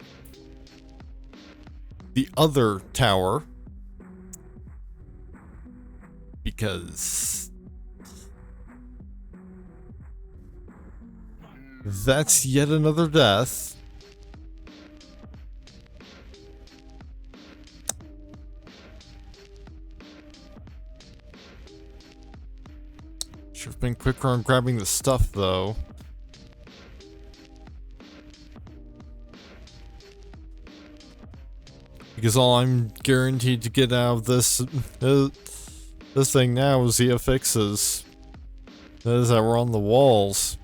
The other tower. Because that's yet another death. Should have been quicker on grabbing the stuff, though. Because all I'm guaranteed to get out of this thing now is the affixes. Those that were on the walls.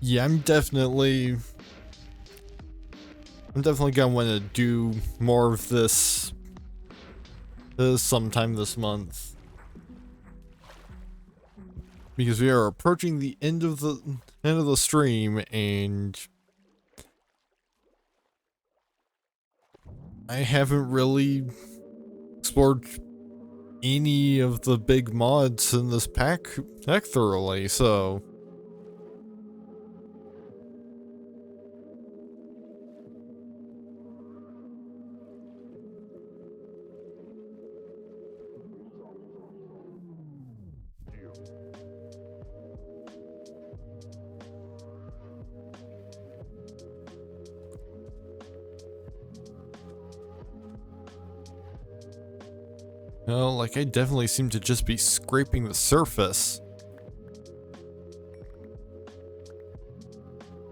Yeah, I'm definitely gonna want to do more of this sometime this month, because we are approaching the end of the stream, and I haven't really explored any of the big mods in this pack thoroughly, so. Well, like, I definitely seem to just be scraping the surface.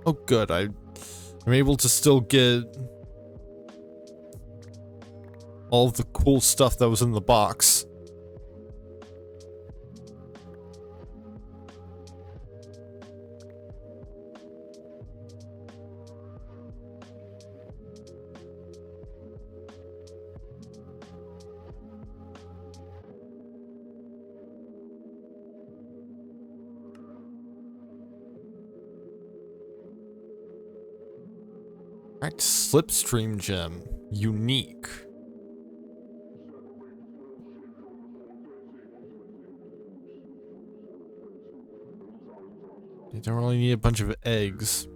Oh good, I'm able to still get all of the cool stuff that was in the box. Cracked slipstream gem. Unique. You don't really need a bunch of eggs.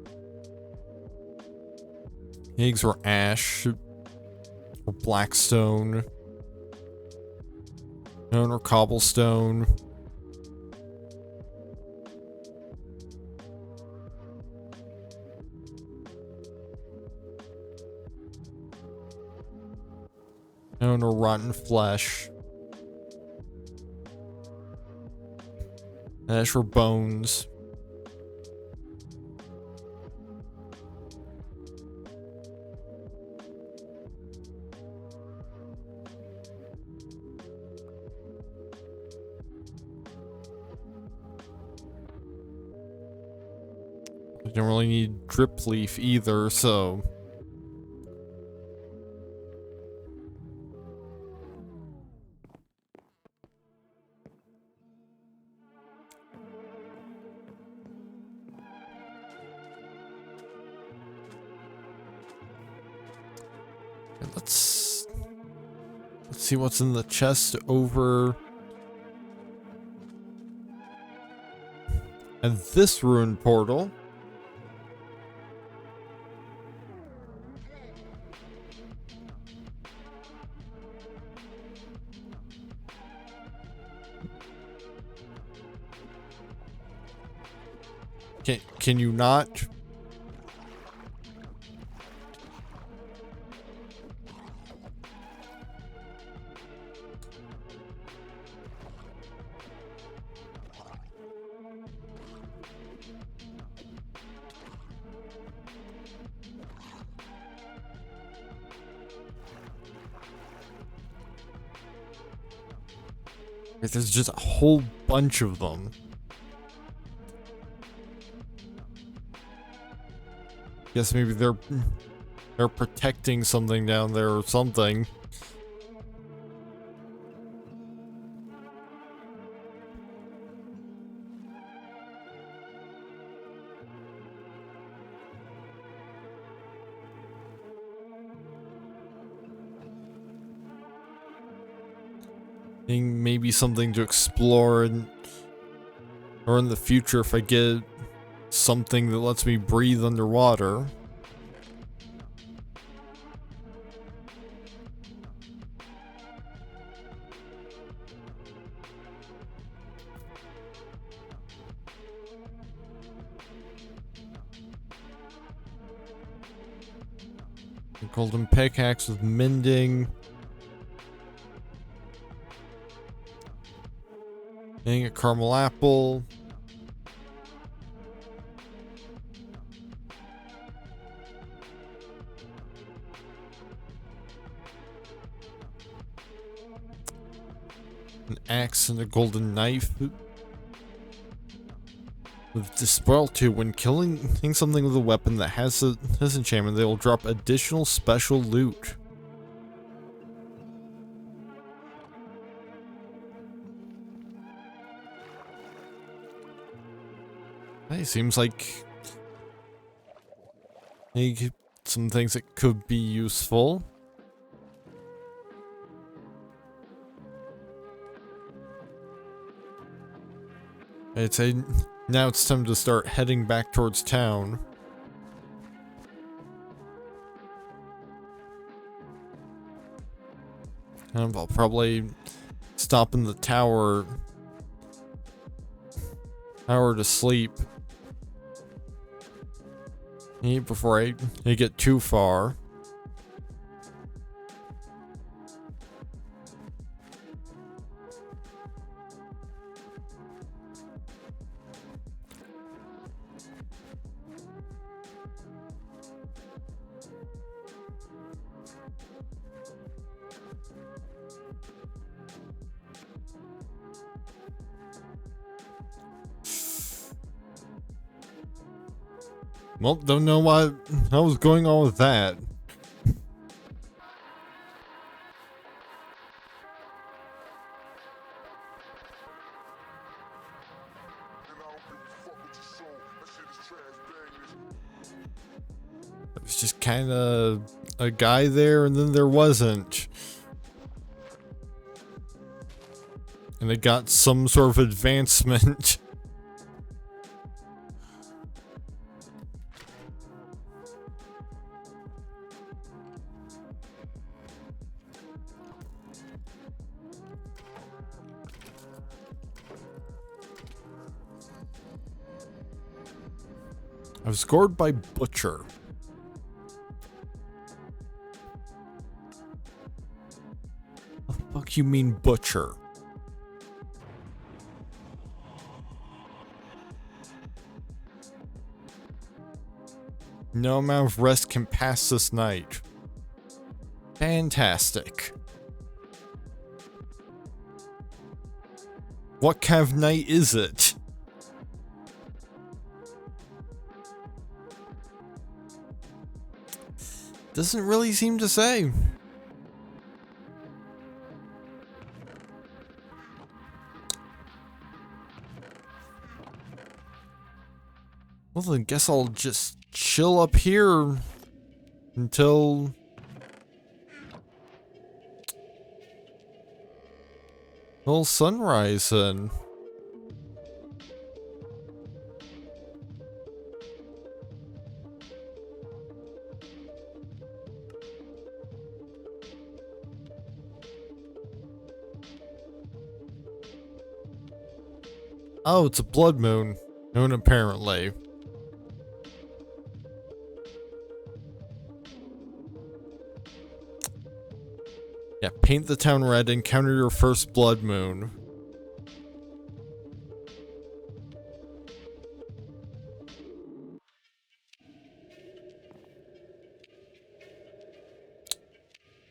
Eggs or ash. Or blackstone. Or cobblestone. Or rotten flesh. Ash or bones. I don't really need drip leaf either, so. Let's see what's in the chest over And this ruined portal. Can you not? There's just a whole bunch of them. Guess maybe they're protecting something down there or something. Maybe something to explore or in the future if I get something that lets me breathe underwater. A golden pickaxe with mending. Getting a caramel apple. An axe and a golden knife. With Dispel 2, when killing something with a weapon that has this enchantment, they will drop additional special loot. Hey, seems like some things that could be useful. I'd say now it's time to start heading back towards town. And I'll probably stop in the tower to sleep. Before I get too far. Well, don't know what was going on with that. It was just kind of a guy there, and then there wasn't. And it got some sort of advancement. I was scored by Butcher. What the fuck you mean Butcher? No amount of rest can pass this night. Fantastic. What kind of night is it? Doesn't really seem to say. Well, then guess I'll just chill up here until sunrise then. Oh, it's a blood moon. Moon, apparently. Yeah, paint the town red, encounter your first blood moon.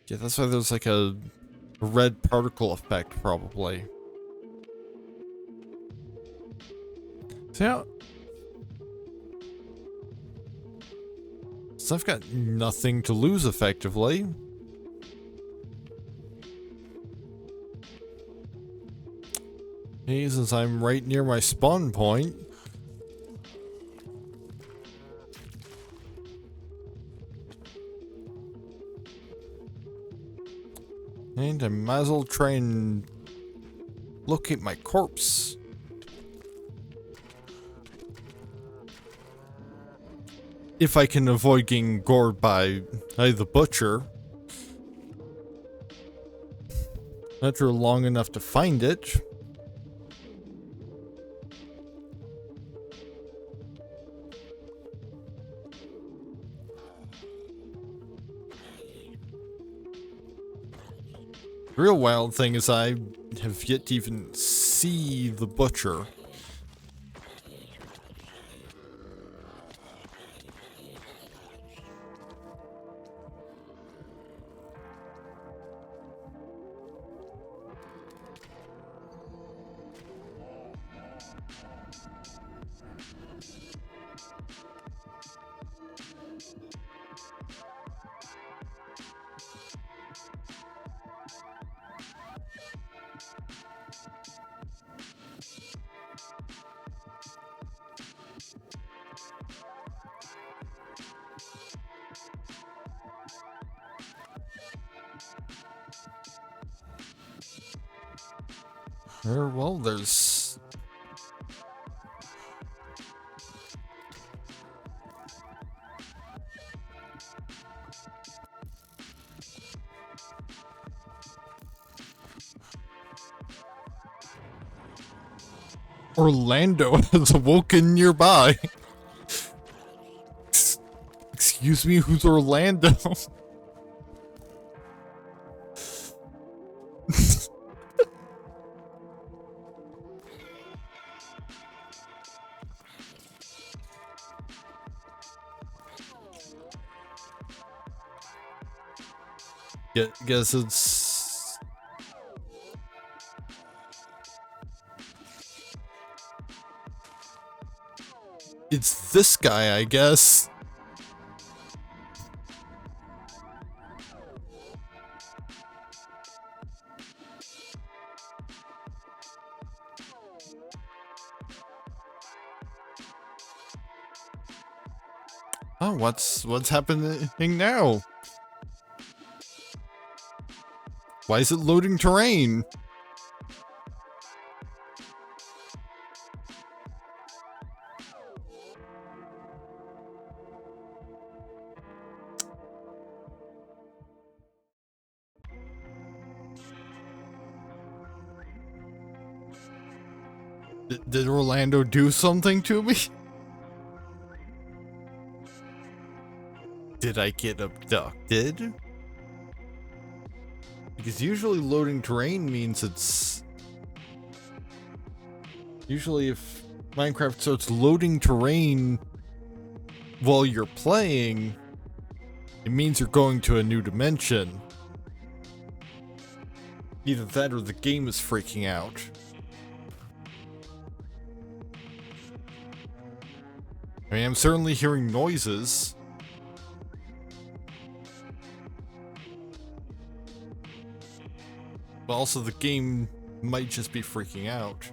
Yeah, that's why there's like a red particle effect, probably. So yeah. So I've got nothing to lose, effectively. Hey, since I'm right near my spawn point. And I might as well try and locate my corpse. If I can avoid getting gored by the butcher. After long enough to find it. The real wild thing is I have yet to even see the butcher. Well, there's... Orlando has awoken nearby. Excuse me, who's Orlando? Guess it's this guy, I guess. Oh, what's happening now? Why is it loading terrain? Did Orlando do something to me? Did I get abducted? Because usually loading terrain means it's... Usually if Minecraft starts loading terrain while you're playing, it means you're going to a new dimension. Either that or the game is freaking out. I mean, I'm certainly hearing noises. But also the game might just be freaking out.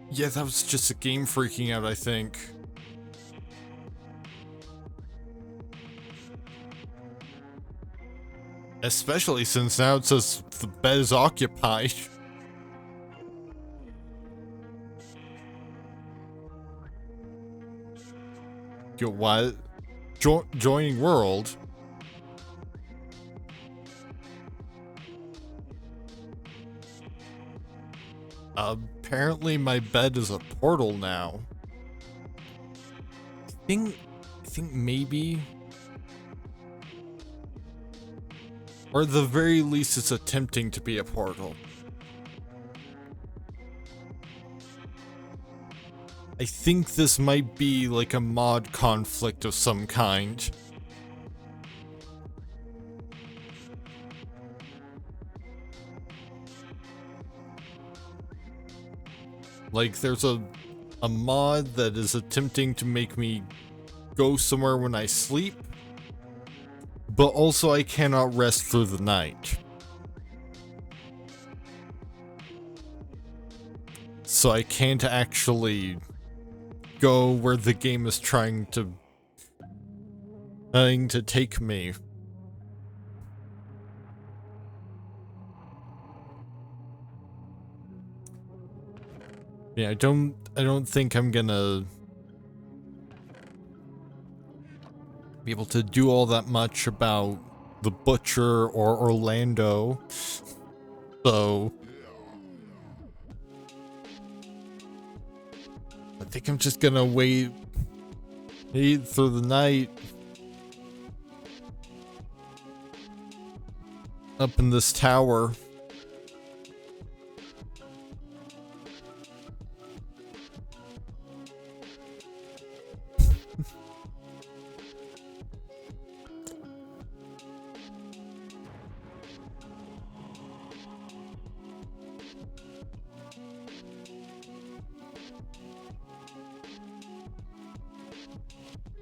Yeah, that was just a game freaking out, I think. Especially since now it says the bed is occupied. Yo, what? Joining world? Apparently my bed is a portal now. I think maybe, or at the very least it's attempting to be a portal. I think this might be like a mod conflict of some kind. Like there's a mod that is attempting to make me go somewhere when I sleep, but also I cannot rest through the night. So I can't actually go where the game is trying to take me. Yeah, I don't think I'm gonna be able to do all that much about the Butcher or Orlando. So I think I'm just gonna wait through the night up in this tower.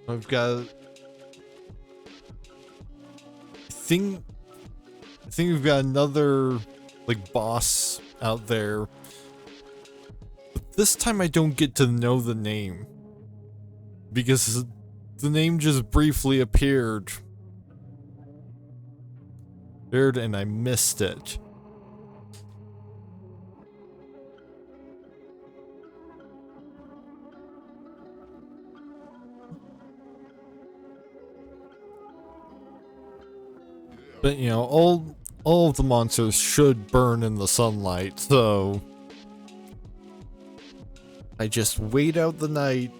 I've got, I think we've got another like boss out there, but this time I don't get to know the name because the name just briefly appeared and I missed it. But you know, all of the monsters should burn in the sunlight, so I just wait out the night.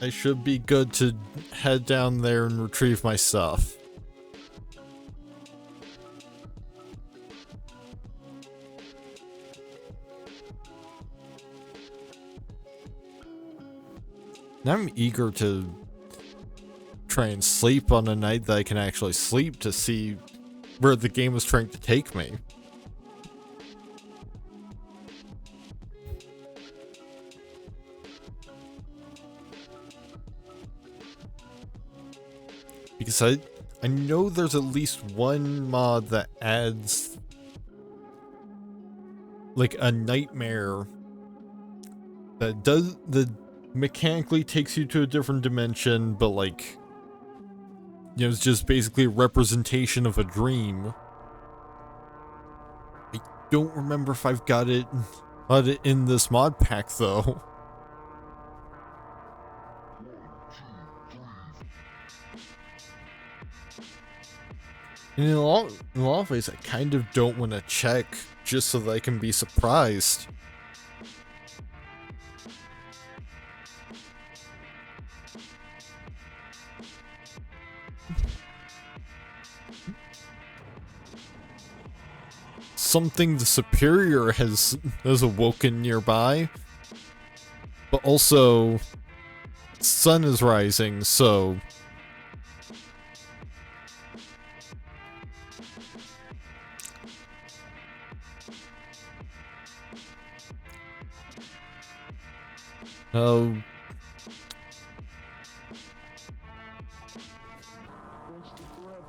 I should be good to head down there and retrieve my stuff. Now I'm eager to try and sleep on a night that I can actually sleep to see where the game is trying to take me. Because I know there's at least one mod that adds like a nightmare that mechanically takes you to a different dimension, but like, you know, it's just basically a representation of a dream. I don't remember if I've got it in this mod pack though. And in a lot of ways, I kind of don't want to check just so that I can be surprised. Something the superior has awoken nearby, but also sun is rising, so oh. What's the threat?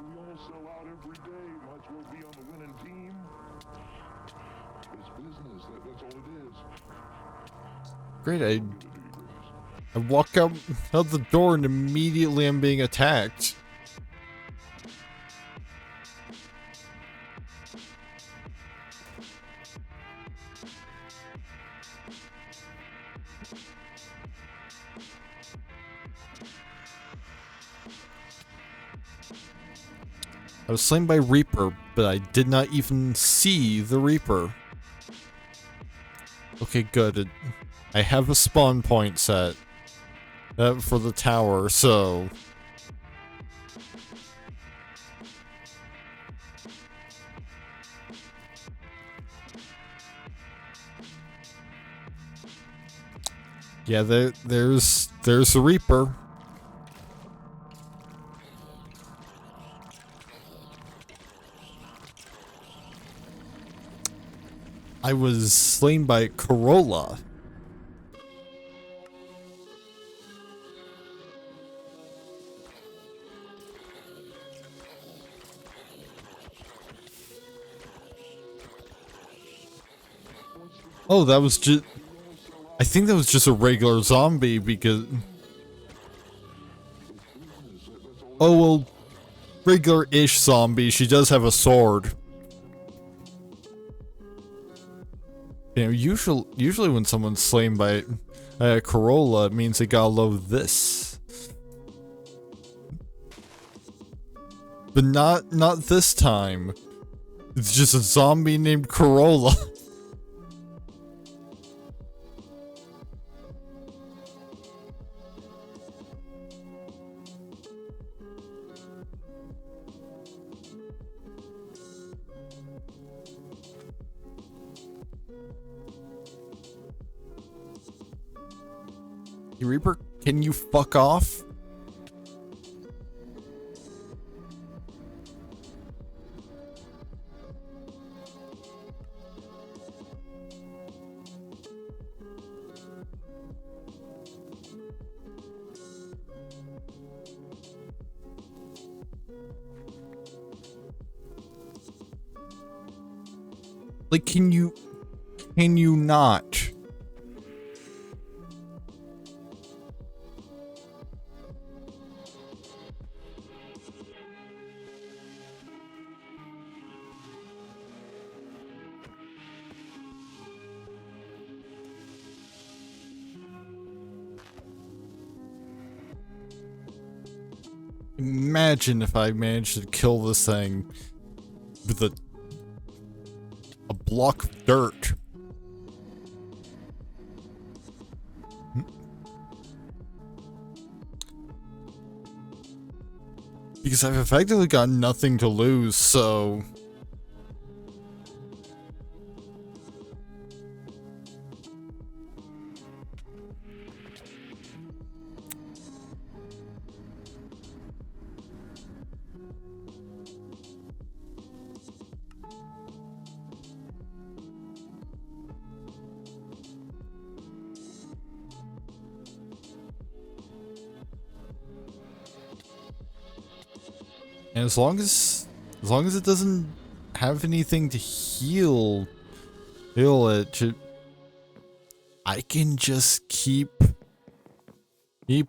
We all sell out every day. Might as well be on the winning team. It's business. That's all it is. Great, I walk out the door and immediately I'm being attacked. I was slain by Reaper, but I did not even see the Reaper. Okay, good. I have a spawn point set for the tower, so... Yeah, there's the Reaper. I was slain by Corolla. Oh, that was just... I think that was just a regular zombie because... Oh, well, regular-ish zombie. She does have a sword. You know, usually when someone's slain by a Corolla, it means they gotta love this. But not this time. It's just a zombie named Corolla. Reaper, can you fuck off? Like, can you not? Imagine if I managed to kill this thing with a block of dirt. Because I've effectively got nothing to lose, so... And as long as it doesn't have anything to heal it, I can just keep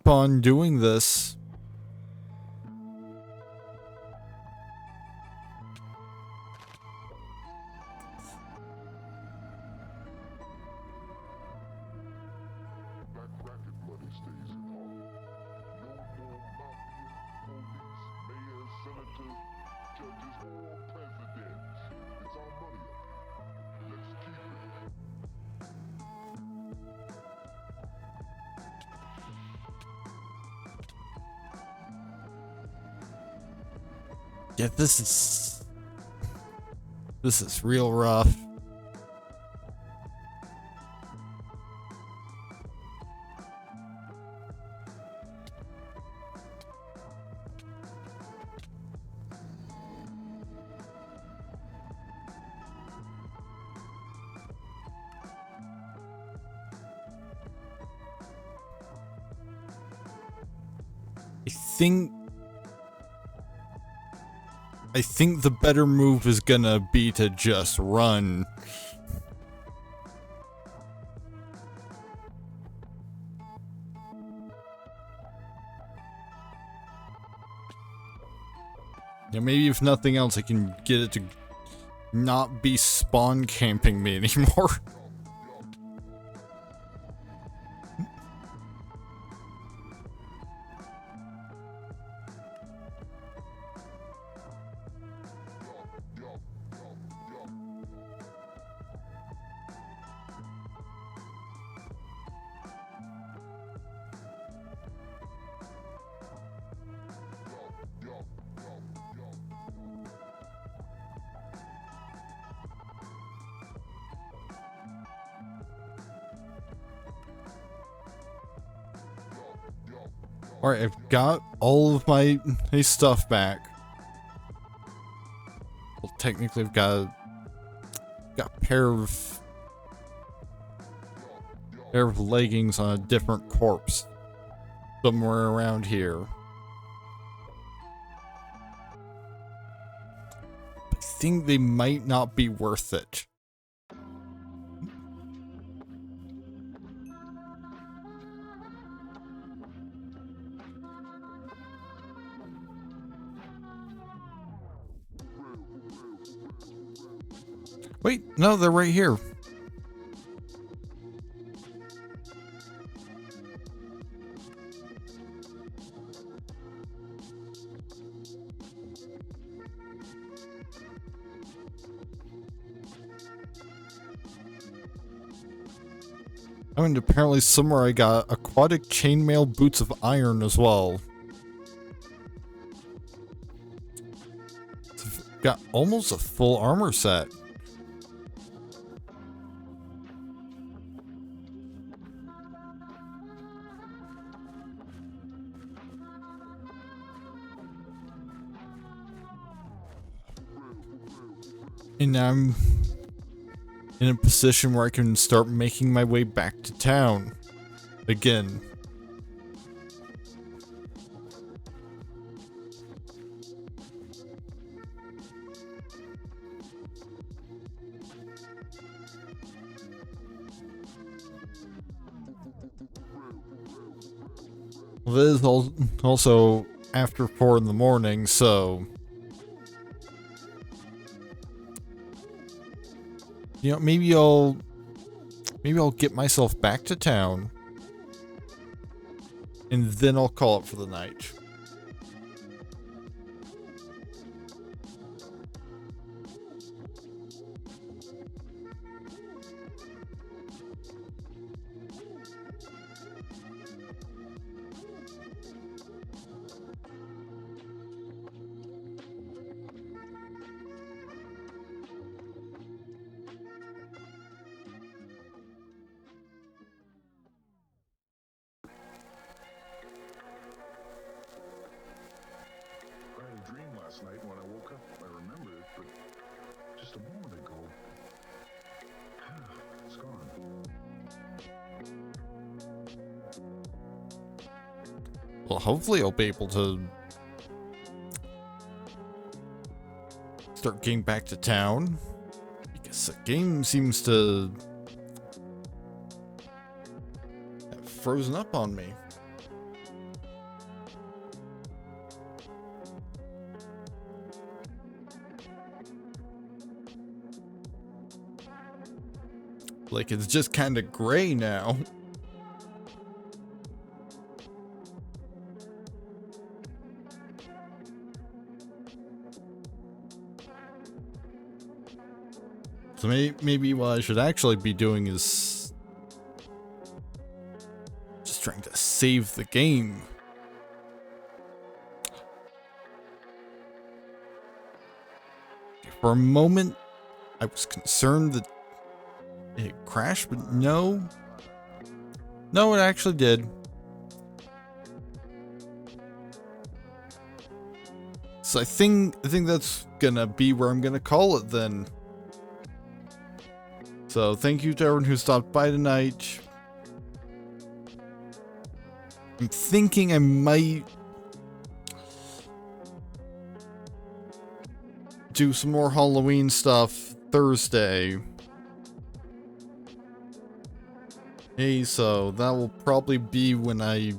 on doing this. That racket money stays in home. No more mafia, police, mayors, senators, judges, or presidents. It's our money. Let's keep it. Yeah, this is real rough. I think the better move is gonna be to just run. Yeah, maybe if nothing else, I can get it to not be spawn camping me anymore. Alright, I've got all of my stuff back. Well, technically I've got a pair of leggings on a different corpse somewhere around here. I think they might not be worth it. Wait, no, they're right here. I mean, apparently somewhere I got aquatic chainmail boots of iron as well. So I've got almost a full armor set. And I'm in a position where I can start making my way back to town again. Well, it is also after 4 in the morning, so you know, maybe I'll get myself back to town and then I'll call it for the night. Last night when I woke up, I remembered it, but just a moment ago, it's gone. Well, hopefully I'll be able to start getting back to town, because the game seems to have frozen up on me. Like, it's just kind of gray now. So maybe what I should actually be doing is just trying to save the game. For a moment, I was concerned that it crashed, but no. No, it actually did. So I think that's gonna be where I'm gonna call it then. So thank you to everyone who stopped by tonight. I'm thinking I might do some more Halloween stuff Thursday. Hey, so that will probably be when I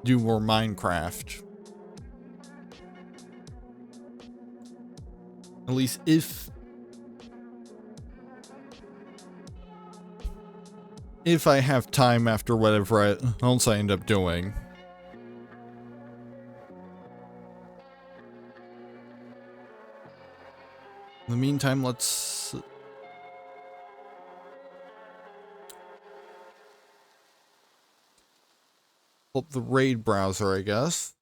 do more Minecraft. At least if I have time after whatever else I end up doing. In the meantime, let's pull up the raid browser, I guess.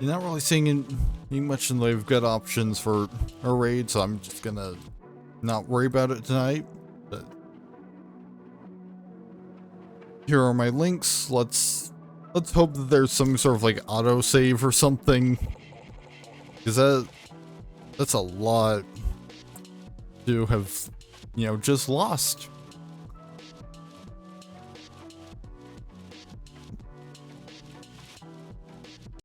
You're not really seeing much in the way of good options for a raid, so I'm just gonna not worry about it tonight. But here are my links. Let's hope that there's some sort of like autosave or something, because that's a lot to have, just lost.